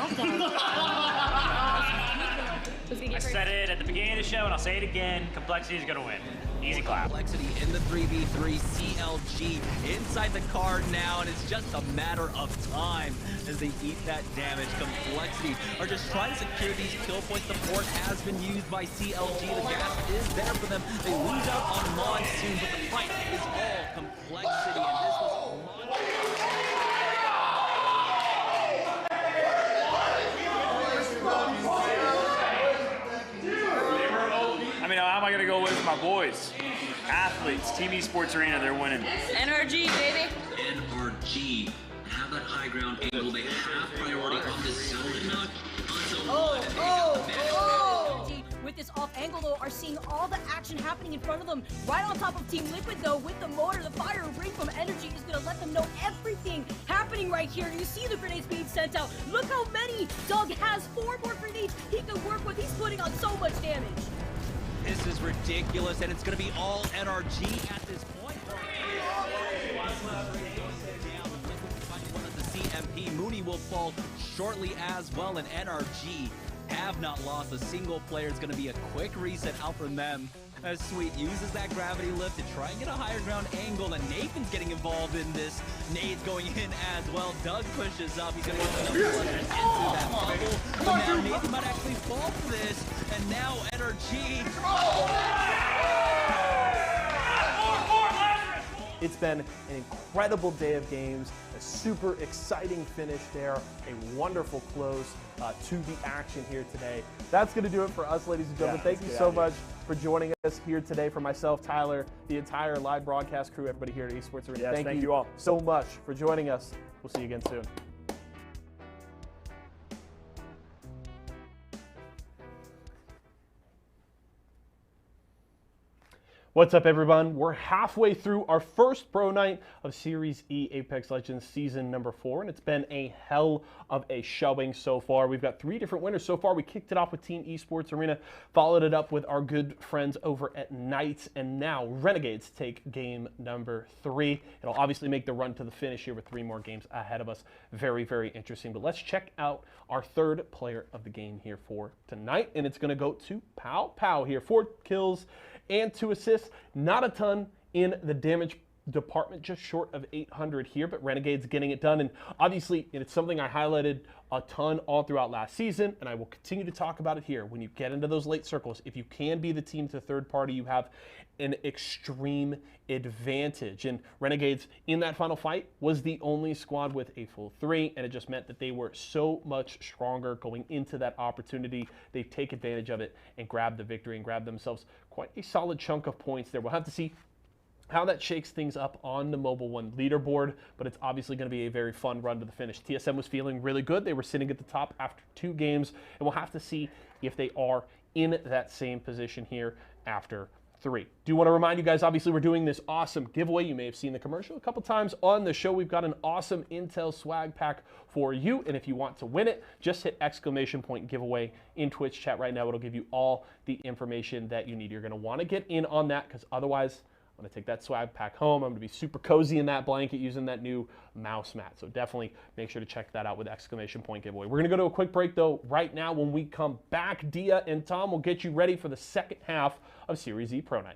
said it at the beginning of the show, and I'll say it again. Complexity is gonna win. Easy clap. Complexity in the 3v3, CLG inside the card now, and it's just a matter of time as they eat that damage. Complexity are just trying to secure these kill points. The fort has been used by CLG. The gas is there for them. They lose out on Monsoon, but the fight is all Complexity, and this was I mean, how am I going to go away from my boys? Athletes, Team Esports Arena, they're winning. NRG, baby. NRG have that high ground angle. They have priority on the zone knock. With this off angle though, are seeing all the action happening in front of them. Right on top of Team Liquid though, with the motor, the fire ring from Energy is gonna let them know everything happening right here. You see the grenades being sent out. Look how many Doug has. 4 more grenades he can work with. He's putting on so much damage. This is ridiculous, and it's going to be all NRG at this point. One of the CMP. Mooney will fall shortly as well, and NRG have not lost a single player. It's going to be a quick reset out from them as Sweet uses that gravity lift to try and get a higher ground angle, and Nathan's getting involved in this. Nade's going in as well. Doug pushes up. He's going to get enough into that bubble. But now Nathan might actually fall for this, and now NRG. It's been an incredible day of games, a super exciting finish there, a wonderful close to the action here today. That's going to do it for us, ladies and gentlemen. Thank you so much for joining us here today. For myself, Tyler, the entire live broadcast crew, everybody here at Esports Arena. Yes, thank you all so much for joining us. We'll see you again soon. What's up, everyone? We're halfway through our first pro night of Series E Apex Legends Season number 4, and it's been a hell of a showing so far. We've got 3 different winners so far. We kicked it off with Team Esports Arena, followed it up with our good friends over at Knights, and now Renegades take game number 3. It'll obviously make the run to the finish here with 3 more games ahead of us. Very, very interesting. But let's check out our third player of the game here for tonight, and it's going to go to Pow Pow here. 4 kills and 2 assists. Not a ton in the damage department, just short of 800 here, but Renegade's getting it done. And obviously, it's something I highlighted a ton all throughout last season, and I will continue to talk about it here. When you get into those late circles, if you can be the team to third party, you have an extreme advantage. And Renegades in that final fight was the only squad with a full 3, and it just meant that they were so much stronger going into that opportunity. They take advantage of it and grab the victory and grab themselves quite a solid chunk of points there. We'll have to see how that shakes things up on the Mobile One leaderboard, but it's obviously going to be a very fun run to the finish. TSM was feeling really good. They were sitting at the top after 2 games, and we'll have to see if they are in that same position here after 3. Do want to remind you guys, obviously we're doing this awesome giveaway. You may have seen the commercial a couple times on the show. We've got an awesome Intel swag pack for you, and if you want to win it, just hit ! giveaway in Twitch chat right now. It'll give you all the information that you need. You're going to want to get in on that, because otherwise I'm going to take that swag pack home. I'm going to be super cozy in that blanket using that new mouse mat. So definitely make sure to check that out with ! giveaway. We're going to go to a quick break, though, right now. When we come back, Dia and Tom will get you ready for the second half of Series E Pro Night.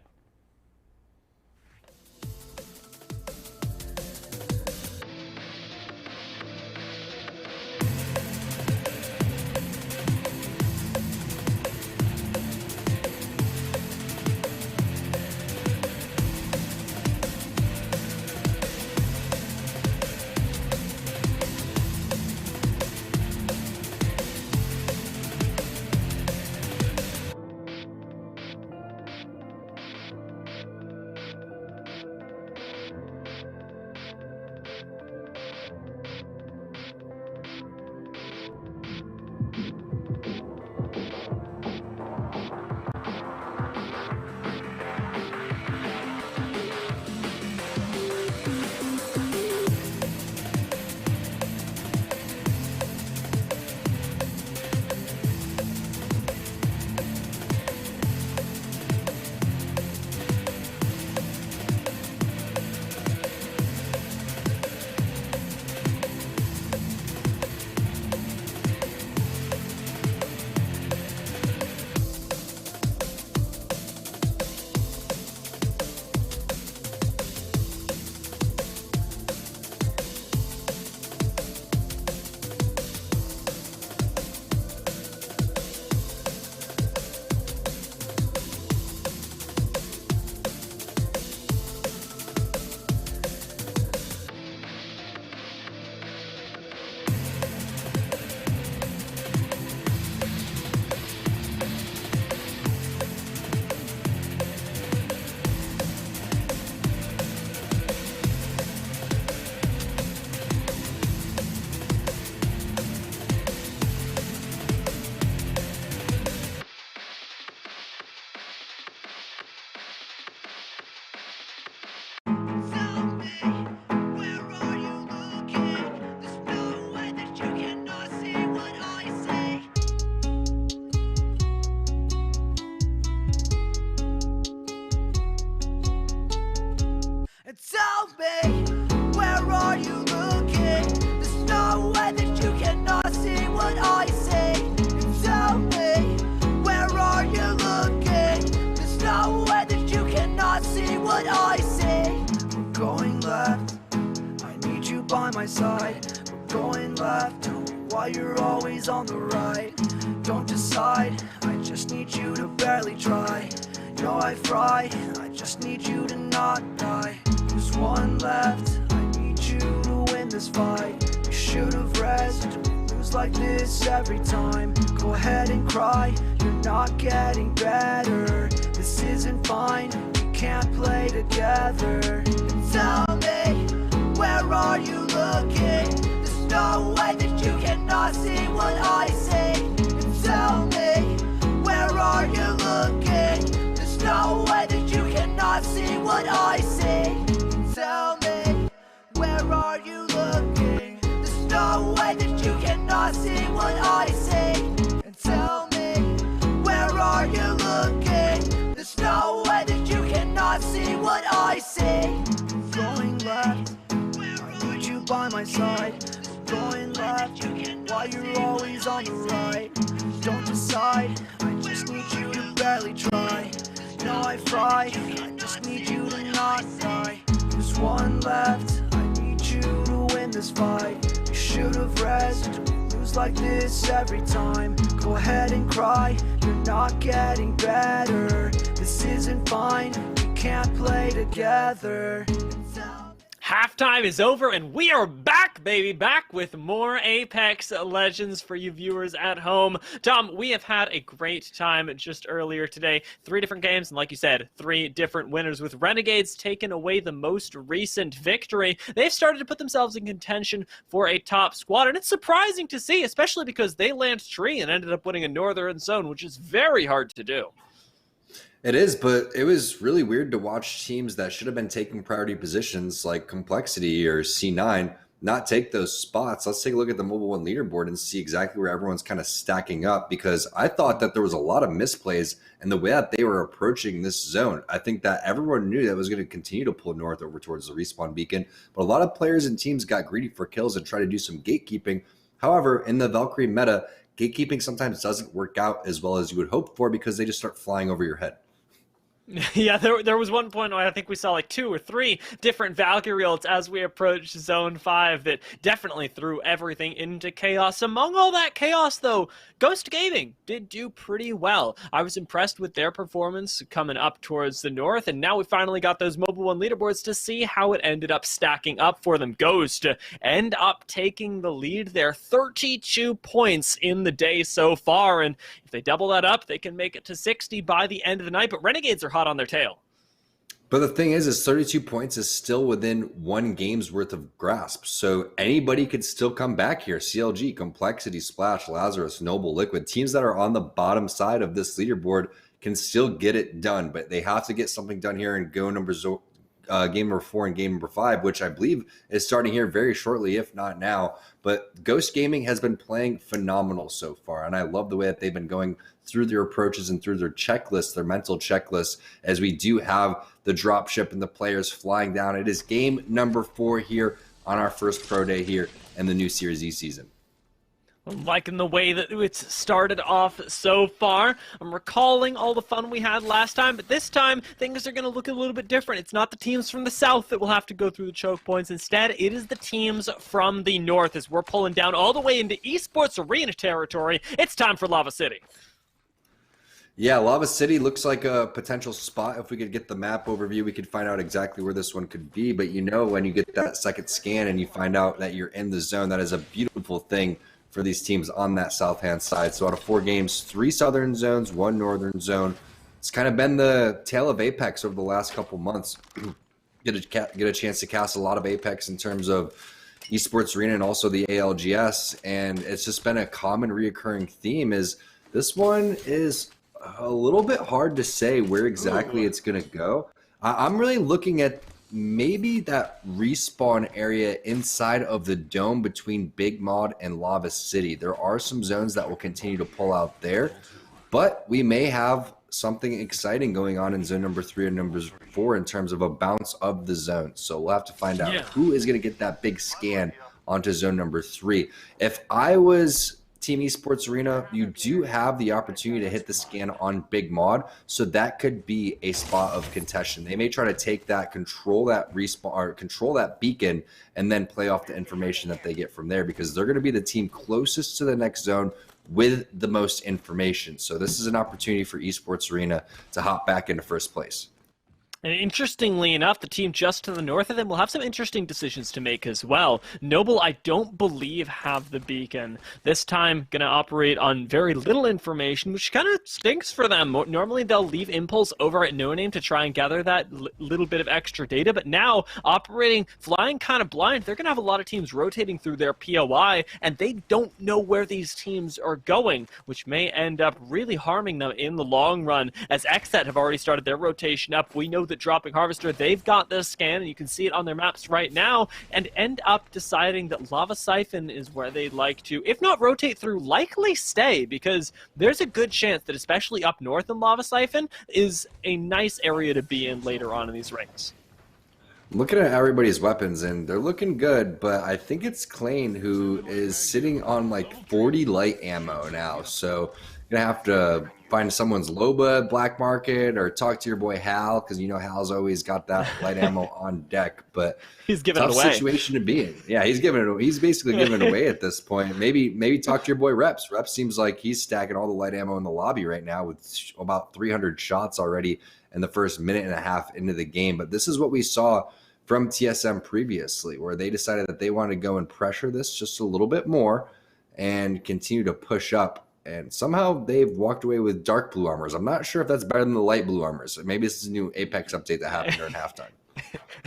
Tell me, where are you looking? There's no way that you cannot see what I see. Tell me, where are you looking? There's no way that you cannot see what I see. We're going left, I need you by my side. We're going left, tell me why you're always on the right. Don't decide, I just need you to barely try. No, I fry, I just need you to not die. There's one left, I need you to win this fight. You should have rested, we lose like this every time. Go ahead and cry, you're not getting better. This isn't fine, we can't play together. And tell me, where are you looking? There's no way that you cannot see what I see. And tell me, where are you looking? There's no way that you cannot what I see. Tell me, where are you looking? There's no way that you cannot see what I see. And tell me, where are you looking? There's no way that you cannot see what I see. Going left, I need you by my side. Going left, while you're always on the right. Don't decide, I just need you to barely try. No, I fry, I just need you to not die. There's one left, I need you to win this fight. You should've rest, we lose like this every time. Go ahead and cry, you're not getting better. This isn't fine, we can't play together. Halftime is over, and we are back, baby, back with more Apex Legends for you viewers at home. Tom, we have had a great time just earlier today. 3 different games, and like you said, 3 different winners, with Renegades taking away the most recent victory. They've started to put themselves in contention for a top squad, and it's surprising to see, especially because they landed tree and ended up winning a Northern Zone, which is very hard to do. It is, but it was really weird to watch teams that should have been taking priority positions like Complexity or C9 not take those spots. Let's take a look at the Mobile One leaderboard and see exactly where everyone's kind of stacking up, because I thought that there was a lot of misplays in the way that they were approaching this zone. I think that everyone knew that was going to continue to pull north over towards the respawn beacon, but a lot of players and teams got greedy for kills and tried to do some gatekeeping. However, in the Valkyrie meta, gatekeeping sometimes doesn't work out as well as you would hope for, because they just start flying over your head. Yeah, there was one point where I think we saw like 2 or 3 different Valkyrie ults as we approached Zone 5 that definitely threw everything into chaos. Among all that chaos, though, Ghost Gaming did do pretty well. I was impressed with their performance coming up towards the north, and now we finally got those Mobile One leaderboards to see how it ended up stacking up for them. Ghost end up taking the lead there, 32 points in the day so far, and if they double that up, they can make it to 60 by the end of the night, but Renegades are hot on their tail. But the thing is 32 points is still within 1 game's worth of grasp. So anybody could still come back here. CLG, Complexity, Splash, Lazarus, Noble, Liquid, teams that are on the bottom side of this leaderboard can still get it done. But they have to get something done here and go game number 4 and game number 5, which I believe is starting here very shortly, if not now. But Ghost Gaming has been playing phenomenal so far, and I love the way that they've been going through their approaches and through their checklists, their mental checklists, as we do have the dropship and the players flying down. It is game number 4 here on our first pro day here in the new Series E season. I'm liking the way that it's started off so far. I'm recalling all the fun we had last time, but this time things are going to look a little bit different. It's not the teams from the south that will have to go through the choke points. Instead, it is the teams from the north, as we're pulling down all the way into Esports Arena territory. It's time for Lava City. Yeah, Lava City looks like a potential spot. If we could get the map overview, we could find out exactly where this one could be. But you know, when you get that second scan and you find out that you're in the zone, that is a beautiful thing for these teams on that south-hand side. So out of 4 games, 3 southern zones, 1 northern zone. It's kind of been the tale of Apex over the last couple months. Get a chance to cast a lot of Apex in terms of Esports Arena and also the ALGS. And it's just been a common reoccurring theme is this one is a little bit hard to say where exactly it's going to go. I'm really looking at maybe that respawn area inside of the dome between Big Mod and Lava City. There are some zones that will continue to pull out there, but we may have something exciting going on in zone number 3 and number 4 in terms of a bounce of the zone. So we'll have to find out who is going to get that big scan onto zone number 3. If I was Team Esports Arena, you do have the opportunity to hit the scan on Big Mod, so that could be a spot of contention. They may try to take that, control that respawn, or control that beacon, and then play off the information that they get from there, because they're going to be the team closest to the next zone with the most information. So this is an opportunity for Esports Arena to hop back into first place. And interestingly enough, the team just to the north of them will have some interesting decisions to make as well. Noble, I don't believe, have the beacon. This time, going to operate on very little information, which kind of stinks for them. Normally, they'll leave Impulse over at No Name to try and gather that little bit of extra data, but now, flying kind of blind, they're going to have a lot of teams rotating through their POI, and they don't know where these teams are going, which may end up really harming them in the long run, as XSET have already started their rotation up. We know that dropping Harvester, they've got this scan, and you can see it on their maps right now, and end up deciding that Lava Siphon is where they'd like to, if not rotate through, likely stay, because there's a good chance that especially up north in Lava Siphon is a nice area to be in later on in these rings. Looking at everybody's weapons, and they're looking good, but I think it's Klain who is sitting on like 40 light ammo now. So you're going to have to find someone's Loba black market or talk to your boy Hal, because you know Hal's always got that light ammo on deck. But he's giving tough it away. Situation to be in. Yeah, he's basically giving it away at this point. Maybe talk to your boy Reps. Reps seems like he's stacking all the light ammo in the lobby right now with about 300 shots already in the first minute and a half into the game. But this is what we saw from TSM previously, where they decided that they wanted to go and pressure this just a little bit more and continue to push up. And somehow they've walked away with dark blue armors. I'm not sure if that's better than the light blue armors. Maybe this is a new Apex update that happened during halftime.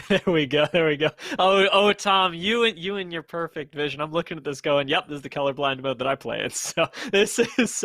There we go. Oh, Tom, you and your perfect vision. I'm looking at this going, yep, this is the colorblind mode that I play in. So this is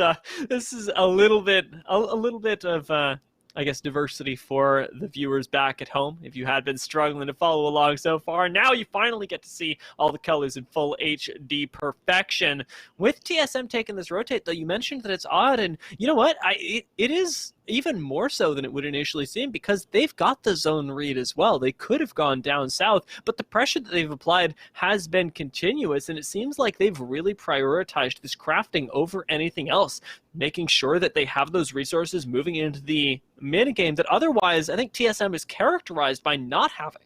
a little bit of I guess, diversity for the viewers back at home. If you had been struggling to follow along so far, now you finally get to see all the colors in full HD perfection. With TSM taking this rotate, though, you mentioned that it's odd, and you know what? It is even more so than it would initially seem, because they've got the zone read as well. They could have gone down south, but the pressure that they've applied has been continuous, and it seems like they've really prioritized this crafting over anything else, making sure that they have those resources moving into the mid game that otherwise I think TSM is characterized by not having.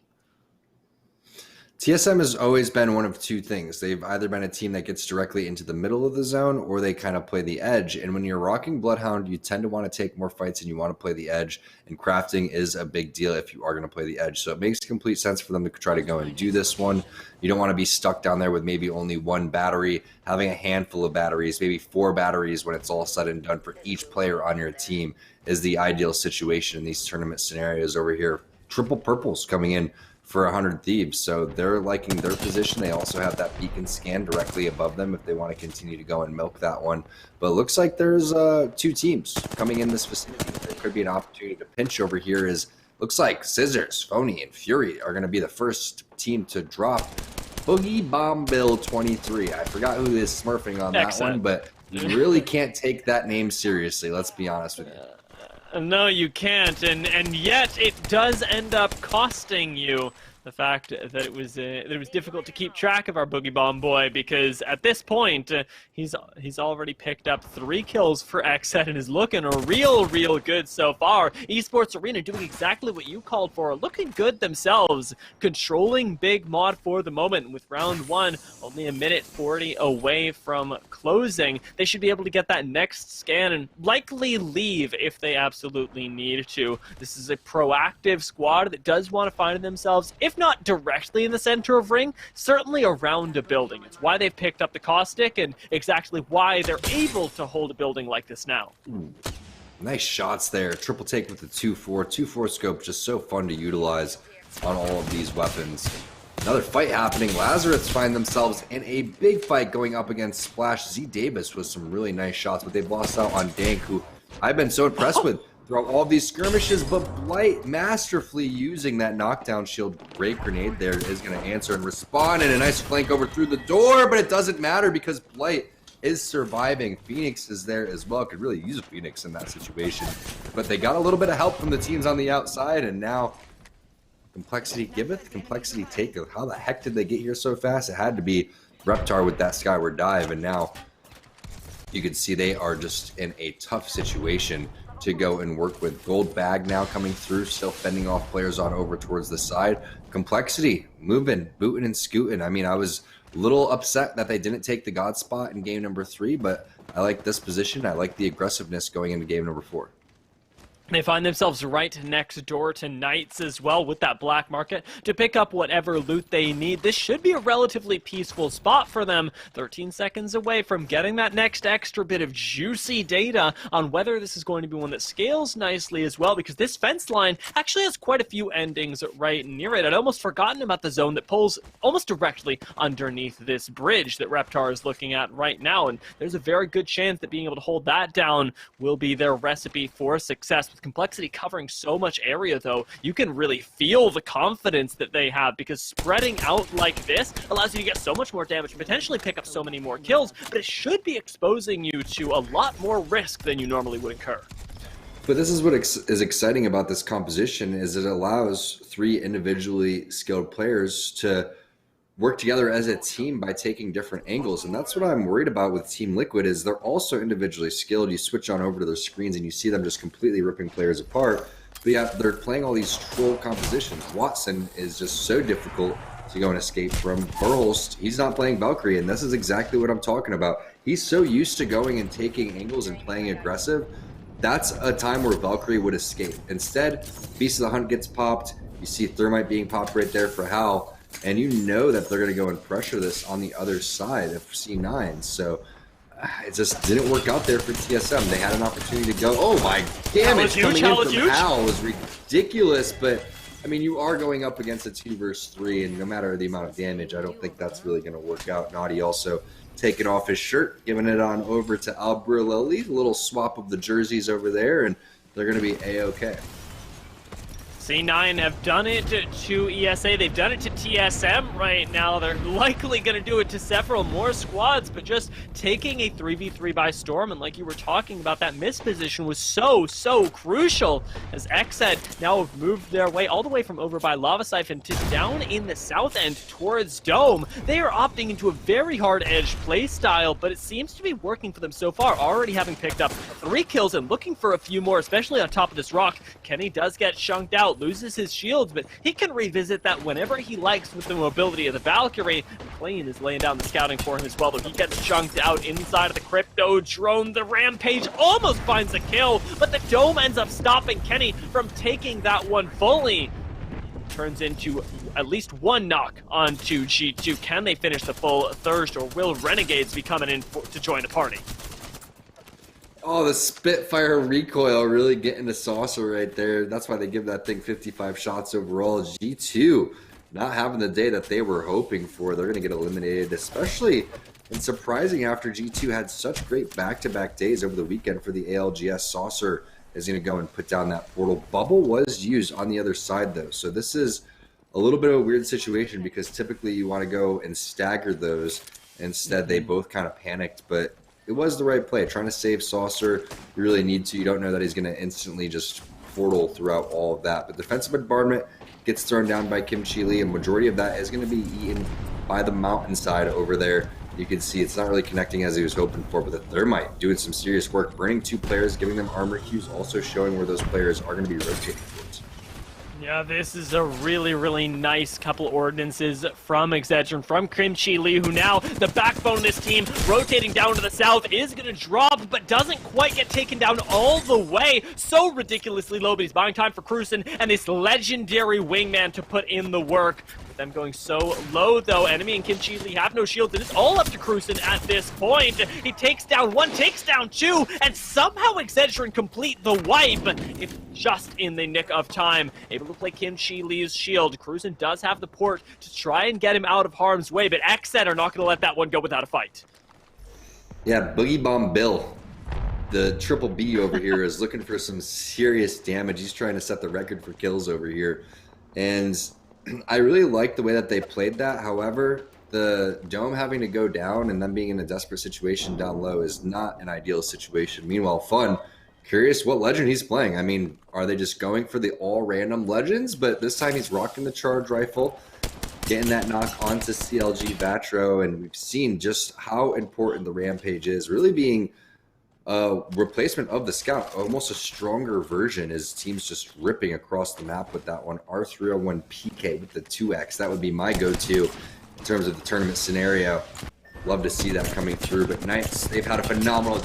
TSM has always been one of two things. They've either been a team that gets directly into the middle of the zone, or they kind of play the edge. And when you're rocking Bloodhound, you tend to want to take more fights and you want to play the edge. And crafting is a big deal if you are going to play the edge. So it makes complete sense for them to try to go and do this one. You don't want to be stuck down there with maybe only one battery. Having a handful of batteries, maybe 4 batteries when it's all said and done for each player on your team is the ideal situation in these tournament scenarios over here. Triple purples coming in for 100 Thieves, so they're liking their position. They also have that beacon scan directly above them if they want to continue to go and milk that one. But it looks like there's 2 teams coming in this vicinity. There could be an opportunity to pinch over here. Looks like Scissors, Phony, and Fury are going to be the first team to drop Boogie Bomb Bill 23. I forgot who is smurfing on that one, but you really can't take that name seriously, let's be honest with you. No, you can't, and yet it does end up costing you the fact that it was difficult to keep track of our Boogie Bomb boy, because at this point he's already picked up 3 kills for XZ and is looking real good so far. Esports Arena doing exactly what you called for, looking good themselves, controlling Big Mod for the moment. With round 1 only a minute 40 away from closing, they should be able to get that next scan and likely leave if they absolutely need to. This is a proactive squad that does want to find themselves, if not directly in the center of ring, certainly around a building. It's why they've picked up the caustic and exactly why they're able to hold a building like this now. Ooh, nice shots there. Triple take with the 2-4. 2-4 scope, just so fun to utilize on all of these weapons. Another fight happening. Lazarus find themselves in a big fight going up against Splash. Z Davis with some really nice shots, but they've lost out on Dank, who I've been so impressed with throughout all these skirmishes. But Blight masterfully using that knockdown shield ray grenade there is going to answer and respond, and a nice flank over through the door, but it doesn't matter because Blight is surviving. Phoenix is there as well. Could really use a Phoenix in that situation, but they got a little bit of help from the teams on the outside, and now complexity giveth, complexity taketh. How the heck did they get here so fast? It had to be Reptar with that skyward dive, and now you can see they are just in a tough situation to go and work with. Gold bag now coming through, still fending off players on over towards the side. Complexity moving, booting and scooting. I mean, I was a little upset that they didn't take the God spot in game number 3, but I like this position. I like the aggressiveness going into game number 4. They find themselves right next door to Knights as well with that black market to pick up whatever loot they need. This should be a relatively peaceful spot for them. 13 seconds away from getting that next extra bit of juicy data on whether this is going to be one that scales nicely as well, because this fence line actually has quite a few endings right near it. I'd almost forgotten about the zone that pulls almost directly underneath this bridge that Reptar is looking at right now, and there's a very good chance that being able to hold that down will be their recipe for success. With Complexity covering so much area, though, you can really feel the confidence that they have, because spreading out like this allows you to get so much more damage and potentially pick up so many more kills, but it should be exposing you to a lot more risk than you normally would incur. But this is what is exciting about this composition, is it allows 3 individually skilled players to work together as a team by taking different angles. And that's what I'm worried about with Team Liquid, is they're also individually skilled. You switch on over to their screens and you see them just completely ripping players apart. But yeah, they're playing all these troll compositions. Watson is just so difficult to go and escape from. Burlst, he's not playing Valkyrie, and this is exactly what I'm talking about. He's so used to going and taking angles and playing aggressive. That's a time where Valkyrie would escape. Instead, Beast of the Hunt gets popped. You see Thermite being popped right there for Hal. And you know that they're going to go and pressure this on the other side of C9. So it just didn't work out there for TSM. They had an opportunity to go. Oh my damage coming in from Hal was ridiculous. But I mean, you are going up against a 2 versus 3, and no matter the amount of damage, I don't think that's really going to work out. Naughty also taking off his shirt, giving it on over to Albreleli. A little swap of the jerseys over there, and they're going to be A-OK. C9 have done it to ESA, they've done it to TSM right now. They're likely going to do it to several more squads, but just taking a 3v3 by Storm, and like you were talking about, that miss position was so crucial, as Xed now have moved their way all the way from over by Lava Siphon to down in the south end towards Dome. They are opting into a very hard edge play style, but it seems to be working for them so far, already having picked up 3 kills and looking for a few more, especially on top of this rock. Kenny does get chunked out, loses his shields, but he can revisit that whenever he likes with the mobility of the Valkyrie. McLean is laying down the scouting for him as well, though he gets chunked out inside of the crypto drone. The Rampage almost finds a kill, but the Dome ends up stopping Kenny from taking that one fully. Turns into at least 1 knock onto G2. Can they finish the full thirst, or will Renegades be coming in to join the party? Oh, the Spitfire recoil really getting the saucer right there. That's why they give that thing 55 shots overall. G2 not having the day that they were hoping for. They're going to get eliminated, especially and surprising after G2 had such great back-to-back days over the weekend for the ALGS. Saucer is going to go and put down that portal. Bubble was used on the other side, though. So this is a little bit of a weird situation, because typically you want to go and stagger those. Instead, they both kind of panicked, but it was the right play. Trying to save Saucer, you really need to. You don't know that he's going to instantly just portal throughout all of that. But defensive bombardment gets thrown down by Kim Chi Lee, and majority of that is going to be eaten by the mountainside over there. You can see it's not really connecting as he was hoping for, but the Thermite doing some serious work, burning 2 players, giving them armor cues, also showing where those players are going to be rotating towards. Yeah, this is a really nice couple ordinances from Excedrin, from Kim Chi Lee, who now, the backbone of this team, rotating down to the south, is going to drop, but doesn't quite get taken down all the way. So ridiculously low, but he's buying time for Cruisen and this legendary wingman to put in the work. With them going so low, though, Enemy and Kim Chi Lee have no shields, and it's all up to Cruisen at this point. He takes down 1, takes down 2, and somehow Excedrin complete the wipe, if just in the nick of time. Able to play Kim Chi Lee's shield. Cruisen does have the port to try and get him out of harm's way, but Xed are not going to let that one go without a fight. Yeah, Boogie Bomb Bill, the triple B over here, is looking for some serious damage. He's trying to set the record for kills over here, and I really like the way that they played that. However, the Dome having to go down and them being in a desperate situation down low is not an ideal situation. Meanwhile, Fun, curious what legend he's playing. I mean, are they just going for the all random legends? But this time he's rocking the charge rifle, getting that knock onto CLG Vatro, and we've seen just how important the Rampage is, really being a replacement of the Scout, almost a stronger version, as teams just ripping across the map with that one. R301 PK with the 2X, that would be my go-to in terms of the tournament scenario. Love to see that coming through, but Knights, they've had a phenomenal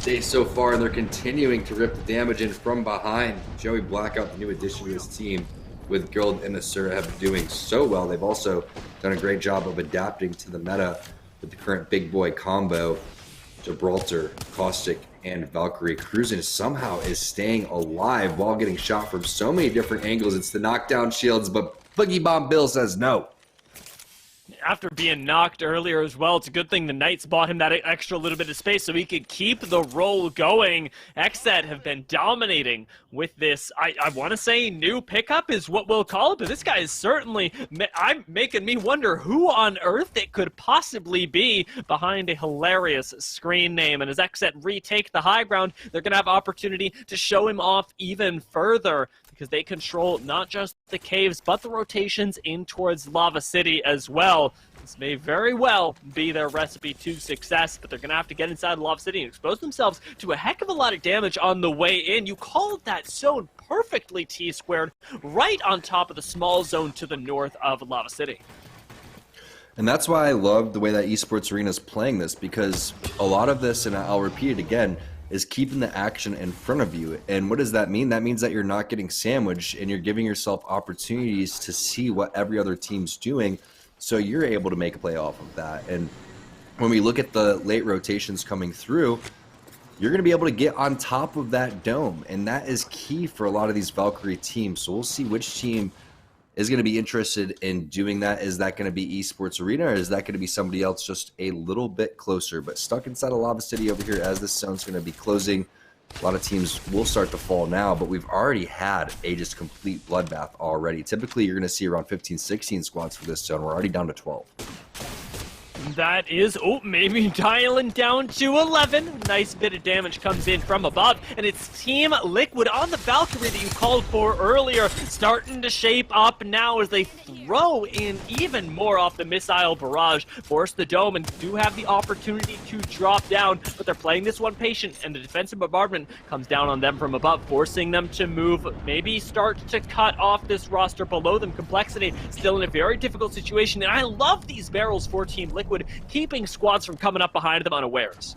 day so far, and they're continuing to rip the damage in from behind. Joey Blackout, the new addition to his team, with Guild and the Sura, have been doing so well. They've also done a great job of adapting to the meta with the current big boy combo. Gibraltar, Caustic, and Valkyrie. Cruisen somehow is staying alive while getting shot from so many different angles. It's the knockdown shields, but Boogie Bomb Bill says no. after being knocked earlier as well, it's a good thing the Knights bought him that extra little bit of space so he could keep the roll going. XZ have been dominating with this, I want to say new pickup is what we'll call it, but this guy is certainly I'm making me wonder who on earth it could possibly be behind a hilarious screen name. And as XZ retake the high ground, they're going to have opportunity to show him off even further, because they control not just the caves, but the rotations in towards Lava City as well. This may very well be their recipe to success, but they're going to have to get inside Lava City and expose themselves to a heck of a lot of damage on the way in. You called that zone perfectly, T-Squared, right on top of the small zone to the north of Lava City. And that's why I love the way that Esports Arena is playing this, because a lot of this, and I'll repeat it again, is keeping the action in front of you. And what does that mean? That means that you're not getting sandwiched and you're giving yourself opportunities to see what every other team's doing, so you're able to make a play off of that. And when we look at the late rotations coming through, you're going to be able to get on top of that dome, and that is key for a lot of these Valkyrie teams. So we'll see which team is going to be interested in doing that. Is that going to be Esports Arena, or is that going to be somebody else just a little bit closer? But stuck inside of Lava City over here as this zone's going to be closing. A lot of teams will start to fall now, but we've already had a just complete bloodbath already. Typically, you're going to see around 15, 16 squads for this zone. We're already down to 12. That is, maybe dialing down to 11. Nice bit of damage comes in from above, and it's Team Liquid on the Valkyrie that you called for earlier, starting to shape up now as they throw in even more off the missile barrage, force the dome, and do have the opportunity to drop down, but they're playing this one patient, and the defensive bombardment comes down on them from above, forcing them to move, maybe start to cut off this roster below them. Complexity still in a very difficult situation, and I love these barrels for Team Liquid, keeping squads from coming up behind them unawares.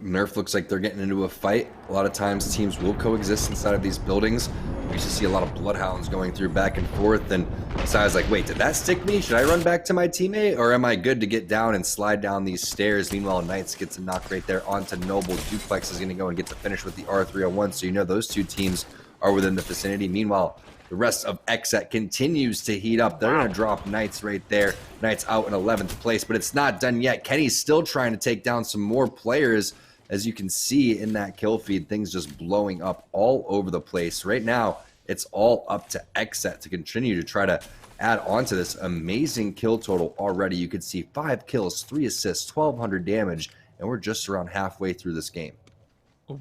Nerf looks like they're getting into a fight. A lot of times teams will coexist inside of these buildings. We used to see a lot of bloodhounds going through back and forth, and so I was like, wait, did that stick me? Should I run back to my teammate, or am I good to get down and slide down these stairs? Meanwhile, Knights gets a knock right there onto Noble. Duplex is going to go and get the finish with the R301, so you know those two teams are within the vicinity. Meanwhile, the rest of XZ continues to heat up. They're going to drop Knights right there. Knights out in 11th place, but it's not done yet. Kenny's still trying to take down some more players. As you can see in that kill feed, things just blowing up all over the place. Right now, it's all up to XZ to continue to try to add on to this amazing kill total already. You could see 5 kills, 3 assists, 1,200 damage, and we're just around halfway through this game.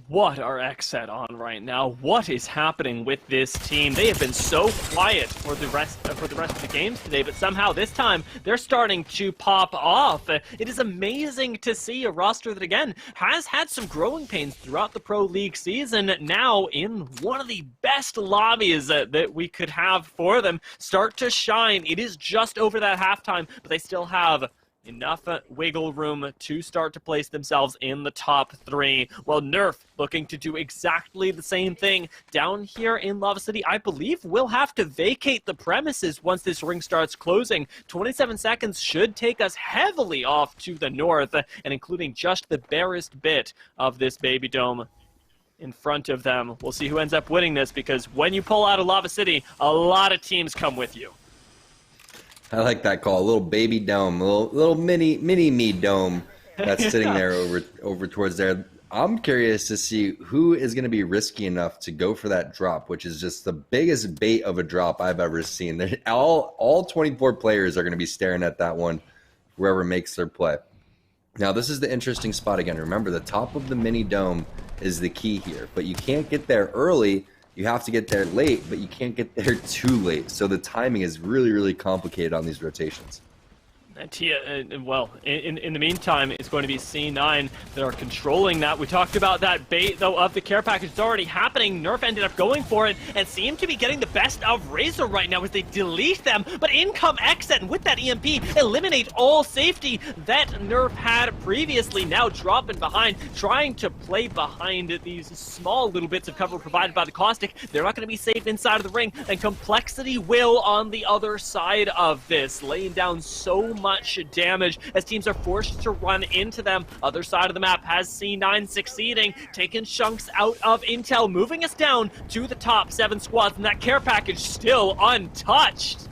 What are XZ on right now? What is happening with this team? They have been so quiet for the rest of the games today, but somehow this time they're starting to pop off. It is amazing to see a roster that, again, has had some growing pains throughout the Pro League season, now in one of the best lobbies that we could have for them, start to shine. It is just over that halftime, but they still have enough wiggle room to start to place themselves in the top 3. Well, Nerf looking to do exactly the same thing down here in Lava City. I believe we'll have to vacate the premises once this ring starts closing. 27 seconds should take us heavily off to the north, and including just the barest bit of this baby dome in front of them. We'll see who ends up winning this, because when you pull out of Lava City, a lot of teams come with you. I like that call. A little baby dome, a little mini me dome that's sitting there over towards there. I'm curious to see who is going to be risky enough to go for that drop, which is just the biggest bait of a drop I've ever seen. All 24 players are going to be staring at that one, whoever makes their play. Now, this is the interesting spot again. Remember, the top of the mini dome is the key here, but you can't get there early. You have to get there late, but you can't get there too late. So the timing is really, really complicated on these rotations. Tia, well, in the meantime, it's going to be C9 that are controlling that. We talked about that bait, though, of the care package. It's already happening. Nerf ended up going for it and seemed to be getting the best of Razor right now as they delete them. But in come XZ, and with that EMP, eliminate all safety that Nerf had previously. Now dropping behind, trying to play behind these small little bits of cover provided by the Caustic. They're not going to be safe inside of the ring, and Complexity will on the other side of this, laying down so much damage as teams are forced to run into them. Other side of the map has C9 succeeding, taking chunks out of intel, moving us down to the top 7 squads, and that care package still untouched.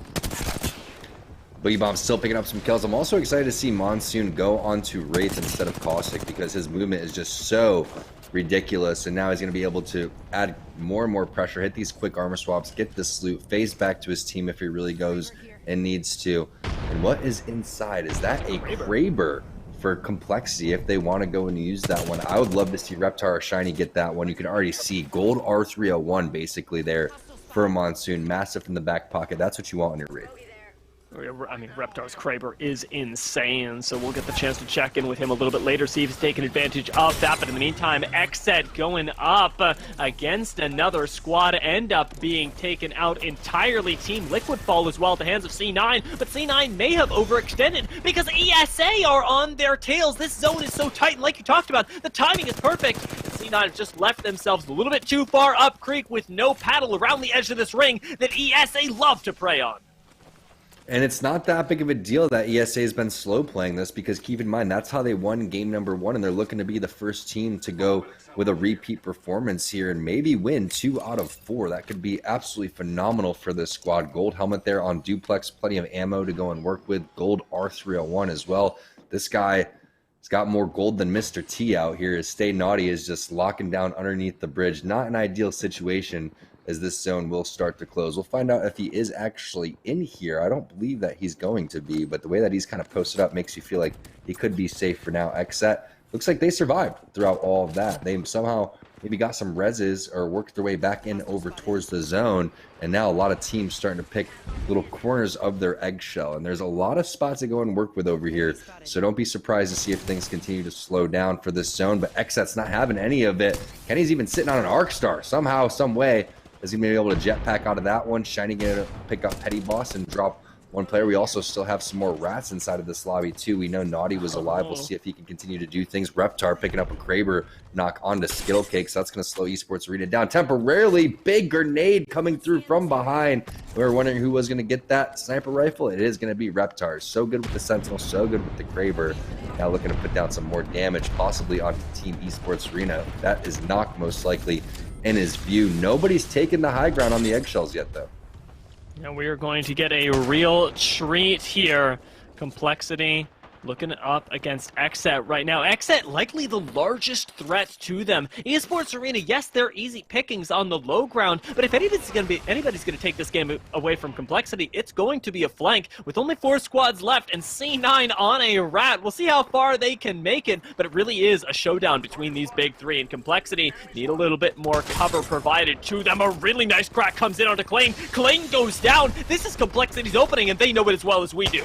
Boogie Bomb's still picking up some kills. I'm also excited to see Monsoon go onto Wraith instead of Caustic because his movement is just so ridiculous, and now he's going to be able to add more and more pressure, hit these quick armor swaps, get this loot, phase back to his team if he really goes and needs to. And what is inside? Is that a Kraber for Complexity if they want to go and use that one? I would love to see Reptar or Shiny get that one. You can already see gold R301 basically there for a Monsoon, massive in the back pocket. That's what you want in your raid. I mean, Reptar's Kraber is insane, so we'll get the chance to check in with him a little bit later, see if he's taking advantage of that. But in the meantime, Xset going up against another squad, end up being taken out entirely. Team Liquid fall as well at the hands of C9, but C9 may have overextended because ESA are on their tails. This zone is so tight, and like you talked about, the timing is perfect. C9 have just left themselves a little bit too far up creek with no paddle around the edge of this ring that ESA love to prey on. And it's not that big of a deal that ESA has been slow playing this, because keep in mind, that's how they won game number 1, and they're looking to be the first team to go with a repeat performance here and maybe win 2 out of 4. That could be absolutely phenomenal for this squad. Gold helmet there on Duplex, plenty of ammo to go and work with. Gold R301 as well. This guy has got more gold than Mr. T out here. As Stay Naughty is just locking down underneath the bridge. Not an ideal situation, as this zone will start to close. We'll find out if he is actually in here. I don't believe that he's going to be, but the way that he's kind of posted up makes you feel like he could be safe for now. Xset looks like they survived throughout all of that. They somehow maybe got some reses or worked their way back in over towards the zone, and now a lot of teams starting to pick little corners of their eggshell, and there's a lot of spots to go and work with over here, so don't be surprised to see if things continue to slow down for this zone. But Xset's not having any of it. Kenny's even sitting on an Arc Star somehow, some way. Is he going to be able to jetpack out of that one? Shiny going to pick up Petty Boss and drop one player. We also still have some more rats inside of this lobby too. We know Naughty was alive. We'll see if he can continue to do things. Reptar picking up a Kraber knock onto Skittle Cake, so that's going to slow Esports Arena down temporarily. Big grenade coming through from behind. We were wondering who was going to get that sniper rifle. It is going to be Reptar. So good with the Sentinel, so good with the Kraber. Now looking to put down some more damage, possibly onto Team Esports Arena. That is Knock most likely in his view. Nobody's taken the high ground on the eggshells yet, though. And we are going to get a real treat here. Complexity looking up against Xset right now. Xset likely the largest threat to them. Esports Arena, yes, they're easy pickings on the low ground, but if anybody's going to take this game away from Complexity, it's going to be a flank with only 4 squads left and C9 on a rat. We'll see how far they can make it, but it really is a showdown between these big 3, and Complexity need a little bit more cover provided to them. A really nice crack comes in onto Klein. Klein goes down. This is Complexity's opening, and they know it as well as we do.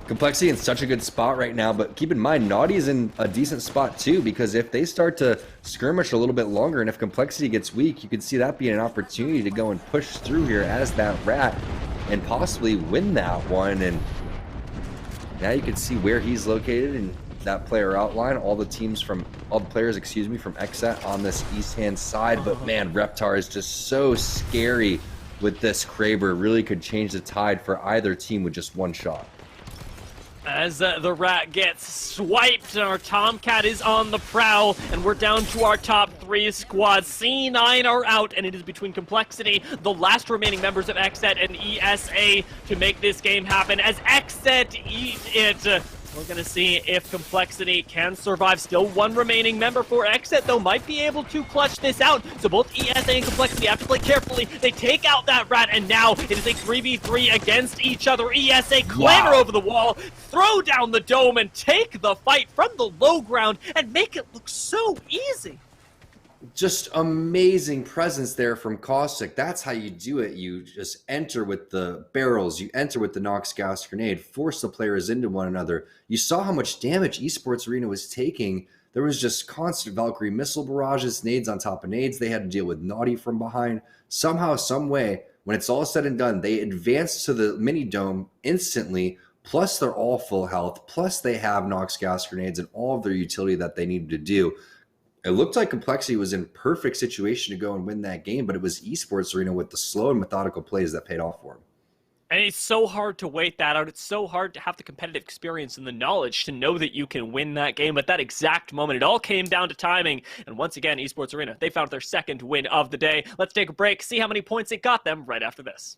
Complexity in such a good spot right now, but keep in mind, Naughty's in a decent spot too, because if they start to skirmish a little bit longer and if Complexity gets weak, you could see that being an opportunity to go and push through here as that rat and possibly win that one. And now you can see where he's located in that player outline. All the players, excuse me, from Xset on this east-hand side. But man, Reptar is just so scary with this Kraber. Really could change the tide for either team with just one shot. As the rat gets swiped, our Tomcat is on the prowl, and we're down to our top 3 squads. C9 are out, and it is between Complexity, the last remaining members of Xset, and ESA to make this game happen. As Xset eat it, we're going to see if Complexity can survive. Still 1 remaining member for Xset, though, might be able to clutch this out. So both ESA and Complexity have to play carefully. They take out that rat, and now it is a 3v3 against each other. ESA clamber over the wall, throw down the dome, and take the fight from the low ground and make it look so easy. Just amazing presence there from Caustic. That's how you do it. You just enter with the barrels. You enter with the Nox Gas Grenade. Force the players into one another. You saw how much damage Esports Arena was taking. There was just constant Valkyrie missile barrages, nades on top of nades. They had to deal with Naughty from behind. Somehow, some way, when it's all said and done, they advance to the mini dome instantly. Plus, they're all full health. Plus, they have Nox Gas Grenades and all of their utility that they needed to do. It looked like Complexity was in perfect situation to go and win that game, but it was Esports Arena with the slow and methodical plays that paid off for him. And it's so hard to wait that out. It's so hard to have the competitive experience and the knowledge to know that you can win that game at that exact moment. It all came down to timing. And once again, Esports Arena, they found their 2nd win of the day. Let's take a break, see how many points it got them right after this.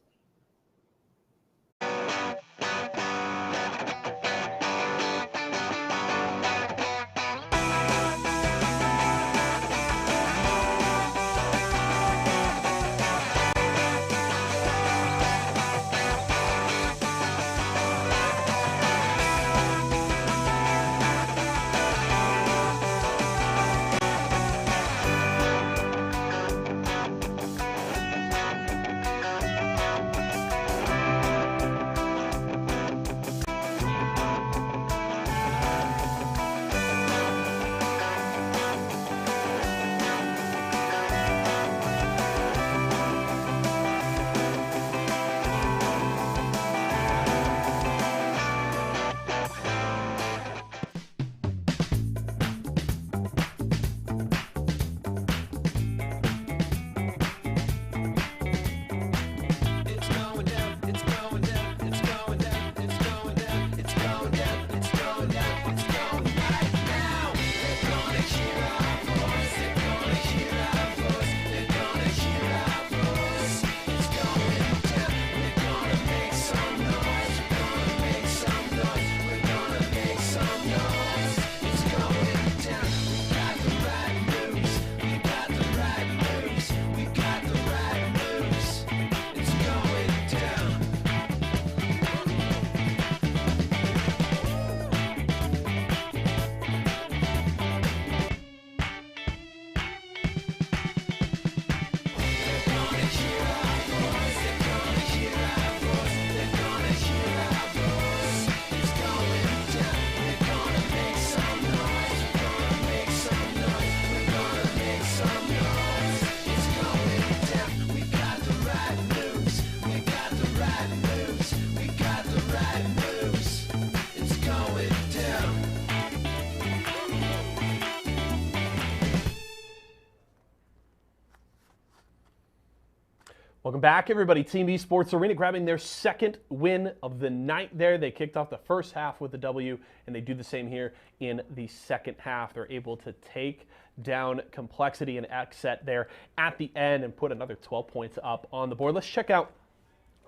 Welcome back, everybody. Team Esports Arena grabbing their second win of the night there. They kicked off the first half with a W, and they do the same here in the second half. They're able to take down Complexity and Xset there at the end and put another 12 points up on the board. Let's check out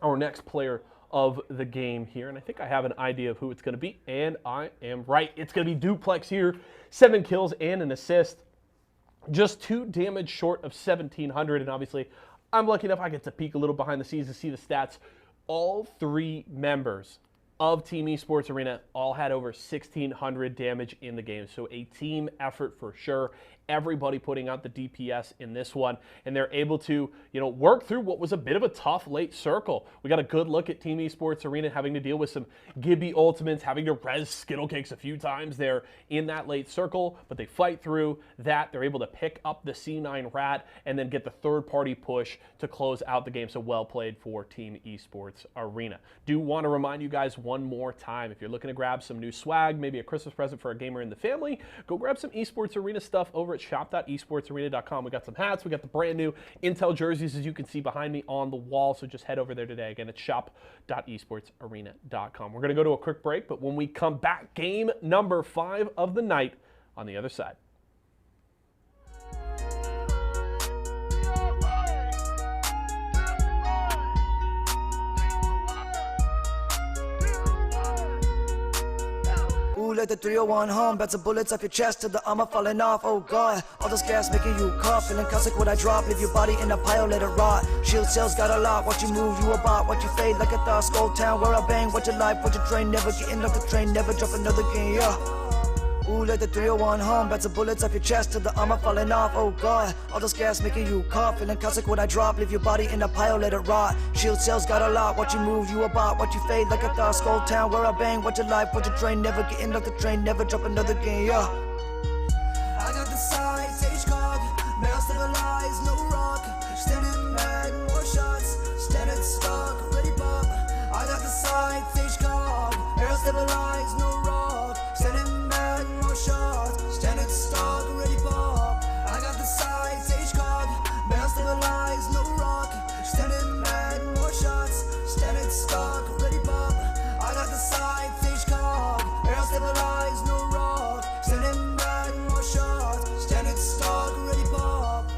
our next player of the game here, and I think I have an idea of who it's going to be, and I am right. It's going to be Duplex here. 7 kills and an assist. Just 2 damage short of 1,700, and obviously I'm lucky enough I get to peek a little behind the scenes to see the stats. All 3 members of Team Esports Arena all had over 1,600 damage in the game. So a team effort for sure. Everybody putting out the DPS in this one, and they're able to, work through what was a bit of a tough late circle. We got a good look at Team Esports Arena having to deal with some Gibby ultimates, having to res Skittle Cakes a few times there in that late circle, but they fight through that. They're able to pick up the C9 Rat and then get the third-party push to close out the game. So well played for Team Esports Arena. Do want to remind you guys one more time, if you're looking to grab some new swag, maybe a Christmas present for a gamer in the family, go grab some Esports Arena stuff over at shop.esportsarena.com. We got some hats. We got the brand new Intel jerseys, as you can see behind me on the wall. So just head over there today. Again, it's shop.esportsarena.com. We're going to go to a quick break, but when we come back, game number 5 of the night on the other side. Ooh, like the 301 home, bats of bullets off your chest to the armor falling off. Oh god, all those gas making you cough. Feeling caustic when I drop, leave your body in a pile, let it rot. Shield cells got a lot, watch you move, you a bot. Watch you fade like a thought, skull town where I bang. Watch your life, watch your train, never getting off the train, never drop another game, yeah. Ooh, like the 301 home, bats of bullets off your chest to the armor falling off. Oh god, all those gas making you cough. Feeling caustic when I drop, leave your body in a pile, let it rot. Shield cells got a lot, watch you move, you a bot. Watch you fade like a thought, skull town where I bang. Watch your life, watch your train, never getting off the train, never drop another game, yeah. I got the size, H-Cog, barrel stabilized, no rock. Standing mad, more shots, standing stock, ready pop. I got the size, H-Cog, barrel stabilized, no rock. Standing mad, more shots, standing stock, ready pop. I got the size, H-Cog, barrel stabilized, no rock. Standing mad, more shots, standing stock, ready pop. I got the size, H-Cog, barrel stabilized, no rock. Standing mad, more shots, standing stock, ready pop.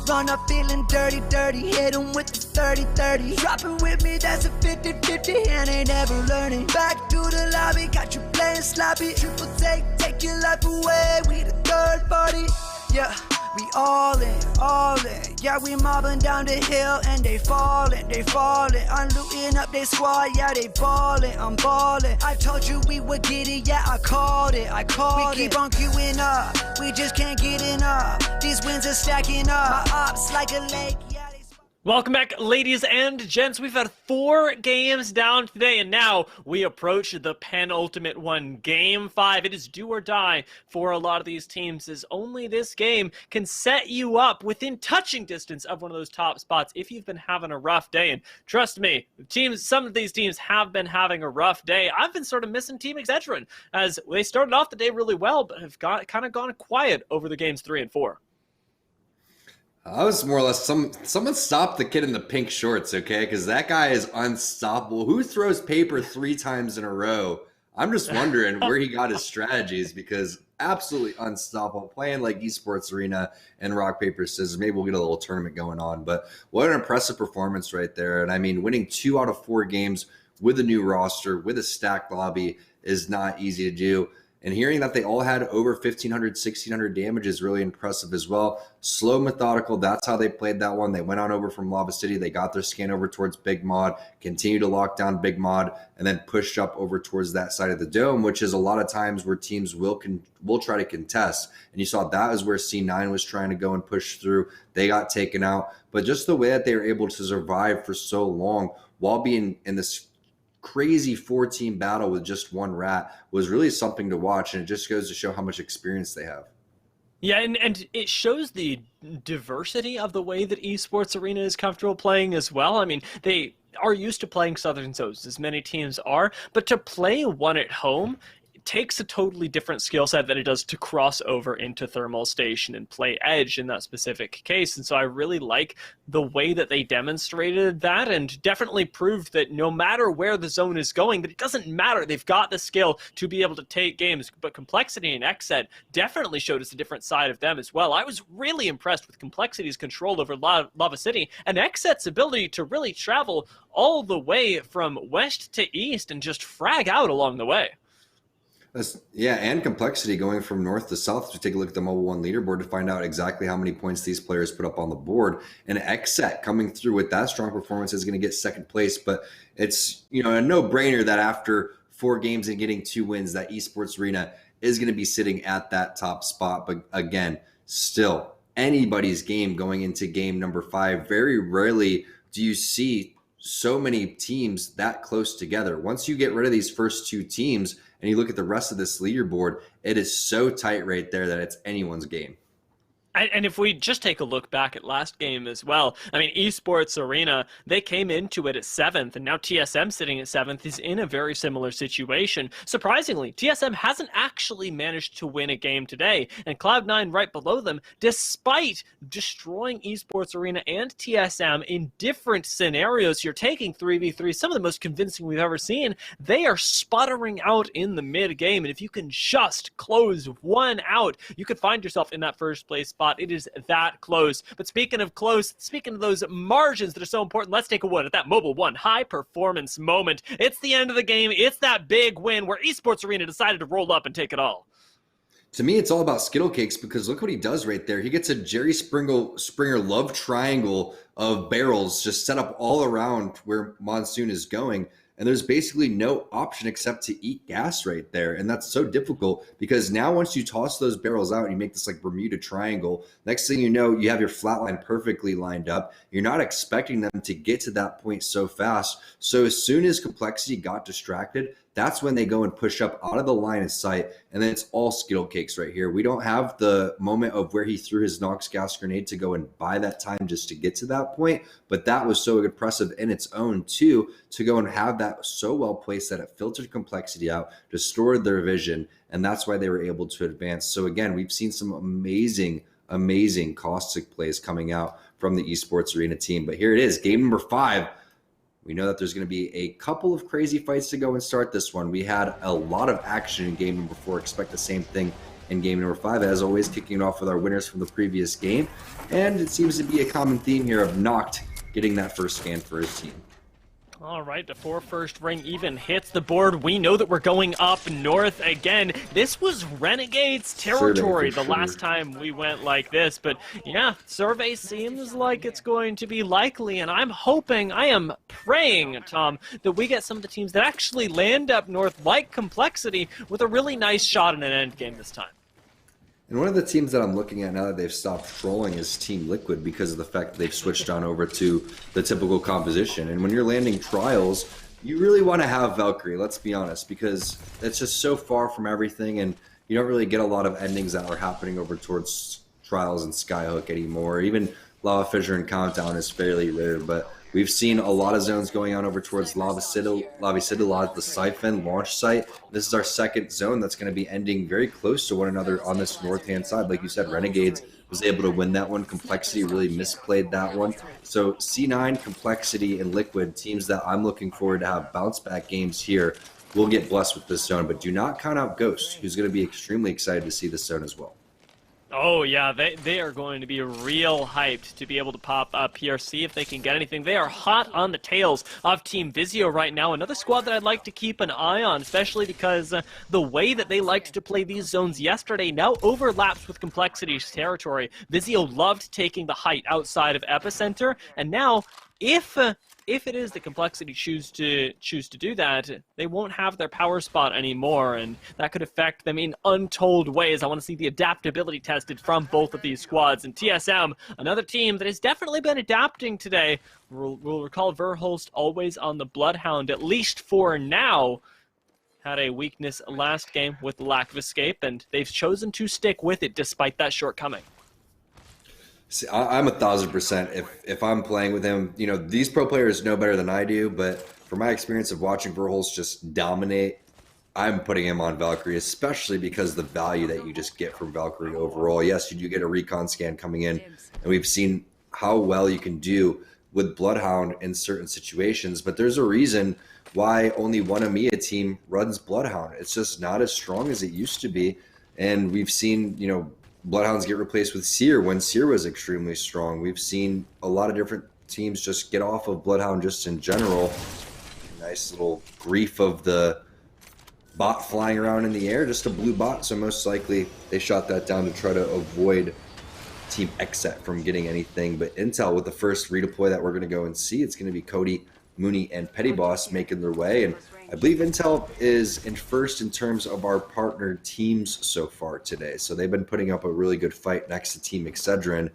Run up feeling dirty, dirty, hit him with the 30-30. Dropping with me, that's a 50-50, and ain't never learning. Back to the lobby, got you playing sloppy. Triple take your life away, we the third party. Yeah, we all in, yeah, we mobbing down the hill, and they falling. I'm looting up they squad, yeah, they ballin', I'm ballin'. I told you we would get it, yeah, I called it. We keep on queuing up, we just can't get enough. These wins are stacking up, my ops like a lake, yeah. Welcome back, ladies and gents. We've had 4 games down today, and now we approach the penultimate one, Game 5. It is do or die for a lot of these teams, as only this game can set you up within touching distance of one of those top spots if you've been having a rough day. And trust me, some of these teams have been having a rough day. I've been sort of missing Team Excedrin, as they started off the day really well, but have kind of gone quiet over the games 3 and 4. I was more or less someone stop the kid in the pink shorts, okay? Because that guy is unstoppable. Who throws paper 3 times in a row? I'm just wondering where he got his strategies, because absolutely unstoppable. Playing like Esports Arena and rock, paper, scissors. Maybe we'll get a little tournament going on. But what an impressive performance right there. And I mean, winning 2 out of 4 games with a new roster, with a stacked lobby, is not easy to do. And hearing that they all had over 1,500, 1,600 damage is really impressive as well. Slow, methodical. That's how they played that one. They went on over from Lava City. They got their scan over towards Big Mod, continued to lock down Big Mod, and then pushed up over towards that side of the dome, which is a lot of times where teams will try to contest. And you saw that is where C9 was trying to go and push through. They got taken out. But just the way that they were able to survive for so long while being in this crazy 4-team battle with just one rat was really something to watch, and it just goes to show how much experience they have. Yeah, and it shows the diversity of the way that Esports Arena is comfortable playing as well. I mean, they are used to playing Southern Zones, as many teams are, but to play one at home takes a totally different skill set than it does to cross over into Thermal Station and play Edge in that specific case. And so I really like the way that they demonstrated that, and definitely proved that no matter where the zone is going, that it doesn't matter. They've got the skill to be able to take games. But Complexity and XZ definitely showed us a different side of them as well. I was really impressed with Complexity's control over Lava City and XZ's ability to really travel all the way from west to east and just frag out along the way. Yeah, and Complexity going from north to south to take a look at the Mobile One leaderboard to find out exactly how many points these players put up on the board. And XZ coming through with that strong performance is going to get second place. But it's, a no-brainer that after 4 games and getting 2 wins, that Esports Arena is going to be sitting at that top spot. But again, still anybody's game going into game number 5. Very rarely do you see so many teams that close together. Once you get rid of these first 2 teams, and you look at the rest of this leaderboard, it is so tight right there that it's anyone's game. And if we just take a look back at last game as well, I mean, Esports Arena, they came into it at 7th, and now TSM sitting at 7th is in a very similar situation. Surprisingly, TSM hasn't actually managed to win a game today, and Cloud9 right below them, despite destroying Esports Arena and TSM in different scenarios. You're taking 3v3, some of the most convincing we've ever seen. They are sputtering out in the mid-game, and if you can just close one out, you could find yourself in that first place spot. It is that close. But speaking of close, speaking of those margins that are so important, let's take a look at that Mobile One high performance moment. It's the end of the game. It's that big win where Esports Arena decided to roll up and take it all. To me, it's all about Skittle Cakes, because look what he does right there. He gets a Jerry Springer love triangle of barrels just set up all around where Monsoon is going. And there's basically no option except to eat gas right there. And that's so difficult, because now once you toss those barrels out and you make this like Bermuda Triangle, next thing you know, you have your flatline perfectly lined up. You're not expecting them to get to that point so fast. So as soon as Complexity got distracted, that's when they go and push up out of the line of sight. And then it's all Skittle Cakes right here. We don't have the moment of where he threw his Nox gas grenade to go and buy that time just to get to that point. But that was so impressive in its own too, to go and have that so well placed that it filtered Complexity out, distorted their vision. And that's why they were able to advance. So again, we've seen some amazing caustic plays coming out from the Esports Arena team. But here it is, game number 5. We know that there's going to be a couple of crazy fights to go and start this one. We had a lot of action in game number 4. Expect the same thing in game number 5. As always, kicking it off with our winners from the previous game. And it seems to be a common theme here of Noct getting that first scan for his team. All right, before first ring even hits the board, we know that we're going up north again. This was Renegade's territory the last time we went like this, but yeah, survey seems like it's going to be likely, and I'm hoping, I am praying, Tom, that we get some of the teams that actually land up north, like Complexity, with a really nice shot in an end game this time. And one of the teams that I'm looking at now that they've stopped trolling is Team Liquid, because of the fact that they've switched on over to the typical composition. And when you're landing trials, you really want to have Valkyrie, let's be honest, because it's just so far from everything, and you don't really get a lot of endings that are happening over towards trials and Skyhook anymore. Even Lava Fissure and Countdown is fairly rare, but we've seen a lot of zones going on over towards Lava City, the Siphon launch site. This is our second zone that's going to be ending very close to one another on this north-hand side. Like you said, Renegades was able to win that one. Complexity really misplayed that one. So C9, Complexity, and Liquid, teams that I'm looking forward to have bounce-back games here, will get blessed with this zone. But do not count out Ghost, who's going to be extremely excited to see this zone as well. Oh yeah, they are going to be real hyped to be able to pop up here, see if they can get anything. They are hot on the tails of Team Vizio right now. Another squad that I'd like to keep an eye on, especially because the way that they liked to play these zones yesterday now overlaps with Complexity's territory. Vizio loved taking the height outside of Epicenter, and now if it is the Complexity choose to do that, they won't have their power spot anymore, and that could affect them in untold ways. I want to see the adaptability tested from both of these squads. And TSM, another team that has definitely been adapting today. We'll recall Verhulst always on the Bloodhound, at least for now. Had a weakness last game with the lack of escape, and they've chosen to stick with it despite that shortcoming. See, I'm 1,000%. If I'm playing with him, you know, these pro players know better than I do, but from my experience of watching Verhulst just dominate, I'm putting him on Valkyrie, especially because the value that you just get from Valkyrie overall. Yes, you do get a recon scan coming in, and we've seen how well you can do with Bloodhound in certain situations, but there's a reason why only one EMEA team runs Bloodhound. It's just not as strong as it used to be, and we've seen, you know, Bloodhounds get replaced with Seer when Seer was extremely strong. We've seen a lot of different teams just get off of Bloodhound just in general. Nice little grief of the bot flying around in the air, just a blue bot, so most likely they shot that down to try to avoid Team Xset from getting anything. But Intel, with the first redeploy that we're going to go and see, it's going to be Cody, Mooney, and Petty Boss making their way. And I believe Intel is in first in terms of our partner teams so far today. So they've been putting up a really good fight next to Team Excedrin.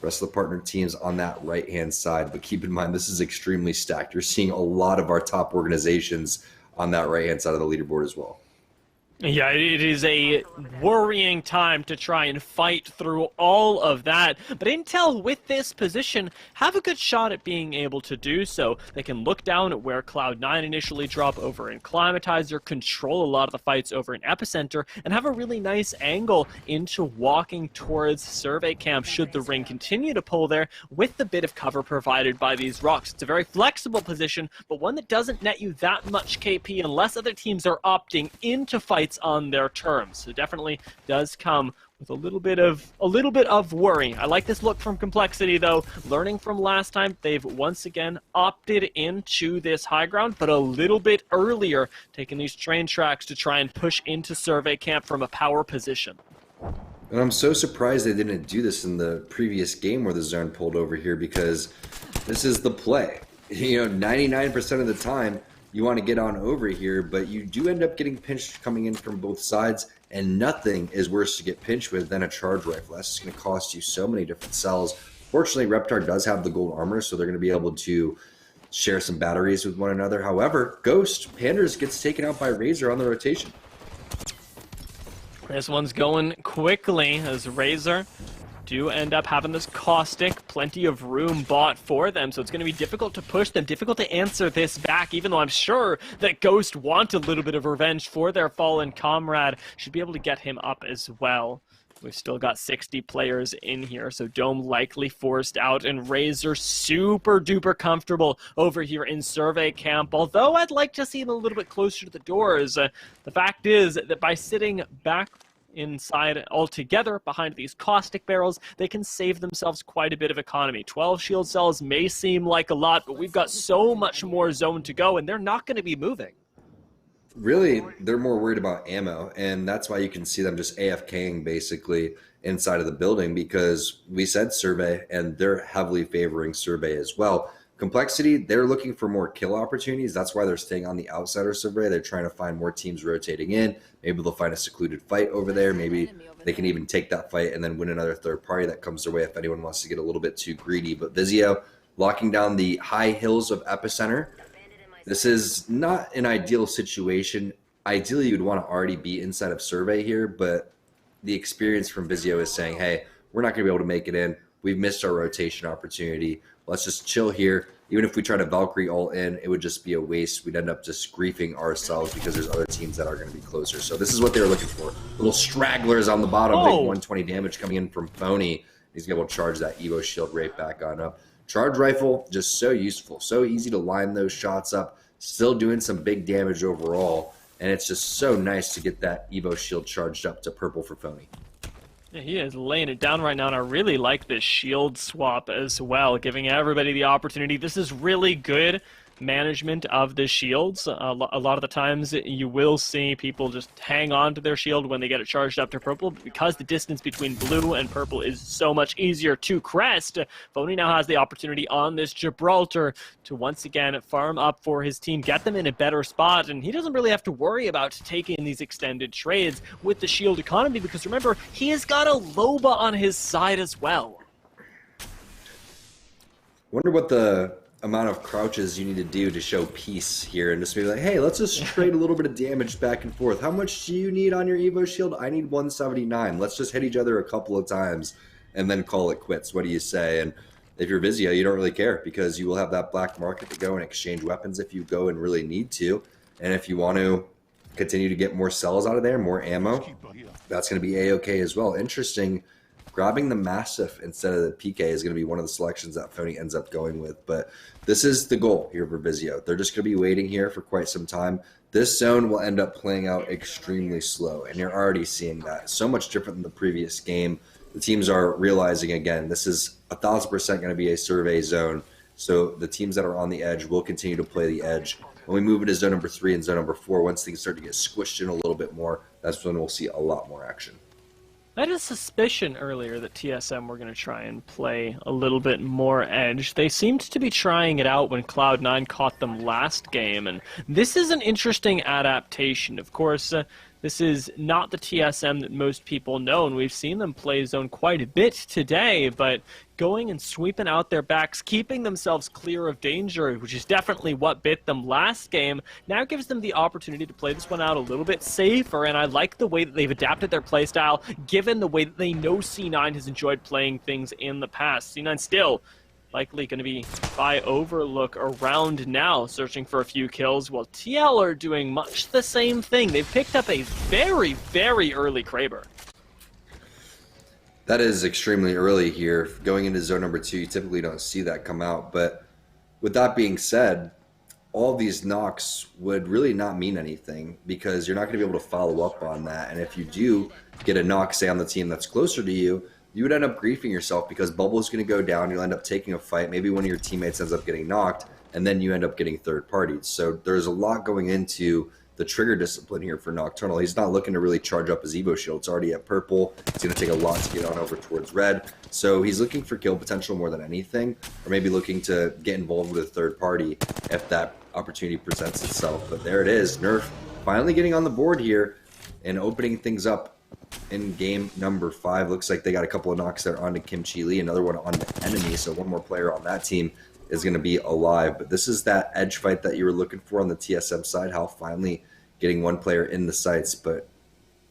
Rest of the partner teams on that right-hand side. But keep in mind, this is extremely stacked. You're seeing a lot of our top organizations on that right-hand side of the leaderboard as well. Yeah, it is a worrying time to try and fight through all of that. But Intel, with this position, have a good shot at being able to do so. They can look down at where Cloud9 initially drop over in Climatizer, control a lot of the fights over in Epicenter, and have a really nice angle into walking towards Survey Camp should the ring continue to pull there with the bit of cover provided by these rocks. It's a very flexible position, but one that doesn't net you that much KP unless other teams are opting into fights on their terms. So definitely does come with a little bit of worry. I like this look from Complexity though. Learning from last time, they've once again opted into this high ground, but a little bit earlier, taking these train tracks to try and push into Survey Camp from a power position. And I'm so surprised they didn't do this in the previous game where the zone pulled over here, because this is the play. You know, 99% of the time, you want to get on over here, but you do end up getting pinched coming in from both sides, and nothing is worse to get pinched with than a charge rifle. That's just going to cost you so many different cells. Fortunately, Reptar does have the gold armor, so they're going to be able to share some batteries with one another. However, Ghost, Panders gets taken out by Razor on the rotation. This one's going quickly as Razor do end up having this caustic, plenty of room bought for them, so it's going to be difficult to push them, difficult to answer this back, even though I'm sure that Ghost want a little bit of revenge for their fallen comrade. Should be able to get him up as well. We've still got 60 players in here, so Dome likely forced out, and Razor super duper comfortable over here in Survey Camp, although I'd like to see him a little bit closer to the doors. The fact is that by sitting back inside altogether behind these caustic barrels, they can save themselves quite a bit of economy. 12 shield cells may seem like a lot, but we've got so much more zone to go, and they're not going to be moving. Really, they're more worried about ammo, and that's why you can see them just AFKing basically inside of the building, because we said Survey, and they're heavily favoring Survey as well. Complexity, they're looking for more kill opportunities. That's why they're staying on the outsider Survey. They're trying to find more teams rotating in. Maybe they'll find a secluded fight over there. Maybe they can even take that fight and then win another third party that comes their way if anyone wants to get a little bit too greedy. But Vizio locking down the high hills of Epicenter. This is not an ideal situation. Ideally, you'd want to already be inside of Survey here, but the experience from Vizio is saying, hey, we're not going to be able to make it in. We've missed our rotation opportunity. Let's just chill here. Even if we try to Valkyrie all in, it would just be a waste. We'd end up just griefing ourselves because there's other teams that are going to be closer. So this is what they were looking for. Little stragglers on the bottom. Big 120 damage coming in from Phony. He's going to be able to charge that Evo shield right back on up. Charge rifle, just so useful. So easy to line those shots up. Still doing some big damage overall. And it's just so nice to get that Evo shield charged up to purple for Phony. Yeah, he is laying it down right now, and I really like this shield swap as well, giving everybody the opportunity. This is really good management of the shields. A lot of the times you will see people just hang on to their shield when they get it charged up to purple, but because the distance between blue and purple is so much easier to crest, Phony now has the opportunity on this Gibraltar to once again farm up for his team, get them in a better spot, and he doesn't really have to worry about taking these extended trades with the shield economy, because remember, he has got a Loba on his side as well. Wonder what the amount of crouches you need to do to show peace here, and just be like, hey, let's just trade a little bit of damage back and forth. How much do you need on your Evo shield? I need 179. Let's just hit each other a couple of times and then call it quits. What do you say? And if you're Vizio, you don't really care, because you will have that black market to go and exchange weapons if you go and really need to. And if you want to continue to get more cells out of there, more ammo, that's going to be A-okay as well. Interesting. Grabbing the Massive instead of the PK is going to be one of the selections that Phony ends up going with. But this is the goal here for Vizio. They're just going to be waiting here for quite some time. This zone will end up playing out extremely slow, and you're already seeing that. So much different than the previous game. The teams are realizing, again, this is 1,000% going to be a survey zone. So the teams that are on the edge will continue to play the edge. When we move into zone number 3 and zone number 4, once things start to get squished in a little bit more, that's when we'll see a lot more action. I had a suspicion earlier that TSM were going to try and play a little bit more edge. They seemed to be trying it out when Cloud9 caught them last game, and this is an interesting adaptation. Of course, this is not the TSM that most people know, and we've seen them play zone quite a bit today, but going and sweeping out their backs, keeping themselves clear of danger, which is definitely what bit them last game, now gives them the opportunity to play this one out a little bit safer, and I like the way that they've adapted their playstyle, given the way that they know C9 has enjoyed playing things in the past. C9 still likely going to be by Overlook around now, searching for a few kills, while TL are doing much the same thing. They've picked up a very, very early Kraber. That is extremely early here. Going into zone number 2, you typically don't see that come out. But with that being said, all these knocks would really not mean anything, because you're not going to be able to follow up on that. And if you do get a knock, say, on the team that's closer to you, you would end up griefing yourself, because Bubble is going to go down. You'll end up taking a fight. Maybe one of your teammates ends up getting knocked, and then you end up getting third parties. So there's a lot going into the trigger discipline here for Nocturnal. He's not looking to really charge up his Evo shield. It's already at purple. It's going to take a lot to get on over towards red. So he's looking for kill potential more than anything, or maybe looking to get involved with a third party if that opportunity presents itself. But there it is. Nerf finally getting on the board here and opening things up in game number 5. Looks like they got a couple of knocks there onto Kim Chi Lee, another one on the enemy. So one more player on that team is going to be alive. But this is that edge fight that you were looking for on the TSM side. How finally getting one player in the sights, but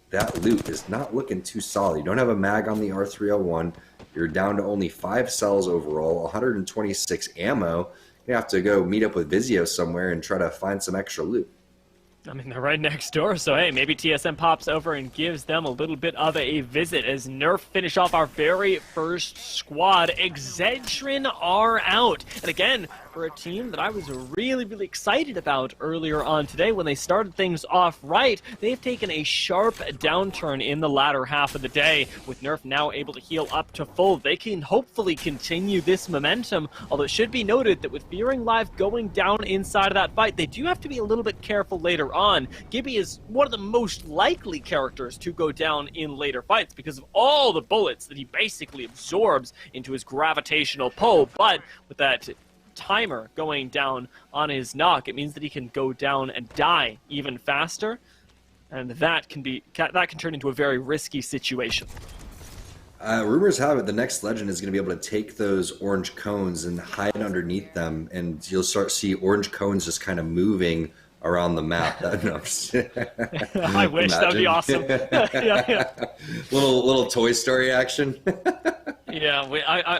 that loot is not looking too solid. You don't have a mag on the R301. You're down to only 5 cells overall, 126 ammo. You have to go meet up with Vizio somewhere and try to find some extra loot. I mean, they're right next door, so hey, maybe TSM pops over and gives them a little bit of a visit as Nerf finish off our very first squad. Exedrin are out. And again, for a team that I was really, really excited about earlier on today when they started things off right, they've taken a sharp downturn in the latter half of the day. With Nerf now able to heal up to full, they can hopefully continue this momentum, although it should be noted that with Fearing Live going down inside of that fight, they do have to be a little bit careful later on. Gibby is one of the most likely characters to go down in later fights because of all the bullets that he basically absorbs into his gravitational pull, but with that timer going down on his knock, it means that he can go down and die even faster, and that can turn into a very risky situation. Rumors have it the next legend is going to be able to take those orange cones and hide underneath them, and you'll start to see orange cones just kind of moving around the map. I wish. That would be awesome. yeah. Little Toy Story action. Yeah,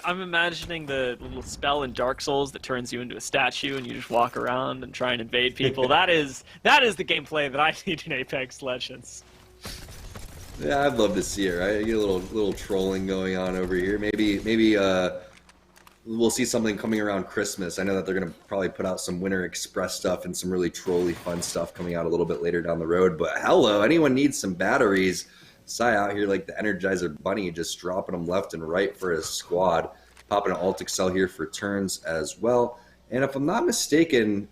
I'm imagining the little spell in Dark Souls that turns you into a statue and you just walk around and try and invade people. that is the gameplay that I need in Apex Legends. Yeah, I'd love to see it. Right, get a little trolling going on over here. Maybe we'll see something coming around Christmas. I know that they're going to probably put out some Winter Express stuff and some really trolly fun stuff coming out a little bit later down the road. But hello, anyone needs some batteries? Sai out here like the Energizer Bunny, just dropping them left and right for his squad. Popping an alt excel here for turns as well. And if I'm not mistaken,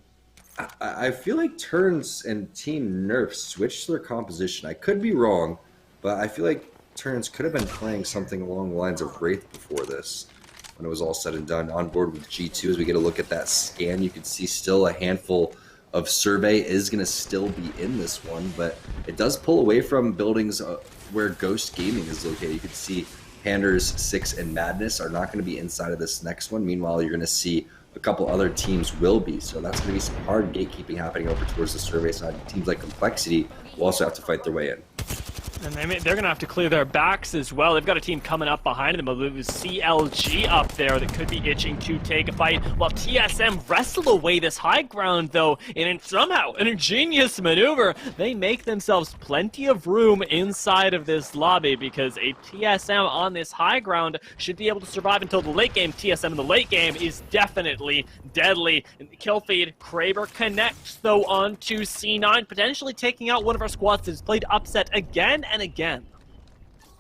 I feel like Turns and Team Nerf switched their composition. I could be wrong, but I feel like Turns could have been playing something along the lines of Wraith before this, when it was all said and done. On board with G2, as we get a look at that scan, you can see still a handful of Survey is going to still be in this one, but it does pull away from buildings where Ghost Gaming is located. You can see Panders, Six, and Madness are not going to be inside of this next one. Meanwhile, you're going to see a couple other teams will be. So that's going to be some hard gatekeeping happening over towards the Survey side. Teams like Complexity will also have to fight their way in. And they're going to have to clear their backs as well. They've got a team coming up behind them. With CLG up there that could be itching to take a fight. While TSM wrestle away this high ground, though, and somehow, an ingenious maneuver, they make themselves plenty of room inside of this lobby, because a TSM on this high ground should be able to survive until the late game. TSM in the late game is definitely deadly. In the kill feed, Kraber connects, though, onto C9, potentially taking out one of our squads that has played upset again and again.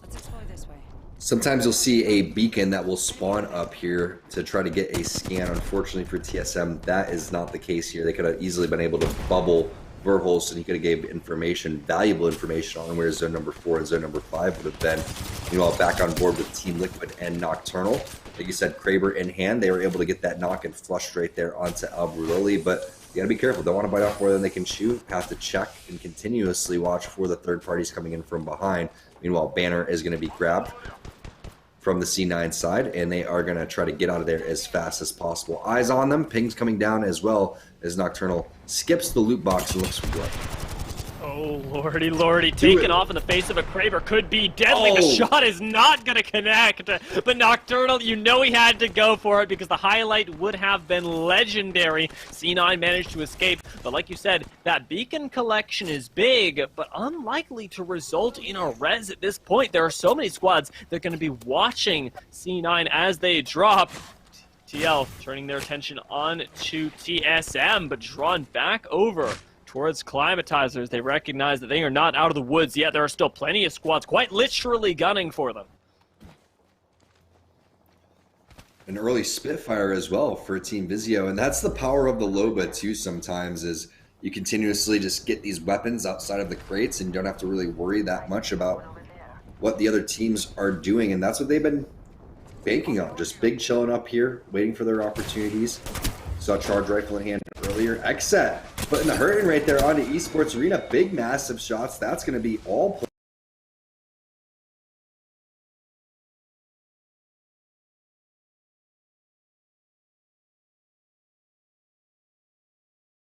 Let's explore this way. Sometimes you'll see a beacon that will spawn up here to try to get a scan. Unfortunately for TSM, that is not the case here. They could have easily been able to bubble Verholst, and he could have gave information, valuable information on where zone number 4 and zone number 5 would have been. Meanwhile, back on board with Team Liquid and Nocturnal. Like you said, Kraber in hand, they were able to get that knock and flush right there onto Albruloli, but you gotta be careful. Don't want to bite off more than they can chew. Have to check and continuously watch for the third parties coming in from behind. Meanwhile, Banner is going to be grabbed from the C9 side, and they are going to try to get out of there as fast as possible. Eyes on them. Ping's coming down as well as Nocturnal skips the loot box and looks for blood. Oh, lordy, lordy. Taken off in the face of a Kraber could be deadly. The shot is not going to connect. But Nocturnal, you know he had to go for it, because the highlight would have been legendary. C9 managed to escape. But like you said, that beacon collection is big, but unlikely to result in a res at this point. There are so many squads that are going to be watching C9 as they drop. TL turning their attention on to TSM, but drawn back over towards Climatizers. They recognize that they are not out of the woods yet. There are still plenty of squads quite literally gunning for them. An early Spitfire as well for Team Vizio, and that's the power of the Loba too sometimes, is you continuously just get these weapons outside of the crates and you don't have to really worry that much about what the other teams are doing, and that's what they've been banking on. Just big chilling up here, waiting for their opportunities. Saw Charge Rifle in hand earlier. Xset putting the hurting right there onto Esports Arena. Big, massive shots. That's going to be all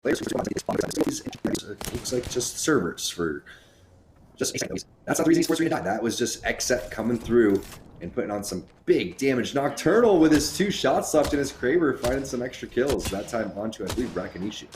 players. It looks like just servers for just that's not the reason Esports Arena died. That was just Xset coming through and putting on some big damage. Nocturnal with his 2 shots left in his Kraber, finding some extra kills. That time onto, I believe, Rakanishi.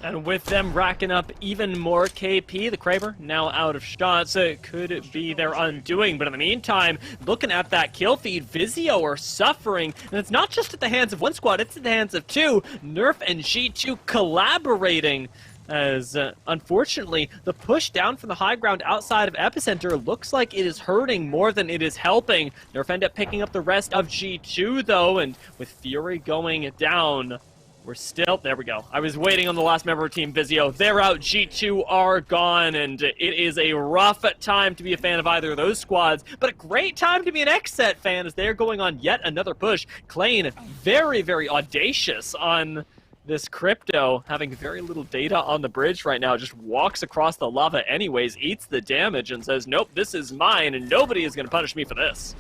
And with them racking up even more KP, the Kraber now out of shots. It could be their undoing. But in the meantime, looking at that kill feed, Vizio are suffering. And it's not just at the hands of one squad, it's at the hands of 2. Nerf and G2 collaborating. As unfortunately, the push down from the high ground outside of Epicenter looks like it is hurting more than it is helping. Nerf end up picking up the rest of G2 though, and with Fury going down, we're still, there we go. I was waiting on the last member of Team Vizio. They're out, G2 are gone, and it is a rough time to be a fan of either of those squads, but a great time to be an Xset fan as they're going on yet another push. Klein, very, very audacious on this Crypto, having very little data on the bridge right now, just walks across the lava anyways, eats the damage, and says, nope, this is mine, and nobody is going to punish me for this.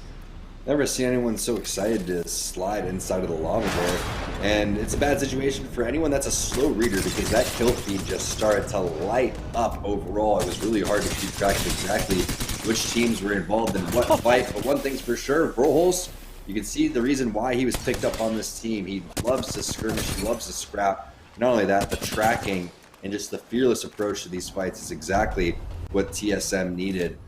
Never seen anyone so excited to slide inside of the lava there. And it's a bad situation for anyone that's a slow reader, because that kill feed just started to light up overall. It was really hard to keep track of exactly which teams were involved in what fight. But one thing's for sure, Broholst, you can see the reason why he was picked up on this team. He loves to skirmish, he loves to scrap. Not only that, the tracking and just the fearless approach to these fights is exactly what TSM needed.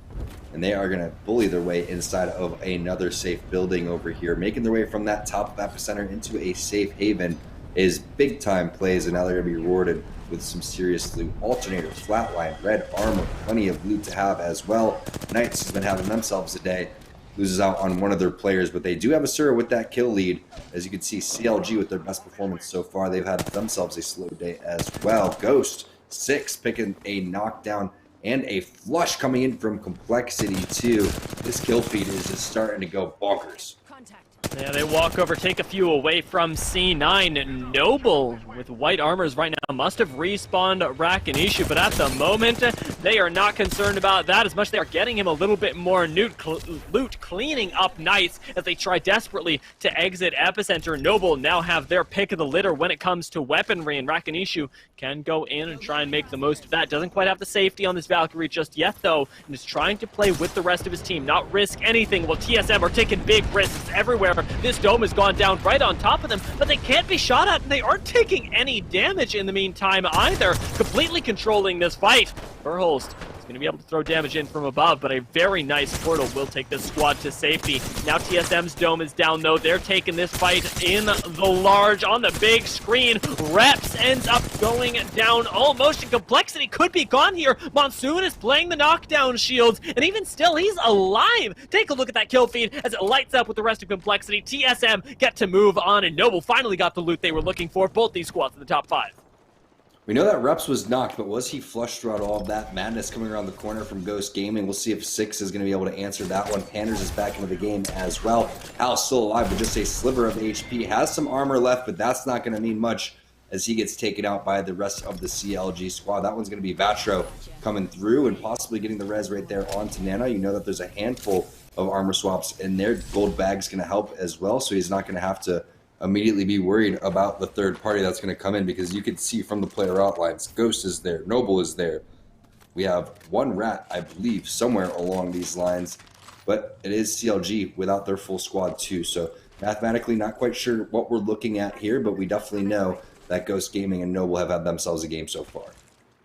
And they are going to bully their way inside of another safe building over here, making their way from that top of Epicenter into a safe haven. is big time plays, and now they're going to be rewarded with some serious loot. Alternator, flatline, red armor, plenty of loot to have as well. Knights has been having themselves a day. Loses out on one of their players, but they do have a Sura with that kill lead. As you can see, CLG with their best performance so far, they've had themselves a slow day as well. Ghost, 6, picking a knockdown and a flush coming in from Complexity too. This kill feed is just starting to go bonkers. Yeah, they walk over, take a few away from C9. Noble with white armors right now must have respawned Rakinishu, but at the moment, they are not concerned about that as much. They are getting him a little bit more loot, cleaning up Knights as they try desperately to exit Epicenter. Noble now have their pick of the litter when it comes to weaponry, and Rakinishu can go in and try and make the most of that. Doesn't quite have the safety on this Valkyrie just yet, though, and is trying to play with the rest of his team, not risk anything, while TSM are taking big risks everywhere. This dome has gone down right on top of them, but they can't be shot at, and they aren't taking any damage in the meantime either. Completely controlling this fight. Verholst is going to be able to throw damage in from above, but a very nice portal will take this squad to safety. Now TSM's dome is down, though. They're taking this fight in the large, on the big screen. Reps ends up going down almost, and Complexity could be gone here. Monsoon is playing the knockdown shields, and even still, he's alive. Take a look at that kill feed as it lights up with the rest of Complexity. TSM get to move on, and Noble finally got the loot they were looking for. Both these squads in the top 5. We know that Reps was knocked, but was he flushed throughout all of that? Madness coming around the corner from Ghost Gaming. We'll see if 6 is going to be able to answer that one. Panders is back into the game as well. Hal's still alive, but just a sliver of HP. Has some armor left, but that's not going to mean much as he gets taken out by the rest of the CLG squad. That one's going to be Vatro coming through and possibly getting the res right there onto Nana. You know that there's a handful of armor swaps in there. Gold bag's going to help as well, so he's not going to have to immediately be worried about the third party that's going to come in, because you can see from the player outlines, Ghost is there, Noble is there. We have one rat, I believe, somewhere along these lines, but it is CLG without their full squad too. So mathematically, not quite sure what we're looking at here, but we definitely know that Ghost Gaming and Noble have had themselves a game so far.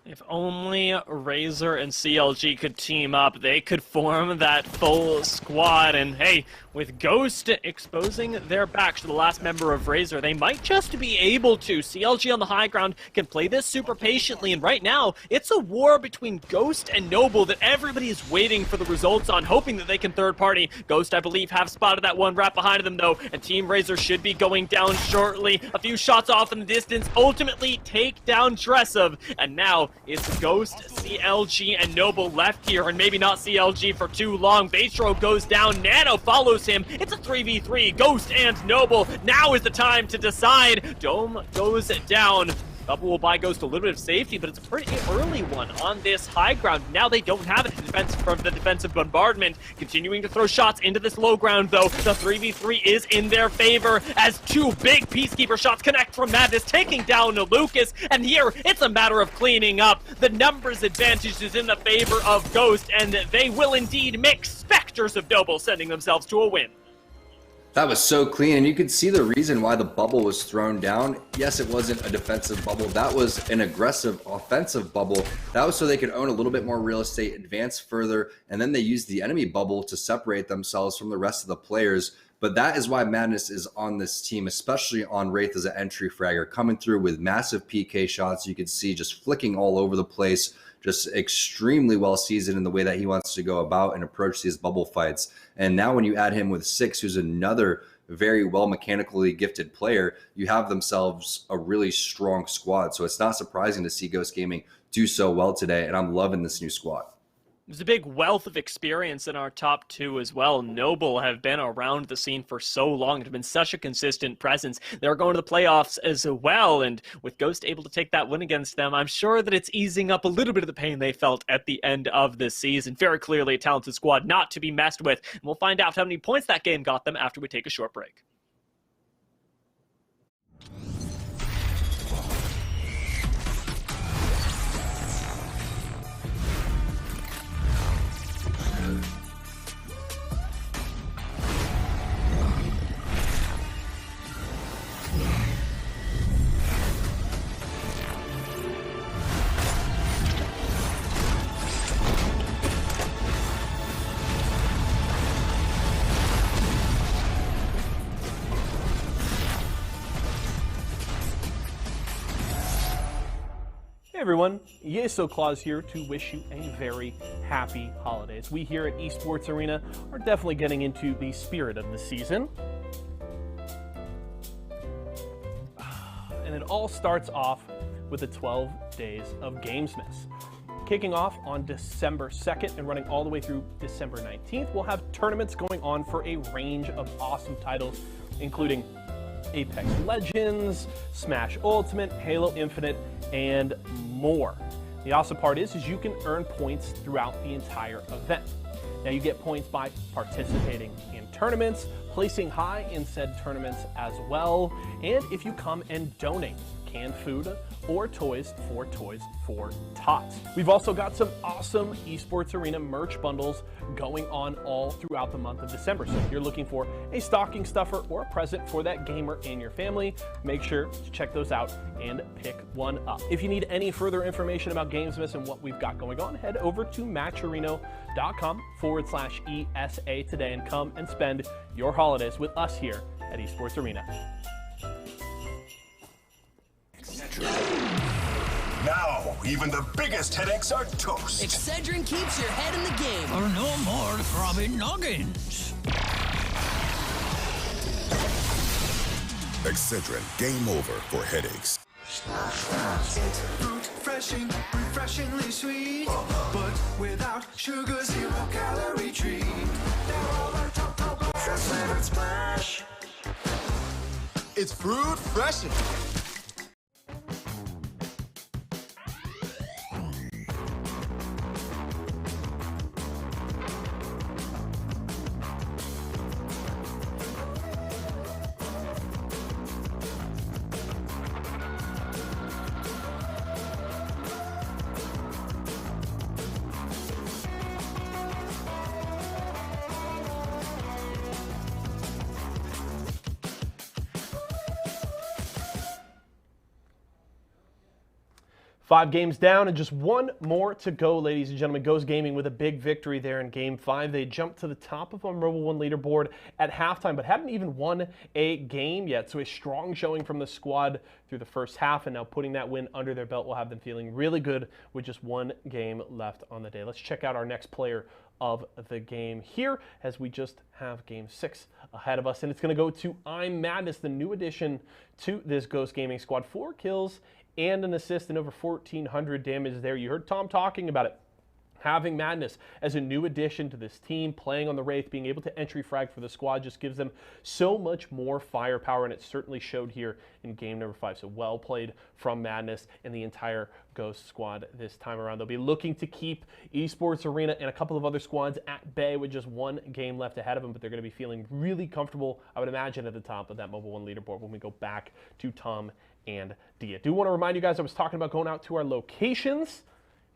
If only Razor and CLG could team up, they could form that full squad. And hey, with Ghost exposing their backs to the last member of Razor, they might just be able to. CLG on the high ground can play this super patiently, and right now, it's a war between Ghost and Noble that everybody is waiting for the results on, hoping that they can third party. Ghost, I believe, have spotted that one rat behind them, though, and Team Razor should be going down shortly. A few shots off in the distance, ultimately take down Dressov, and now it's Ghost, CLG, and Noble left here, and maybe not CLG for too long. Vatro goes down, Nano follows him. It's a 3v3, Ghost and Noble. Now is the time to decide. Dome goes down. Bubble will buy Ghost a little bit of safety, but it's a pretty early one on this high ground. Now they don't have it in defense from the defensive bombardment. Continuing to throw shots into this low ground, though. The 3v3 is in their favor as 2 big Peacekeeper shots connect from Madness, taking down Lucas. And here, it's a matter of cleaning up. The numbers advantage is in the favor of Ghost, and they will indeed make specters of Noble, sending themselves to a win. That was so clean, and you could see the reason why the bubble was thrown down. Yes, it wasn't a defensive bubble. That was an aggressive offensive bubble. That was so they could own a little bit more real estate, advance further, and then they used the enemy bubble to separate themselves from the rest of the players. But that is why Madness is on this team, especially on Wraith as an entry fragger, coming through with massive PK shots. You could see just flicking all over the place, just extremely well seasoned in the way that he wants to go about and approach these bubble fights. And now when you add him with 6, who's another very well mechanically gifted player, you have themselves a really strong squad. So it's not surprising to see Ghost Gaming do so well today, and I'm loving this new squad. There's a big wealth of experience in our top 2 as well. Noble have been around the scene for so long. It's been such a consistent presence. They're going to the playoffs as well, and with Ghost able to take that win against them, I'm sure that it's easing up a little bit of the pain they felt at the end of the season. Very clearly a talented squad not to be messed with, and we'll find out how many points that game got them after we take a short break. everyone, Yeso Claus here to wish you a very happy holidays. We here at Esports Arena are definitely getting into the spirit of the season. And it all starts off with the 12 days of Gamesmas. Kicking off on December 2nd and running all the way through December 19th, we'll have tournaments going on for a range of awesome titles, including Apex Legends, Smash Ultimate, Halo Infinite, and more. The awesome part is you can earn points throughout the entire event. Now you get points by participating in tournaments, placing high in said tournaments as well, and if you come and donate canned food or toys for Tots. We've also got some awesome Esports Arena merch bundles going on all throughout the month of December. So if you're looking for a stocking stuffer or a present for that gamer in your family, make sure to check those out and pick one up. If you need any further information about Gamesmas and what we've got going on, head over to matcherino.com/ESA today and come and spend your holidays with us here at Esports Arena. Now, even the biggest headaches are toast. Excedrin keeps your head in the game. Or no more throbbing noggins. Excedrin, game over for headaches. Refreshing, refreshingly sweet, but without sugar, 0 calorie treat. They're all our top flavored splash. It's fruit freshing. Five games down and just one more to go, ladies and gentlemen. Ghost Gaming with a big victory there in Game 5. They jumped to the top of our Mobile 1 leaderboard at halftime, but hadn't even won a game yet. So a strong showing from the squad through the first half, and now putting that win under their belt will have them feeling really good with just one game left on the day. Let's check out our next player of the game here as we just have Game 6 ahead of us. And it's going to go to I'm Madness, the new addition to this Ghost Gaming squad. 4 kills and an assist and over 1,400 damage there. You heard Tom talking about it. Having Madness as a new addition to this team, playing on the Wraith, being able to entry frag for the squad just gives them so much more firepower, and it certainly showed here in game number 5. So well played from Madness and the entire Ghost squad this time around. They'll be looking to keep Esports Arena and a couple of other squads at bay with just one game left ahead of them, but they're going to be feeling really comfortable, I would imagine, at the top of that Mobile 1 leaderboard when we go back to Tom and Dia. Do want to remind you guys, I was talking about going out to our locations.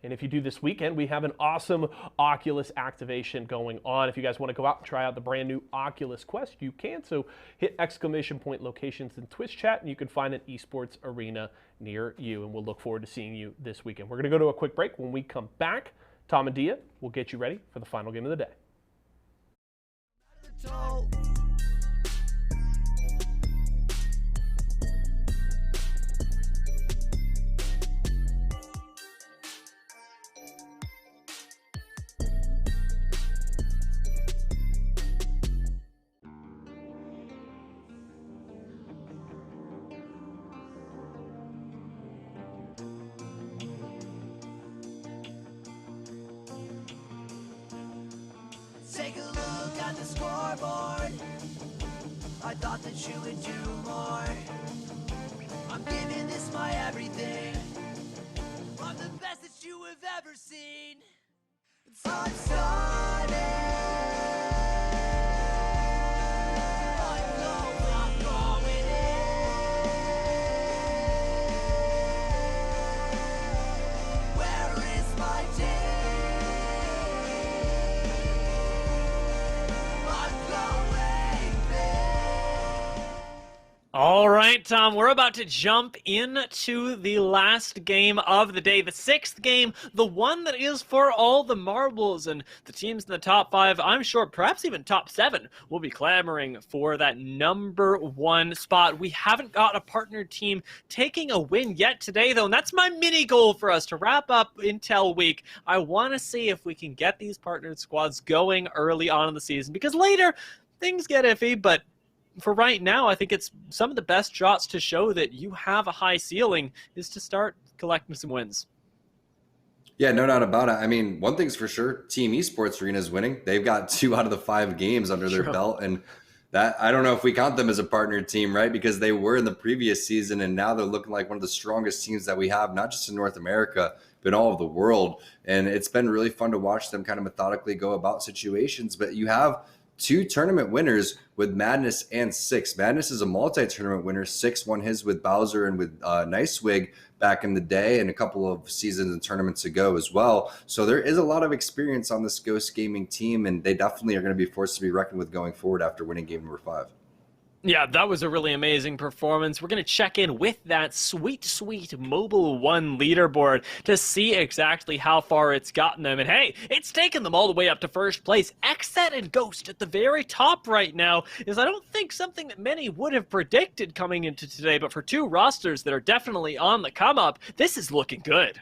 And if you do this weekend, we have an awesome Oculus activation going on. If you guys want to go out and try out the brand new Oculus Quest, you can. So hit ! locations in Twitch chat, and you can find an Esports Arena near you. And we'll look forward to seeing you this weekend. We're going to go to a quick break. When we come back, Tom and Dia will get you ready for the final game of the day. Take a look at the scoreboard. I thought that you would do more. I'm giving this my everything. I'm the best that you have ever seen. I'm stunning. I'm going in. Where is my team? All right, right, Tom, we're about to jump into the last game of the day, the 6th game, the one that is for all the marbles, and the teams in the top 5, I'm sure, perhaps even top 7, will be clamoring for that number 1 spot. We haven't got a partner team taking a win yet today, though, and that's my mini goal for us to wrap up Intel Week. I want to see if we can get these partnered squads going early on in the season, because later, things get iffy, but for right now, I think it's some of the best shots to show that you have a high ceiling is to start collecting some wins. Yeah, no doubt about it. I mean, one thing's for sure, Team Esports Arena is winning. They've got 2 out of the 5 games under their belt, and that, I don't know if we count them as a partner team, right? Because they were in the previous season, and now they're looking like one of the strongest teams that we have, not just in North America, but in all of the world. And it's been really fun to watch them kind of methodically go about situations. But you have 2 tournament winners with Madness and Six. Madness is a multi-tournament winner. Six won his with Bowser and with Nicewig back in the day, and a couple of seasons and tournaments ago as well. So there is a lot of experience on this Ghost Gaming team, and they definitely are going to be forced to be reckoned with going forward after winning game number 5. Yeah, that was a really amazing performance. We're going to check in with that sweet, sweet Mobile One leaderboard to see exactly how far it's gotten them. And hey, it's taken them all the way up to first place. Xset and Ghost at the very top right now is, I don't think, something that many would have predicted coming into today, but for 2 rosters that are definitely on the come up, this is looking good.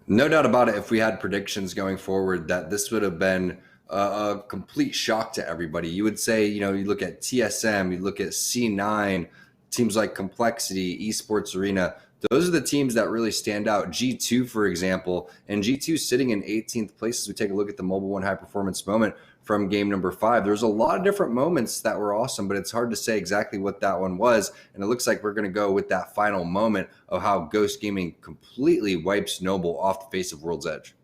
No doubt about it. If we had predictions going forward, that this would have been a complete shock to everybody. You would say, you look at TSM, you look at C9, teams like Complexity, Esports Arena. Those are the teams that really stand out. G2, for example, and G2 sitting in 18th place as we take a look at the Mobile One High Performance moment from game number 5. There's a lot of different moments that were awesome, but it's hard to say exactly what that one was. And it looks like we're going to go with that final moment of how Ghost Gaming completely wipes Noble off the face of World's Edge.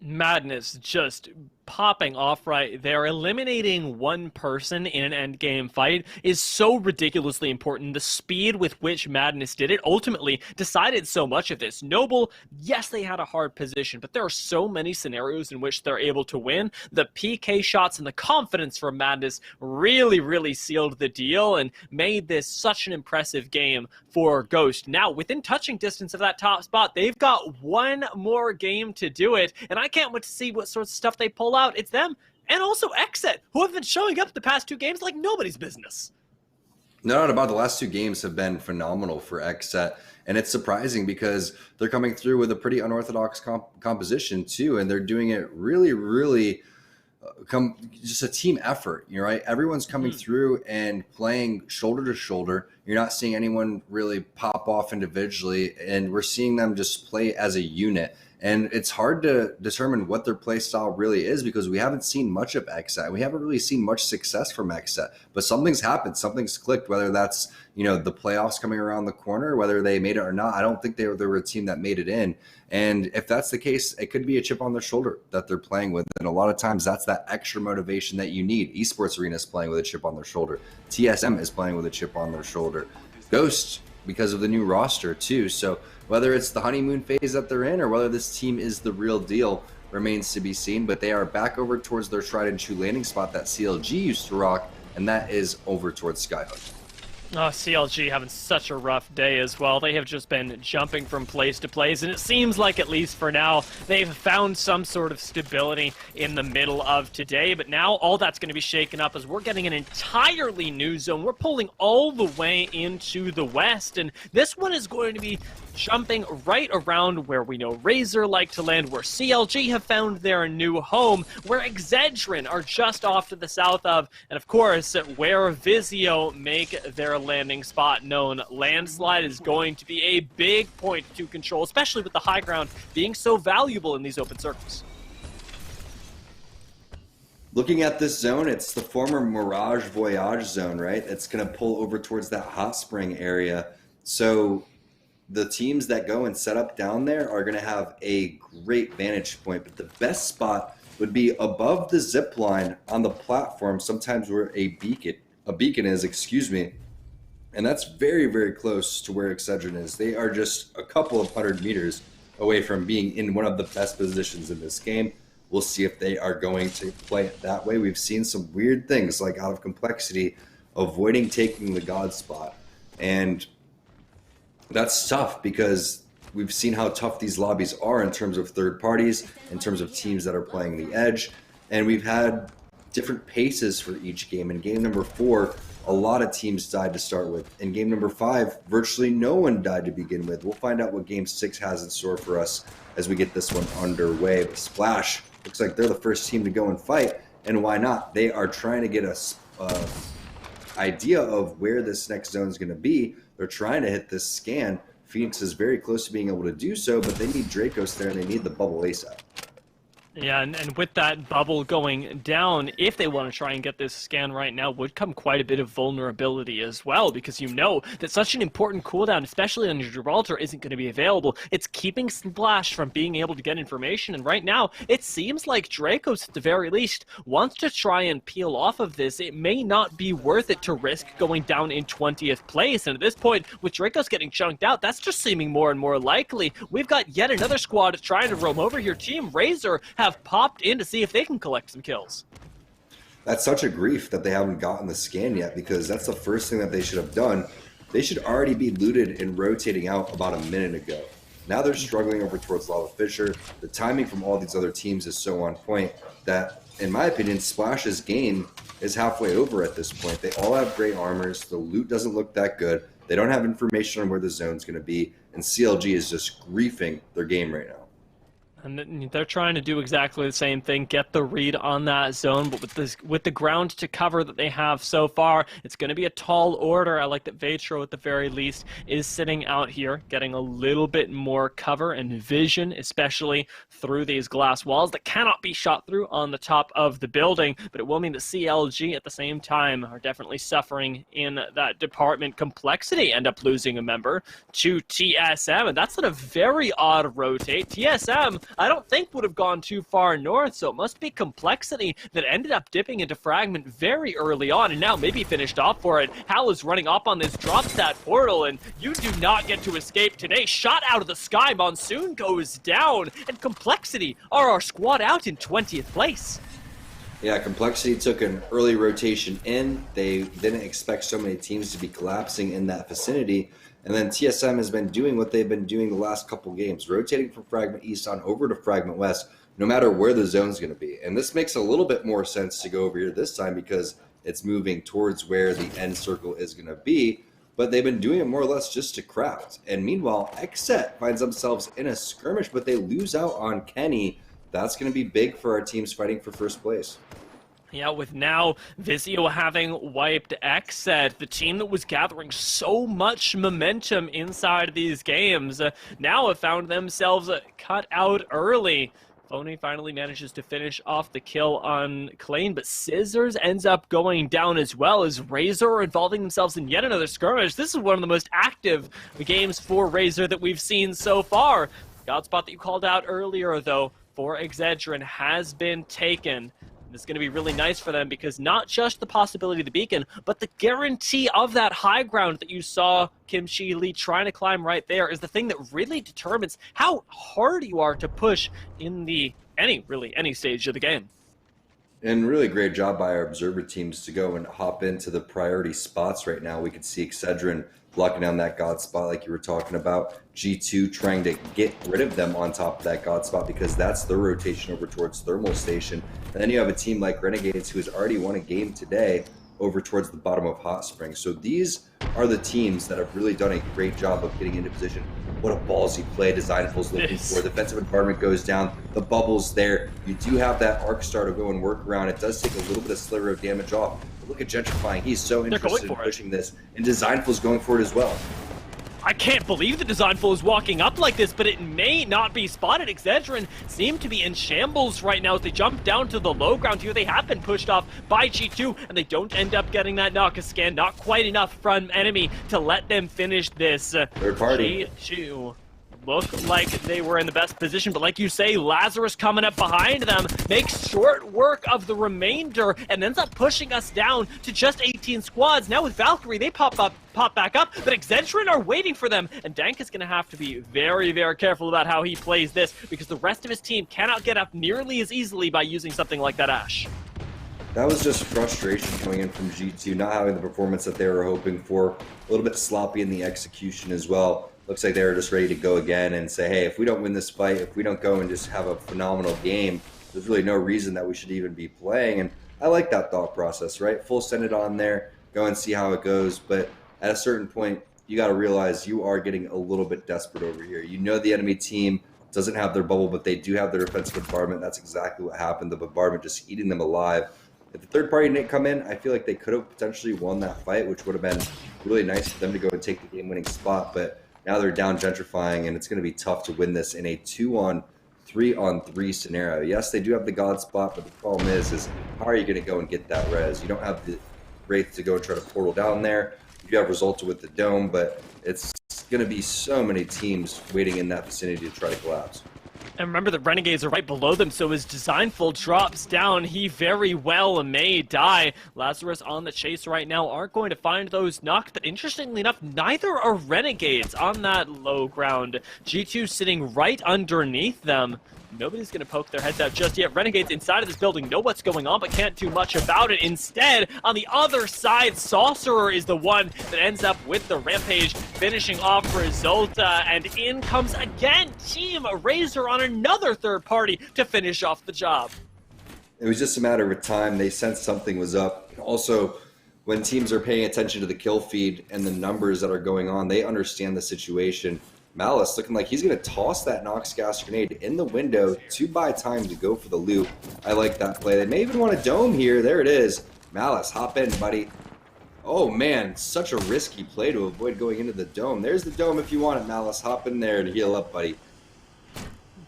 Madness just popping off right there. Eliminating one person in an end game fight is so ridiculously important. The speed with which Madness did it ultimately decided so much of this. Noble, yes, they had a hard position, but there are so many scenarios in which they're able to win. The PK shots and the confidence from Madness really, really sealed the deal and made this such an impressive game for Ghost. Now, within touching distance of that top spot, they've got one more game to do it, and I can't wait to see what sorts of stuff they pull out. It's them and also Xset, who have been showing up the past 2 games like nobody's business. No doubt about it. The last 2 games have been phenomenal for Xset, and it's surprising because they're coming through with a pretty unorthodox composition too, and they're doing it really, really just a team effort. Right? Everyone's coming through and playing shoulder to shoulder. You're not seeing anyone really pop off individually, and we're seeing them just play as a unit. And it's hard to determine what their play style really is because we haven't seen much of Xset. We haven't really seen much success from Xset, but something's happened. Something's clicked, whether that's, the playoffs coming around the corner, whether they made it or not. I don't think they were a team that made it in. And if that's the case, it could be a chip on their shoulder that they're playing with. And a lot of times that's that extra motivation that you need. Esports Arena is playing with a chip on their shoulder. TSM is playing with a chip on their shoulder. Ghost, because of the new roster too. So whether it's the honeymoon phase that they're in or whether this team is the real deal remains to be seen. But they are back over towards their tried and true landing spot that CLG used to rock, and that is over towards Skyhook. Oh, CLG having such a rough day as well. They have just been jumping from place to place, and it seems like, at least for now, they've found some sort of stability in the middle of today. But now all that's going to be shaken up as we're getting an entirely new zone. We're pulling all the way into the west, and this one is going to be jumping right around where we know Razor like to land, where CLG have found their new home, where Exedrin are just off to the south of, and of course, where Vizio make their landing spot known. Landslide is going to be a big point to control, especially with the high ground being so valuable in these open circles. Looking at this zone, it's the former Mirage Voyage zone, right? It's going to pull over towards that hot spring area. So the teams that go and set up down there are going to have a great vantage point, but the best spot would be above the zip line on the platform, sometimes where a beacon is, and that's very, very close to where Excedrin is. They are just a couple of 100 meters away from being in one of the best positions in this game. We'll see if they are going to play it that way. We've seen some weird things, like out of Complexity, avoiding taking the God spot. And that's tough because we've seen how tough these lobbies are in terms of third parties, in terms of teams that are playing the edge. And we've had different paces for each game. In game number 4, a lot of teams died to start with. In game number 5, virtually no one died to begin with. We'll find out what game 6 has in store for us as we get this one underway. But Splash looks like they're the first team to go and fight. And why not? They are trying to get us idea of where this next zone is going to be. They're trying to hit this scan. Phoenix is very close to being able to do so, but they need Dracos there and they need the bubble ASAP. Yeah, and with that bubble going down, if they want to try and get this scan right now, would come quite a bit of vulnerability as well, because you know that such an important cooldown, especially on Gibraltar, isn't going to be available. It's keeping Splash from being able to get information, and right now, it seems like Dracos, at the very least, wants to try and peel off of this. It may not be worth it to risk going down in 20th place, and at this point, with Dracos getting chunked out, that's just seeming more and more likely. We've got yet another squad trying to roam over here. Team Razor have popped in to see if they can collect some kills. That's such a grief that they haven't gotten the scan yet, because that's the first thing that they should have done. They should already be looted and rotating out about a minute ago. Now they're struggling over towards Lava Fisher. The timing from all these other teams is so on point that, in my opinion, Splash's game is halfway over at this point. They all have great armors. The loot doesn't look that good. They don't have information on where the zone's going to be. And CLG is just griefing their game right now. And they're trying to do exactly the same thing, get the read on that zone, but with the ground to cover that they have so far, it's going to be a tall order. I like that Vatro, at the very least, is sitting out here, getting a little bit more cover and vision, especially through these glass walls that cannot be shot through on the top of the building, but it will mean that CLG, at the same time, are definitely suffering in that department. Complexity end up losing a member to TSM, and that's at a very odd rotate. TSM, I don't think would have gone too far north, so it must be Complexity that ended up dipping into Fragment very early on, and now maybe finished off for it. Hal is running up on this, drops that portal, and you do not get to escape today. Shot out of the sky, Monsoon goes down, and Complexity are our squad out in 20th place. Yeah, Complexity took an early rotation in. They didn't expect so many teams to be collapsing in that vicinity. And then TSM has been doing what they've been doing the last couple games, rotating from Fragment East on over to Fragment West, no matter where the zone's going to be. And this makes a little bit more sense to go over here this time because it's moving towards where the end circle is going to be. But they've been doing it more or less just to craft. And meanwhile, Xset finds themselves in a skirmish, but they lose out on Kenny. That's going to be big for our teams fighting for first place. Yeah, with now Vizio having wiped Xset, the team that was gathering so much momentum inside these games, now have found themselves cut out early. Phony finally manages to finish off the kill on Klein, but Scissors ends up going down as well as Razor are involving themselves in yet another skirmish. This is one of the most active games for Razor that we've seen so far. Godspot that you called out earlier, though, for Excedrin has been taken. This is going to be really nice for them because not just the possibility of the beacon, but the guarantee of that high ground that you saw Kim Chi Lee trying to climb right there is the thing that really determines how hard you are to push in any stage of the game. And really great job by our observer teams to go and hop into the priority spots right now. We could see Excedrin blocking down that God spot like you were talking about. G2 trying to get rid of them on top of that God spot because that's their rotation over towards Thermal Station. And then you have a team like Renegades who has already won a game today over towards the bottom of Hot Springs. So these are the teams that have really done a great job of getting into position. What a ballsy play Designful's looking for. The defensive environment goes down. The bubble's there. You do have that Arc Star to go and work around. It does take a little bit of sliver of damage off. But look at Gentrifying. He's so interested in pushing this. And Designful's going for it as well. I can't believe the Designful is walking up like this, but it may not be spotted. Excedrin seem to be in shambles right now as they jump down to the low ground here. They have been pushed off by G2, and they don't end up getting that knock. A scan, not quite enough from enemy to let them finish this. Third party. G2 look like they were in the best position, but like you say, Lazarus coming up behind them makes short work of the remainder and ends up pushing us down to just 18 squads. Now with Valkyrie, they pop back up, but Excedrin are waiting for them, and Dank is going to have to be very, very careful about how he plays this because the rest of his team cannot get up nearly as easily by using something like that Ash. That was just frustration coming in from G2, not having the performance that they were hoping for. A little bit sloppy in the execution as well. Looks like they were just ready to go again and say, hey, if we don't win this fight, if we don't go and just have a phenomenal game, there's really no reason that we should even be playing. And I like that thought process, right? Full send it on there, go and see how it goes. But at a certain point, you got to realize you are getting a little bit desperate over here. You know the enemy team doesn't have their bubble, but they do have their defensive bombardment. That's exactly what happened. The bombardment just eating them alive. If the third party didn't come in, I feel like they could have potentially won that fight, which would have been really nice for them to go and take the game-winning spot. But now they're down gentrifying, and it's going to be tough to win this in a 2-on-3-on-3 scenario. Yes, they do have the God spot, but the problem is how are you going to go and get that res? You don't have the Wraith to go and try to portal down there. You do have Resulta with the Dome, but it's going to be so many teams waiting in that vicinity to try to collapse. And remember, the Renegades are right below them, so as Designful drops down, he very well may die. Lazarus on the chase right now aren't going to find those knocks, but interestingly enough, neither are Renegades on that low ground. G2 sitting right underneath them. Nobody's going to poke their heads out just yet. Renegades inside of this building know what's going on, but can't do much about it. Instead, on the other side, Sorcerer is the one that ends up with the Rampage, finishing off Resulta, and in comes again Team Razor on another third party to finish off the job. It was just a matter of time. They sensed something was up. Also, when teams are paying attention to the kill feed and the numbers that are going on, they understand the situation. Malice looking like he's going to toss that Nox gas grenade in the window to buy time to go for the loot. I like that play. They may even want a dome here. There it is. Malice, hop in, buddy. Oh, man, such a risky play to avoid going into the dome. There's the dome if you want it, Malice. Hop in there and heal up, buddy.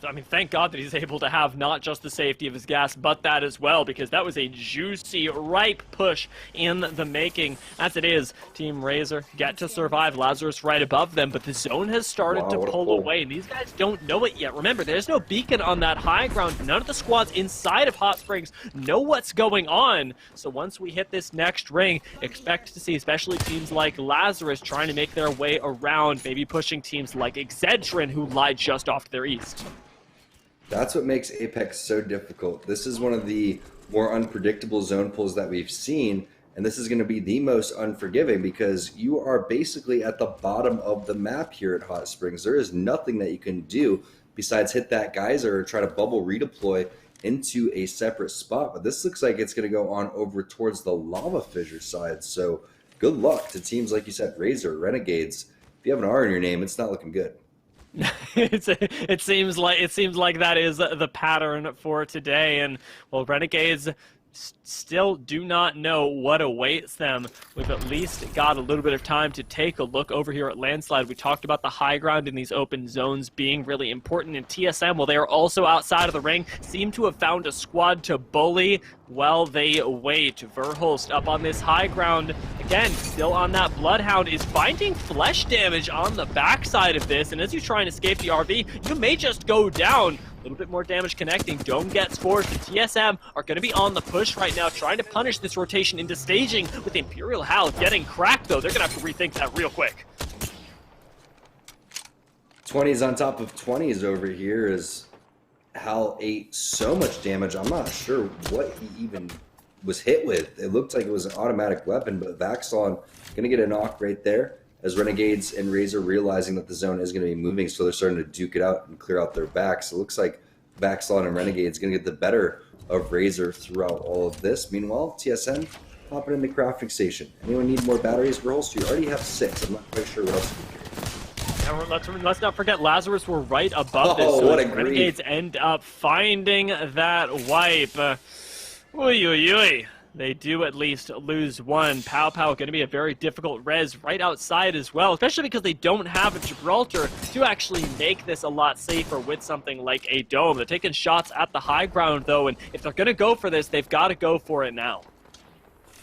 I mean, thank God that he's able to have not just the safety of his gas, but that as well, because that was a juicy, ripe push in the making. As it is, Team Razor get to survive. Lazarus right above them, but the zone has started to pull away, and these guys don't know it yet. Remember, there's no beacon on that high ground. None of the squads inside of Hot Springs know what's going on. So once we hit this next ring, expect to see especially teams like Lazarus trying to make their way around, maybe pushing teams like Excedrin, who lie just off to their east. That's what makes Apex so difficult. This is one of the more unpredictable zone pulls that we've seen, and this is going to be the most unforgiving because you are basically at the bottom of the map here at Hot Springs. There is nothing that you can do besides hit that geyser or try to bubble redeploy into a separate spot. But this looks like it's going to go on over towards the lava fissure side. So good luck to teams like you said, Razor, Renegades. If you have an R in your name, it's not looking good. It seems like that is the pattern for today, and well, Renegades still do not know what awaits them. We've at least got a little bit of time to take a look over here at Landslide. We talked about the high ground in these open zones being really important, and TSM, while they are also outside of the ring, seem to have found a squad to bully while they wait. Verhulst up on this high ground, again, still on that Bloodhound, is finding flesh damage on the backside of this, and as you try and escape the RV, you may just go down. A little bit more damage connecting. Dome gets forced. The TSM are going to be on the push right now, trying to punish this rotation into staging with Imperial Hal getting cracked, though. They're going to have to rethink that real quick. 20s on top of 20s over here as Hal ate so much damage. I'm not sure what he even was hit with. It looked like it was an automatic weapon, but Vaxon going to get a knock right there as Renegades and Razor realizing that the zone is going to be moving, so they're starting to duke it out and clear out their backs. So it looks like Vaxon and Renegades going to get the better of Razor throughout all of this. Meanwhile, TSM hopping in the crafting station. Anyone need more batteries? Verhulst, you already have 6. I'm not quite sure what else you can carry. Let's not forget Lazarus were right above this, so Renegades end up finding that wipe. Oy, oy, oy. They do at least lose one. Pow Pow going to be a very difficult res right outside as well, especially because they don't have a Gibraltar to actually make this a lot safer with something like a dome. They're taking shots at the high ground, though, and if they're going to go for this, they've got to go for it now.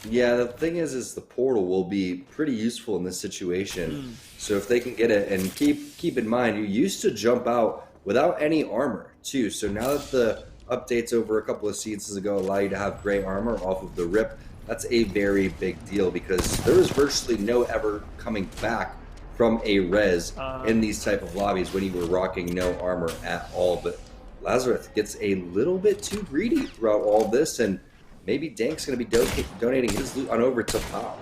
Yeah, the thing is the portal will be pretty useful in this situation. So if they can get it, and keep in mind, you used to jump out without any armor, too. So now that the updates over a couple of seasons ago allow you to have gray armor off of the rip, that's a very big deal because there is virtually no ever coming back from a res in these type of lobbies when you were rocking no armor at all. But Lazarus gets a little bit too greedy throughout all this, and maybe Dank's going to be donating his loot on over to Pop.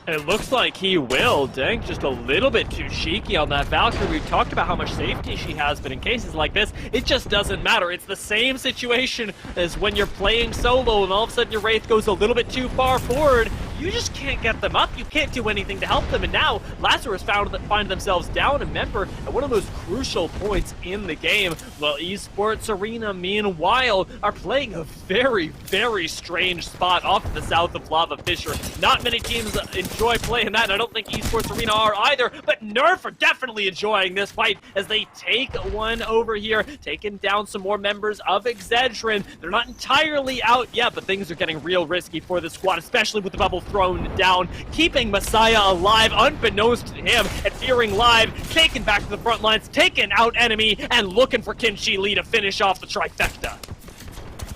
It looks like he will. Dank just a little bit too cheeky on that Valkyrie. We've talked about how much safety she has, but in cases like this, it just doesn't matter. It's the same situation as when you're playing solo and all of a sudden your Wraith goes a little bit too far forward. You just can't get them up. You can't do anything to help them. And now Lazarus find themselves down a member at one of those crucial points in the game. Well, Esports Arena, meanwhile, are playing a very, very strange spot off to the south of Lava Fisher. Not many teams enjoy playing that, and I don't think Esports Arena are either, but Nerf are definitely enjoying this fight as they take one over here, taking down some more members of Exedrin. They're not entirely out yet, but things are getting real risky for this squad, especially with the bubble thrown down, keeping Messiah alive unbeknownst to him, and Fearing live, taken back to the front lines, taking out enemy, and looking for Kinchi Lee to finish off the trifecta.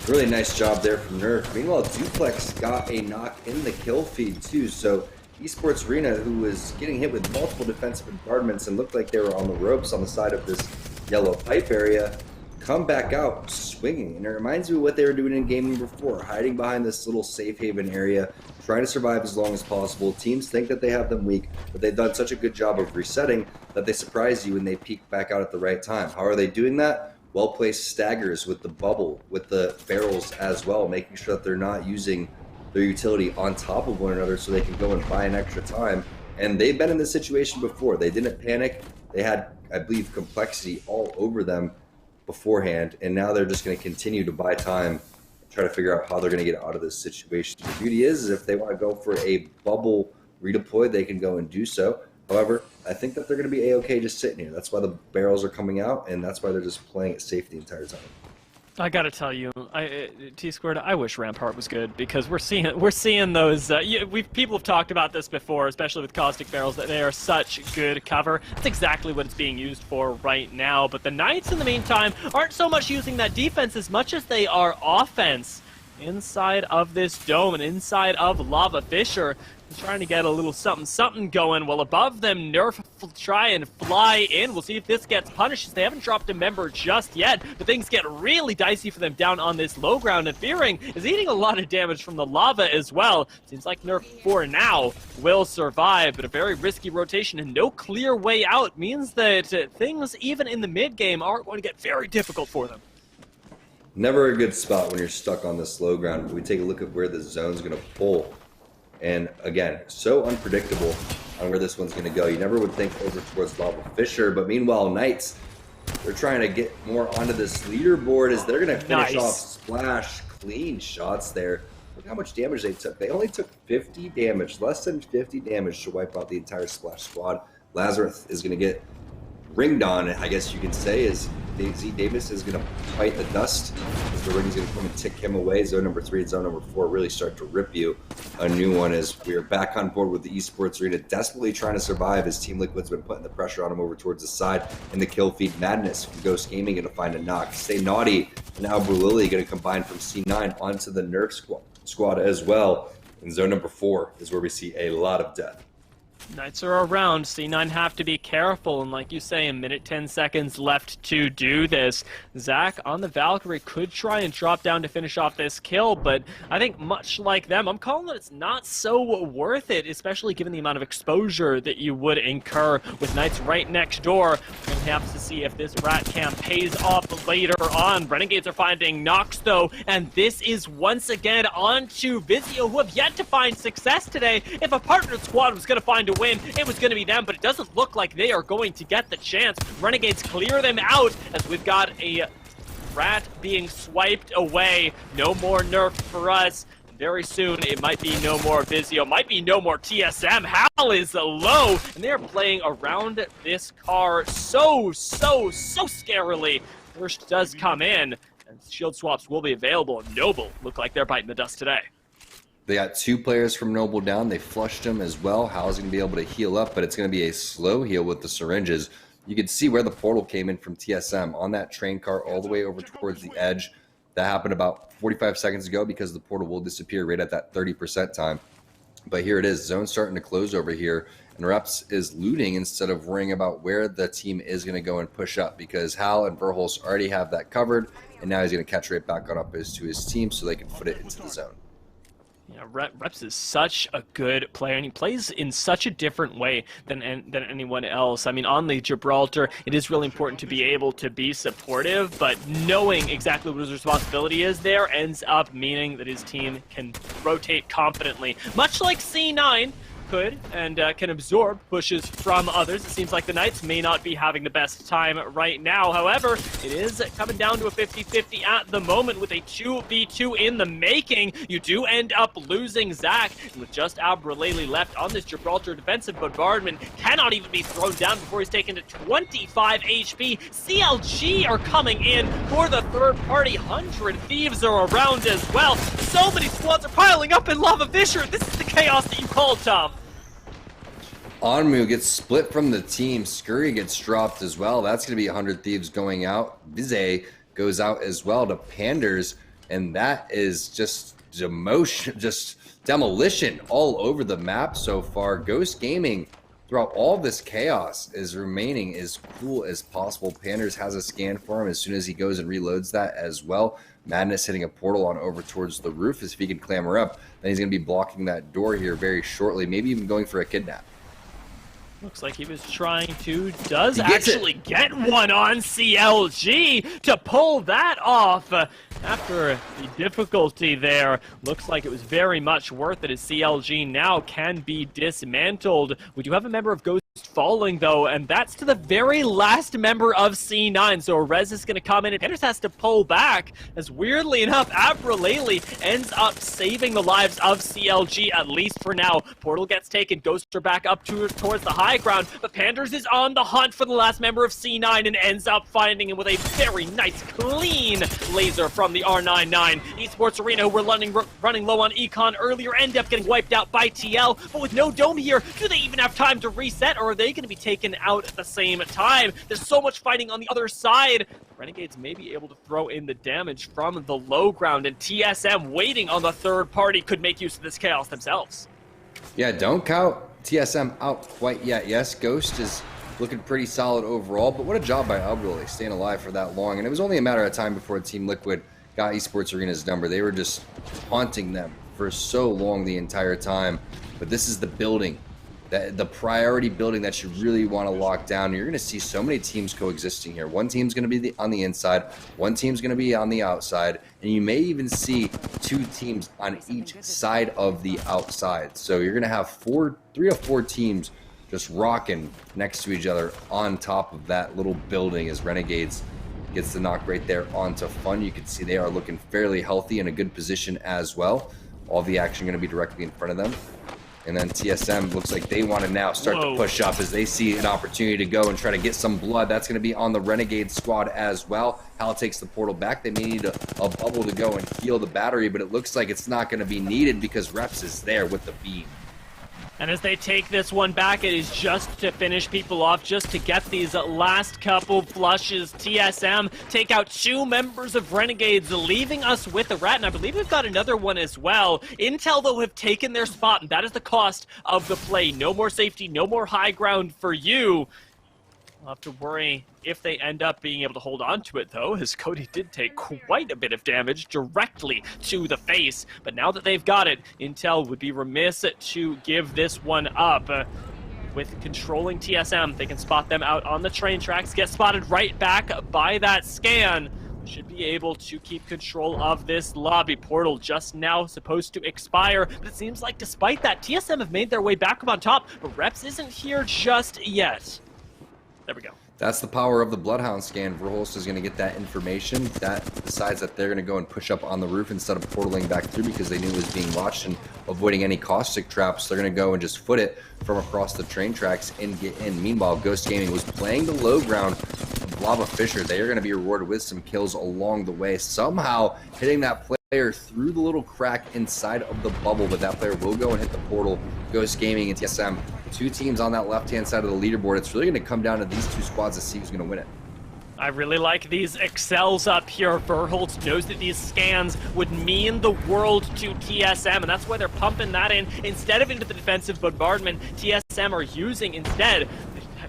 Really nice job there from Nerf. Meanwhile, Duplex got a knock in the kill feed too, so Esports Arena, who was getting hit with multiple defensive bombardments and looked like they were on the ropes on the side of this yellow pipe area, come back out swinging. And it reminds me of what they were doing in gaming before, hiding behind this little safe haven area, trying to survive as long as possible. Teams think that they have them weak, but they've done such a good job of resetting that they surprise you when they peek back out at the right time. How are they doing that? Well-placed staggers with the bubble, with the barrels as well, making sure that they're not using their utility on top of one another so they can go and buy an extra time. And they've been in this situation before. They didn't panic. They had, I believe, complexity all over them beforehand, and now they're just going to continue to buy time, try to figure out how they're going to get out of this situation. The beauty is if they want to go for a bubble redeploy, they can go and do so. However, I think that they're going to be a-okay just sitting here. That's why the barrels are coming out, and that's why they're just playing it safe the entire time. I gotta tell you, T-Squared, I wish Rampart was good, because we're seeing those. People have talked about this before, especially with caustic barrels, that they are such good cover. That's exactly what it's being used for right now. But the Knights, in the meantime, aren't so much using that defense as much as they are offense inside of this dome and inside of Lava Fisher. Trying to get a little something going, while above them Nerf try and fly in. We'll see if this gets punished. They haven't dropped a member just yet, but things get really dicey for them down on this low ground, and Fearing is eating a lot of damage from the lava as well. Seems like Nerf for now will survive, but a very risky rotation and no clear way out means that things even in the mid game are going to get very difficult for them. Never a good spot when you're stuck on this low ground. But we take a look at where the zone's going to pull. And again, so unpredictable on where this one's going to go. You never would think over towards Lava Fisher, but meanwhile, Knights, they're trying to get more onto this leaderboard as they're going to finish off splash clean shots there. Look how much damage they took. They only took 50 damage, less than 50 damage to wipe out the entire splash squad. Lazarus is going to get ringed on, I guess you can say, as Z Davis is going to fight the dust as the ring is going to come and tick him away. Zone number 3 and zone number 4 really start to rip you a new one as we are back on board with the Esports Arena, desperately trying to survive as Team Liquid's been putting the pressure on him over towards the side in the kill feed. Madness from Ghost Gaming going to find a knock. Stay Naughty and now Brulili going to combine from C9 onto the Nerf squad as well. In zone number 4 is where we see a lot of death. Knights are around. C9 have to be careful, and like you say, a minute 10 seconds left to do this. Zach on the Valkyrie could try and drop down to finish off this kill, but I think much like them, I'm calling that it's not so worth it, especially given the amount of exposure that you would incur with Knights right next door. We're going to have to see if this rat camp pays off later on. Renegades are finding knocks, though, and this is once again onto Vizio, who have yet to find success today. If a partnered squad was going to find a win, it was going to be them, but it doesn't look like they are going to get the chance. Renegades clear them out as we've got a rat being swiped away. No more Nerf for us. Very soon, it might be no more Vizio, might be no more TSM. Hal is low, and they're playing around this car so scarily. First does come in, and shield swaps will be available. Noble look like they're biting the dust today. They got 2 players from Noble down. They flushed him as well. Hal's going to be able to heal up, but it's going to be a slow heal with the syringes. You can see where the portal came in from TSM on that train car all the way over towards the edge. That happened about 45 seconds ago because the portal will disappear right at that 30% time. But here it is. Zone's starting to close over here, and Reps is looting instead of worrying about where the team is going to go and push up, because Hal and Verholz already have that covered, and now he's going to catch right back on up to his team so they can put it into the zone. Yeah, Reps is such a good player, and he plays in such a different way than anyone else. I mean, on the Gibraltar, it is really important to be able to be supportive, but knowing exactly what his responsibility is there ends up meaning that his team can rotate confidently, much like C9 could and can absorb pushes from others. It seems like the Knights may not be having the best time right now. However, it is coming down to a 50-50 at the moment with a 2v2 in the making. You do end up losing Zach, and with just Abraleli left on this Gibraltar defensive bombardment, cannot even be thrown down before he's taken to 25 HP. CLG are coming in for the third party. 100 Thieves are around as well. So many squads are piling up in Lava Fissure. This is the chaos that you called, Tom. Onmu gets split from the team. Scurry gets dropped as well. That's going to be 100 Thieves going out. Vize goes out as well to Panders, and that is just demolition all over the map so far. Ghost Gaming, throughout all this chaos, is remaining as cool as possible. Panders has a scan for him as soon as he goes and reloads that as well. Madness hitting a portal on over towards the roof. As if he can clamber up, then he's going to be blocking that door here very shortly, maybe even going for a kidnap. Looks like he was trying to, does actually get one on CLG to pull that off. After the difficulty there, looks like it was very much worth it as CLG now can be dismantled. We do have a member of Ghost falling though, and that's to the very last member of C9. So Rez is going to come in and Anders has to pull back, as weirdly enough, Abraleli ends up saving the lives of CLG, at least for now. Portal gets taken, Ghosts are back up towards the high ground, but Panders is on the hunt for the last member of C9 and ends up finding him with a very nice, clean laser from the R99. Esports Arena, who were running low on Econ earlier, end up getting wiped out by TL, but with no dome here, do they even have time to reset, or are they going to be taken out at the same time? There's so much fighting on the other side. Renegades may be able to throw in the damage from the low ground, and TSM waiting on the third party could make use of this chaos themselves. Yeah, don't count TSM out quite yet. Yes, Ghost is looking pretty solid overall, but what a job by Abraleli staying alive for that long. And it was only a matter of time before Team Liquid got Esports Arena's number. They were just haunting them for so long the entire time. But this is the building, the priority building that you really want to lock down. You're going to see so many teams coexisting here. One team's going to be on the inside, one team's going to be on the outside, and you may even see two teams on each side of the outside. So you're going to have 3 or 4 teams just rocking next to each other on top of that little building as Renegades gets the knock right there onto Fun. You can see they are looking fairly healthy in a good position as well. All the action going to be directly in front of them. And then TSM looks like they want to now start to push up as they see an opportunity to go and try to get some blood. That's going to be on the Renegade squad as well. Hal takes the portal back. They may need a bubble to go and heal the battery, but it looks like it's not going to be needed because Reps is there with the beam. And as they take this one back, it is just to finish people off, just to get these last couple flushes. TSM take out 2 members of Renegades, leaving us with a rat, and I believe we've got another one as well. Intel, though, have taken their spot, and that is the cost of the play. No more safety, no more high ground for you. We'll have to worry if they end up being able to hold on to it, though, as Cody did take quite a bit of damage directly to the face. But now that they've got it, Intel would be remiss to give this one up. With controlling TSM, they can spot them out on the train tracks, get spotted right back by that scan. Should be able to keep control of this lobby. Portal just now supposed to expire, but it seems like despite that, TSM have made their way back up on top, but Reps isn't here just yet. There we go. That's the power of the Bloodhound scan. Verholst is going to get that information. That decides that they're going to go and push up on the roof instead of portaling back through because they knew it was being watched and avoiding any caustic traps. They're going to go and just foot it from across the train tracks and get in. Meanwhile, Ghost Gaming was playing the low ground of Lava Fissure. They are going to be rewarded with some kills along the way, somehow hitting that player through the little crack inside of the bubble, but that player will go and hit the portal. Ghost Gaming and TSM, 2 teams on that left-hand side of the leaderboard. It's really going to come down to these 2 squads to see who's going to win it. I really like these excels up here. Verholst knows that these scans would mean the world to TSM, and that's why they're pumping that in instead of into the defensive bombardment. TSM are using instead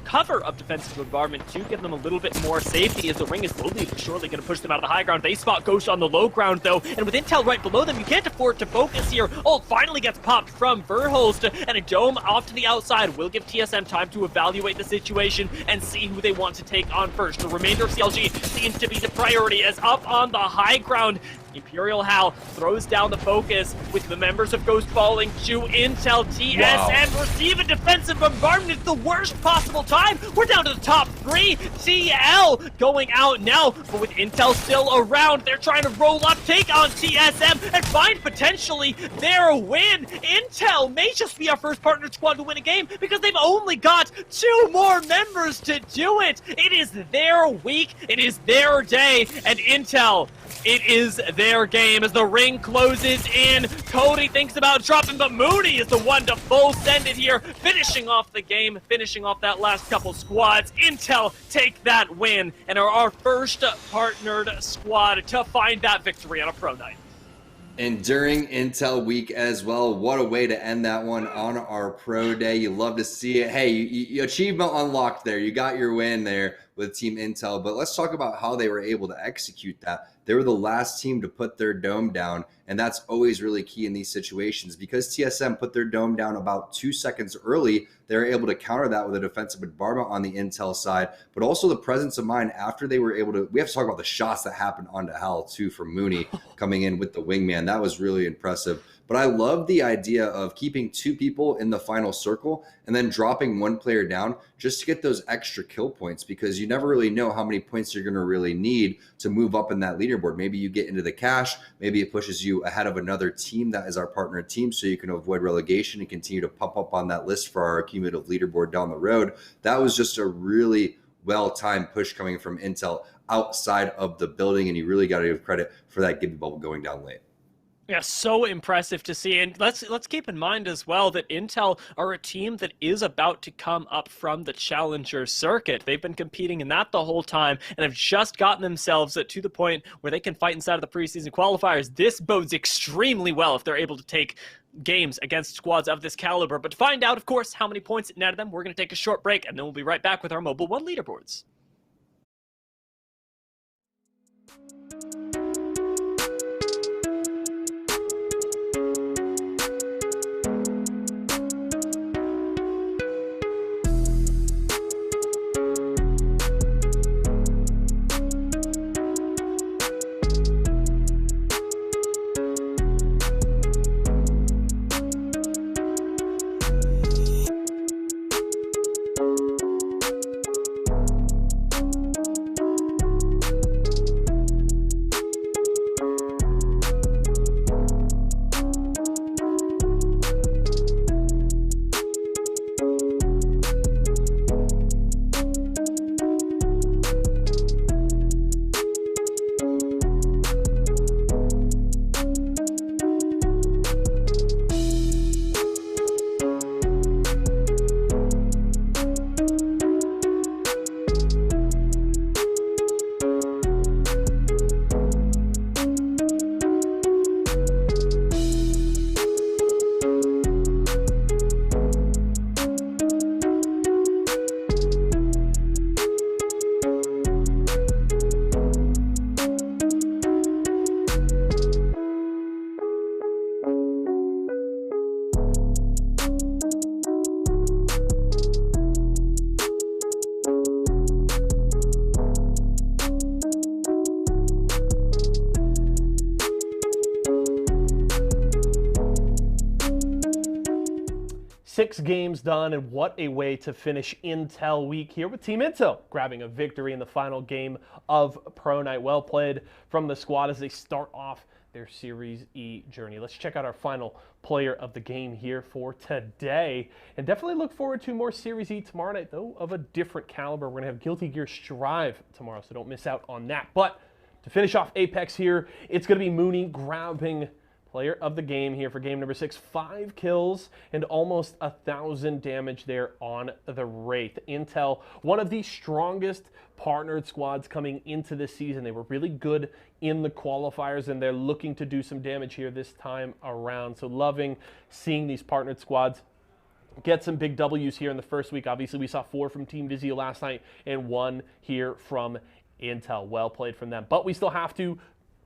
cover of defensive bombardment to give them a little bit more safety, as the ring is slowly but surely going to push them out of the high ground. They spot Ghost on the low ground, though, and with intel right below them, you can't afford to focus here. Ult finally gets popped from Verholst, and a dome off to the outside will give TSM time to evaluate the situation and see who they want to take on first. The remainder of CLG seems to be the priority, as up on the high ground, Imperial Hal throws down the focus with the members of Ghost falling to intel. TSM receive a defensive bombardment. It's the worst possible time. We're down to the top 3. TL going out now, but with intel still around, they're trying to roll up, take on TSM, and find potentially their win. Intel may just be our first partner squad to win a game because they've only got 2 more members to do it. It is their week. It is their day, and Intel, it is their game as the ring closes in. Cody thinks about dropping, but Mooney is the one to full send it here, finishing off the game, finishing off that last couple squads. Intel take that win and are our first partnered squad to find that victory on a pro night. And during Intel week as well, what a way to end that one on our pro day. You love to see it. Hey, you achievement unlocked there. You got your win there with Team Intel, but let's talk about how they were able to execute that. They were the last team to put their dome down, and that's always really key in these situations. Because TSM put their dome down about 2 seconds early, they were able to counter that with a defensive bombardment on the Intel side, but also the presence of mind after they were able to. We have to talk about the shots that happened onto Hal too from Mooney coming in with the wingman. That was really impressive. But I love the idea of keeping 2 people in the final circle and then dropping 1 player down just to get those extra kill points, because you never really know how many points you're going to really need to move up in that leaderboard. Maybe you get into the cash, maybe it pushes you ahead of another team that is our partner team, so you can avoid relegation and continue to pump up on that list for our cumulative leaderboard down the road. That was just a really well-timed push coming from Intel outside of the building, and you really got to give credit for that Gibby bubble going down late. Yeah, so impressive to see. And let's keep in mind as well that Intel are a team that is about to come up from the Challenger circuit. They've been competing in that the whole time and have just gotten themselves to the point where they can fight inside of the preseason qualifiers. This bodes extremely well if they're able to take games against squads of this caliber. But to find out, of course, how many points it netted them, we're going to take a short break, and then we'll be right back with our Mobile One leaderboards. Six games done, and what a way to finish Intel week here with Team Intel grabbing a victory in the final game of Pro Night. Well played from the squad as they start off their Series E journey. Let's check out our final player of the game here for today, and definitely look forward to more Series E tomorrow night, though of a different caliber. We're gonna have Guilty Gear Strive tomorrow, so don't miss out on that. But to finish off Apex here, it's gonna be Mooney grabbing player of the game here for game number 6. 5 kills and almost 1,000 damage there on the Wraith. Intel, one of the strongest partnered squads coming into this season. They were really good in the qualifiers, and they're looking to do some damage here this time around. So loving seeing these partnered squads get some big W's here in the first week. Obviously, we saw 4 from Team Vizio last night and 1 here from Intel. Well played from them. But we still have to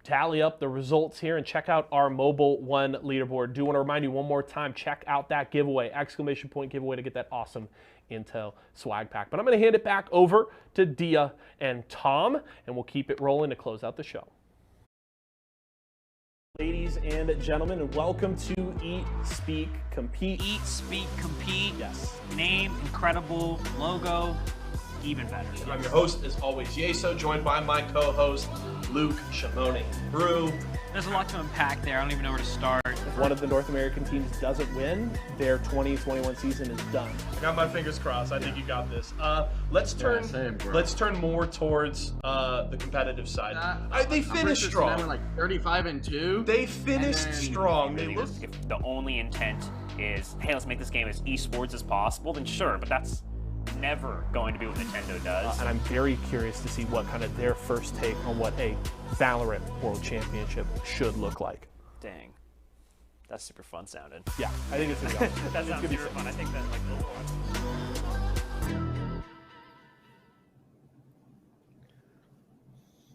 tally up the results here and check out our Mobile One leaderboard. Do want to remind you one more time, check out that giveaway, exclamation point giveaway, to get that awesome Intel swag pack. But I'm going to hand it back over to Dia and Tom, and we'll keep it rolling to close out the show. Ladies and gentlemen, and welcome to Eat, Speak, Compete. Eat, Speak, Compete. Yes. Name, incredible. Logo, even better. I'm your host, as always, Yeso, joined by my co-host, Luke Shimone Brew. There's a lot to unpack there. I don't even know where to start. If one of the North American teams doesn't win, their 2021 season is done. I got my fingers crossed. I think you got this. Let's turn more towards the competitive side. They finished strong. Like 35-2. They finished strong. They look. If the only intent is, hey, let's make this game as esports as possible, then sure, but that's never going to be what Nintendo does. And I'm very curious to see what kind of their first take on what a Valorant World Championship should look like. Dang. That's super fun sounding. Yeah, I think it's going to be awesome. That sounds super fun. I think that's like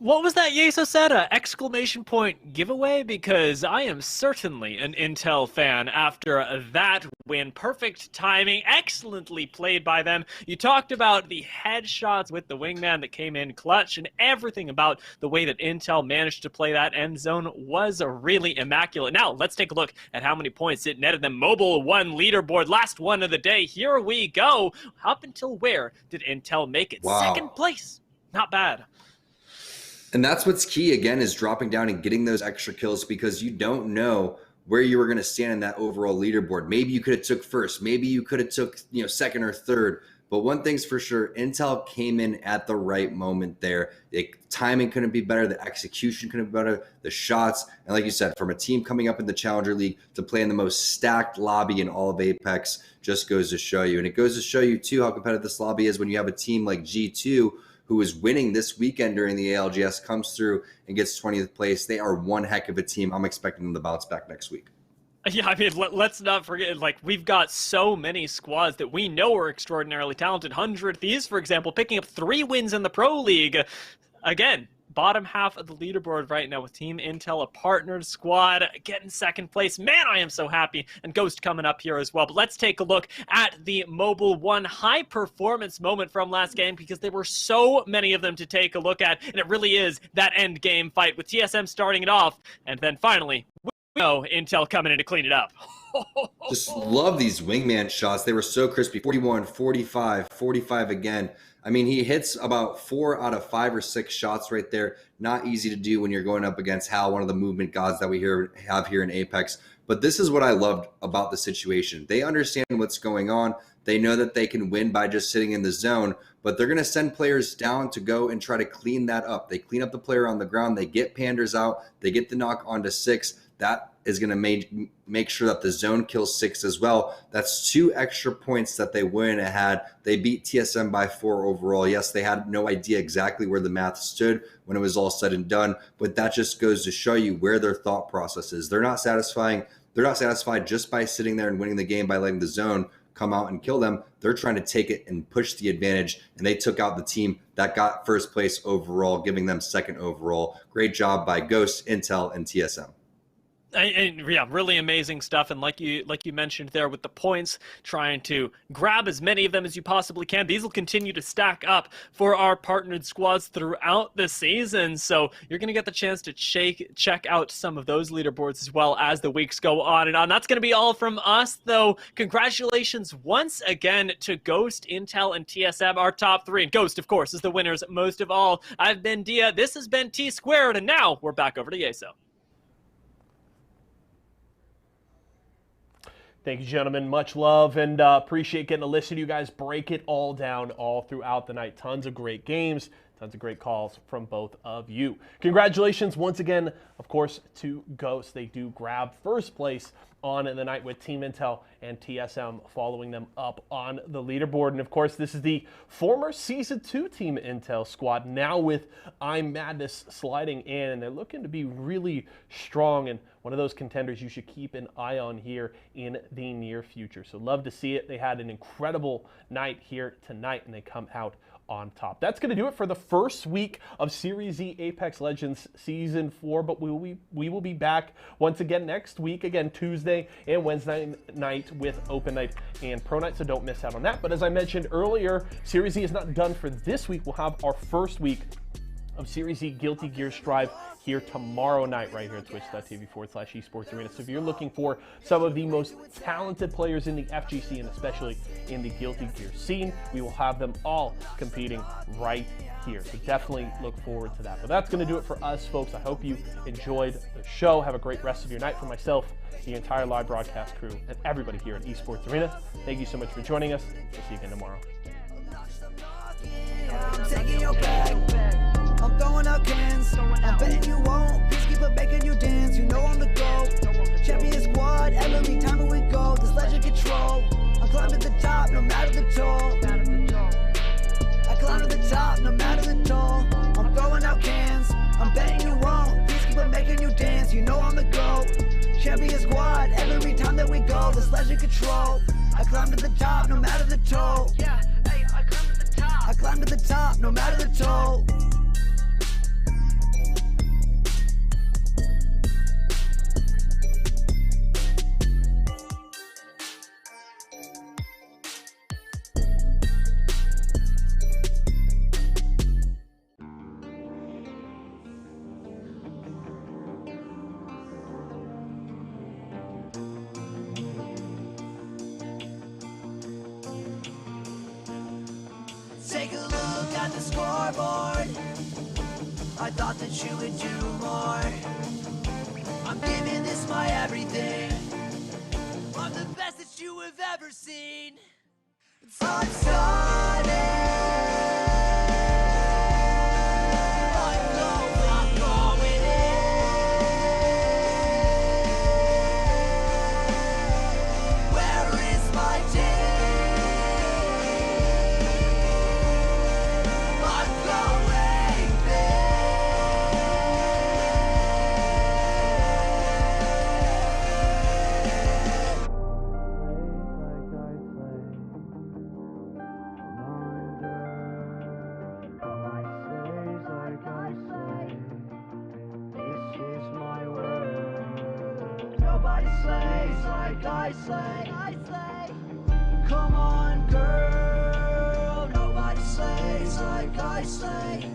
What was that Yeso said? A exclamation point giveaway? Because I am certainly an Intel fan after that win. Perfect timing, excellently played by them. You talked about the headshots with the wingman that came in clutch, and everything about the way that Intel managed to play that end zone was really immaculate. Now, let's take a look at how many points it netted them. Mobile One leaderboard, last one of the day. Here we go. Up until where did Intel make it? Wow. Second place. Not bad. And that's what's key, again, is dropping down and getting those extra kills, because you don't know where you were going to stand in that overall leaderboard. Maybe you could have took first. Maybe you could have took, second or third. But one thing's for sure, Intel came in at the right moment there. The timing couldn't be better. The execution couldn't be better. The shots. And like you said, from a team coming up in the Challenger League to play in the most stacked lobby in all of Apex just goes to show you. And it goes to show you, too, how competitive this lobby is when you have a team like G2, who is winning this weekend during the ALGS, comes through and gets 20th place. They are one heck of a team. I'm expecting them to bounce back next week. Yeah, I mean, let's not forget, we've got so many squads that we know are extraordinarily talented. 100 Thieves, for example, picking up 3 wins in the Pro League. Again, bottom half of the leaderboard right now with Team Intel, a partnered squad, getting second place. Man, I am so happy. And Ghost coming up here as well. But let's take a look at the Mobile One high-performance moment from last game, because there were so many of them to take a look at, and it really is that end game fight with TSM starting it off, and then finally, Intel coming in to clean it up. Just love these wingman shots. They were so crispy. 41, 45, 45 again. I mean, he hits about 4 out of 5 or 6 shots right there. Not easy to do when you're going up against Hal, one of the movement gods that we have here in Apex. But this is what I loved about the situation. They understand what's going on. They know that they can win by just sitting in the zone, but they're going to send players down to go and try to clean that up. They clean up the player on the ground. They get Panders out. They get the knock onto 6. That is going to make sure that the zone kills 6 as well. That's 2 extra points that they wouldn't have had. They beat TSM by 4 overall. Yes, they had no idea exactly where the math stood when it was all said and done, but that just goes to show you where their thought process is. They're not satisfied just by sitting there and winning the game by letting the zone come out and kill them. They're trying to take it and push the advantage, and they took out the team that got first place overall, giving them second overall. Great job by Ghost, Intel, and TSM. And yeah, really amazing stuff. And like you mentioned there with the points, trying to grab as many of them as you possibly can. These will continue to stack up for our partnered squads throughout the season. So you're going to get the chance to check out some of those leaderboards as well as the weeks go on and on. That's going to be all from us, though. Congratulations once again to Ghost, Intel, and TSM, our top 3. And Ghost, of course, is the winners most of all. I've been Dia. This has been T Squared. And now we're back over to Yeso. Thank you, gentlemen. Much love, and appreciate getting to listen to you guys break it all down all throughout the night. Tons of great games, Tons of great calls from both of you. Congratulations once again, of course, to Ghost. They do grab first place on the night with Team Intel and TSM following them up on the leaderboard. And of course, this is the former Season 2 Team Intel squad, now with I'm Madness sliding in, and they're looking to be really strong and one of those contenders you should keep an eye on here in the near future. So love to see it. They had an incredible night here tonight, and they come out on top. That's going to do it for the first week of Series E Apex Legends Season 4, but we will be back once again next week, again Tuesday and Wednesday night with Open Night and Pro Night, so don't miss out on that. But as I mentioned earlier, Series E is not done for this week. We'll have our first week of Series E Guilty Gear Strive here tomorrow night right here at twitch.tv/esports arena. So if you're looking for some of the most talented players in the FGC and especially in the Guilty Gear scene, we will have them all competing right here. So definitely look forward to that. But that's going to do it for us, folks. I hope you enjoyed the show. Have a great rest of your night. For myself, the entire live broadcast crew, and everybody here at Esports Arena, thank you so much for joining us. We'll see you again tomorrow. I'm taking your bag. I'm throwing out cans. I'm betting you won't. Peacekeeper making you dance. You know I'm the GOAT. Champion squad. Every time we go, this legend control. I'm climbing to the top, no matter the toll. I climb to the top, no matter the toll. I'm throwing out cans. I'm betting you won't. Peacekeeper making you dance. You know I'm the GOAT. Champion squad. Every time that we go, this legend control. I climb to the top, no matter the toll. Yeah, hey, I climb to the top. I climb to the top, no matter the toll. Take a look at the scoreboard. I thought that you would do more. I'm giving this my everything. I'm the best that you have ever seen. I'm starting. Nobody slays like I slay. Come on, girl. Nobody slays like I slay.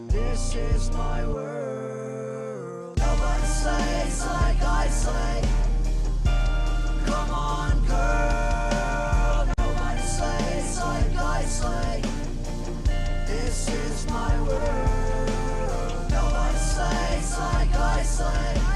This is my world. Nobody slays like I slay. Come on, girl. Nobody slays like I slay. This is my world. Nobody slays like I slay.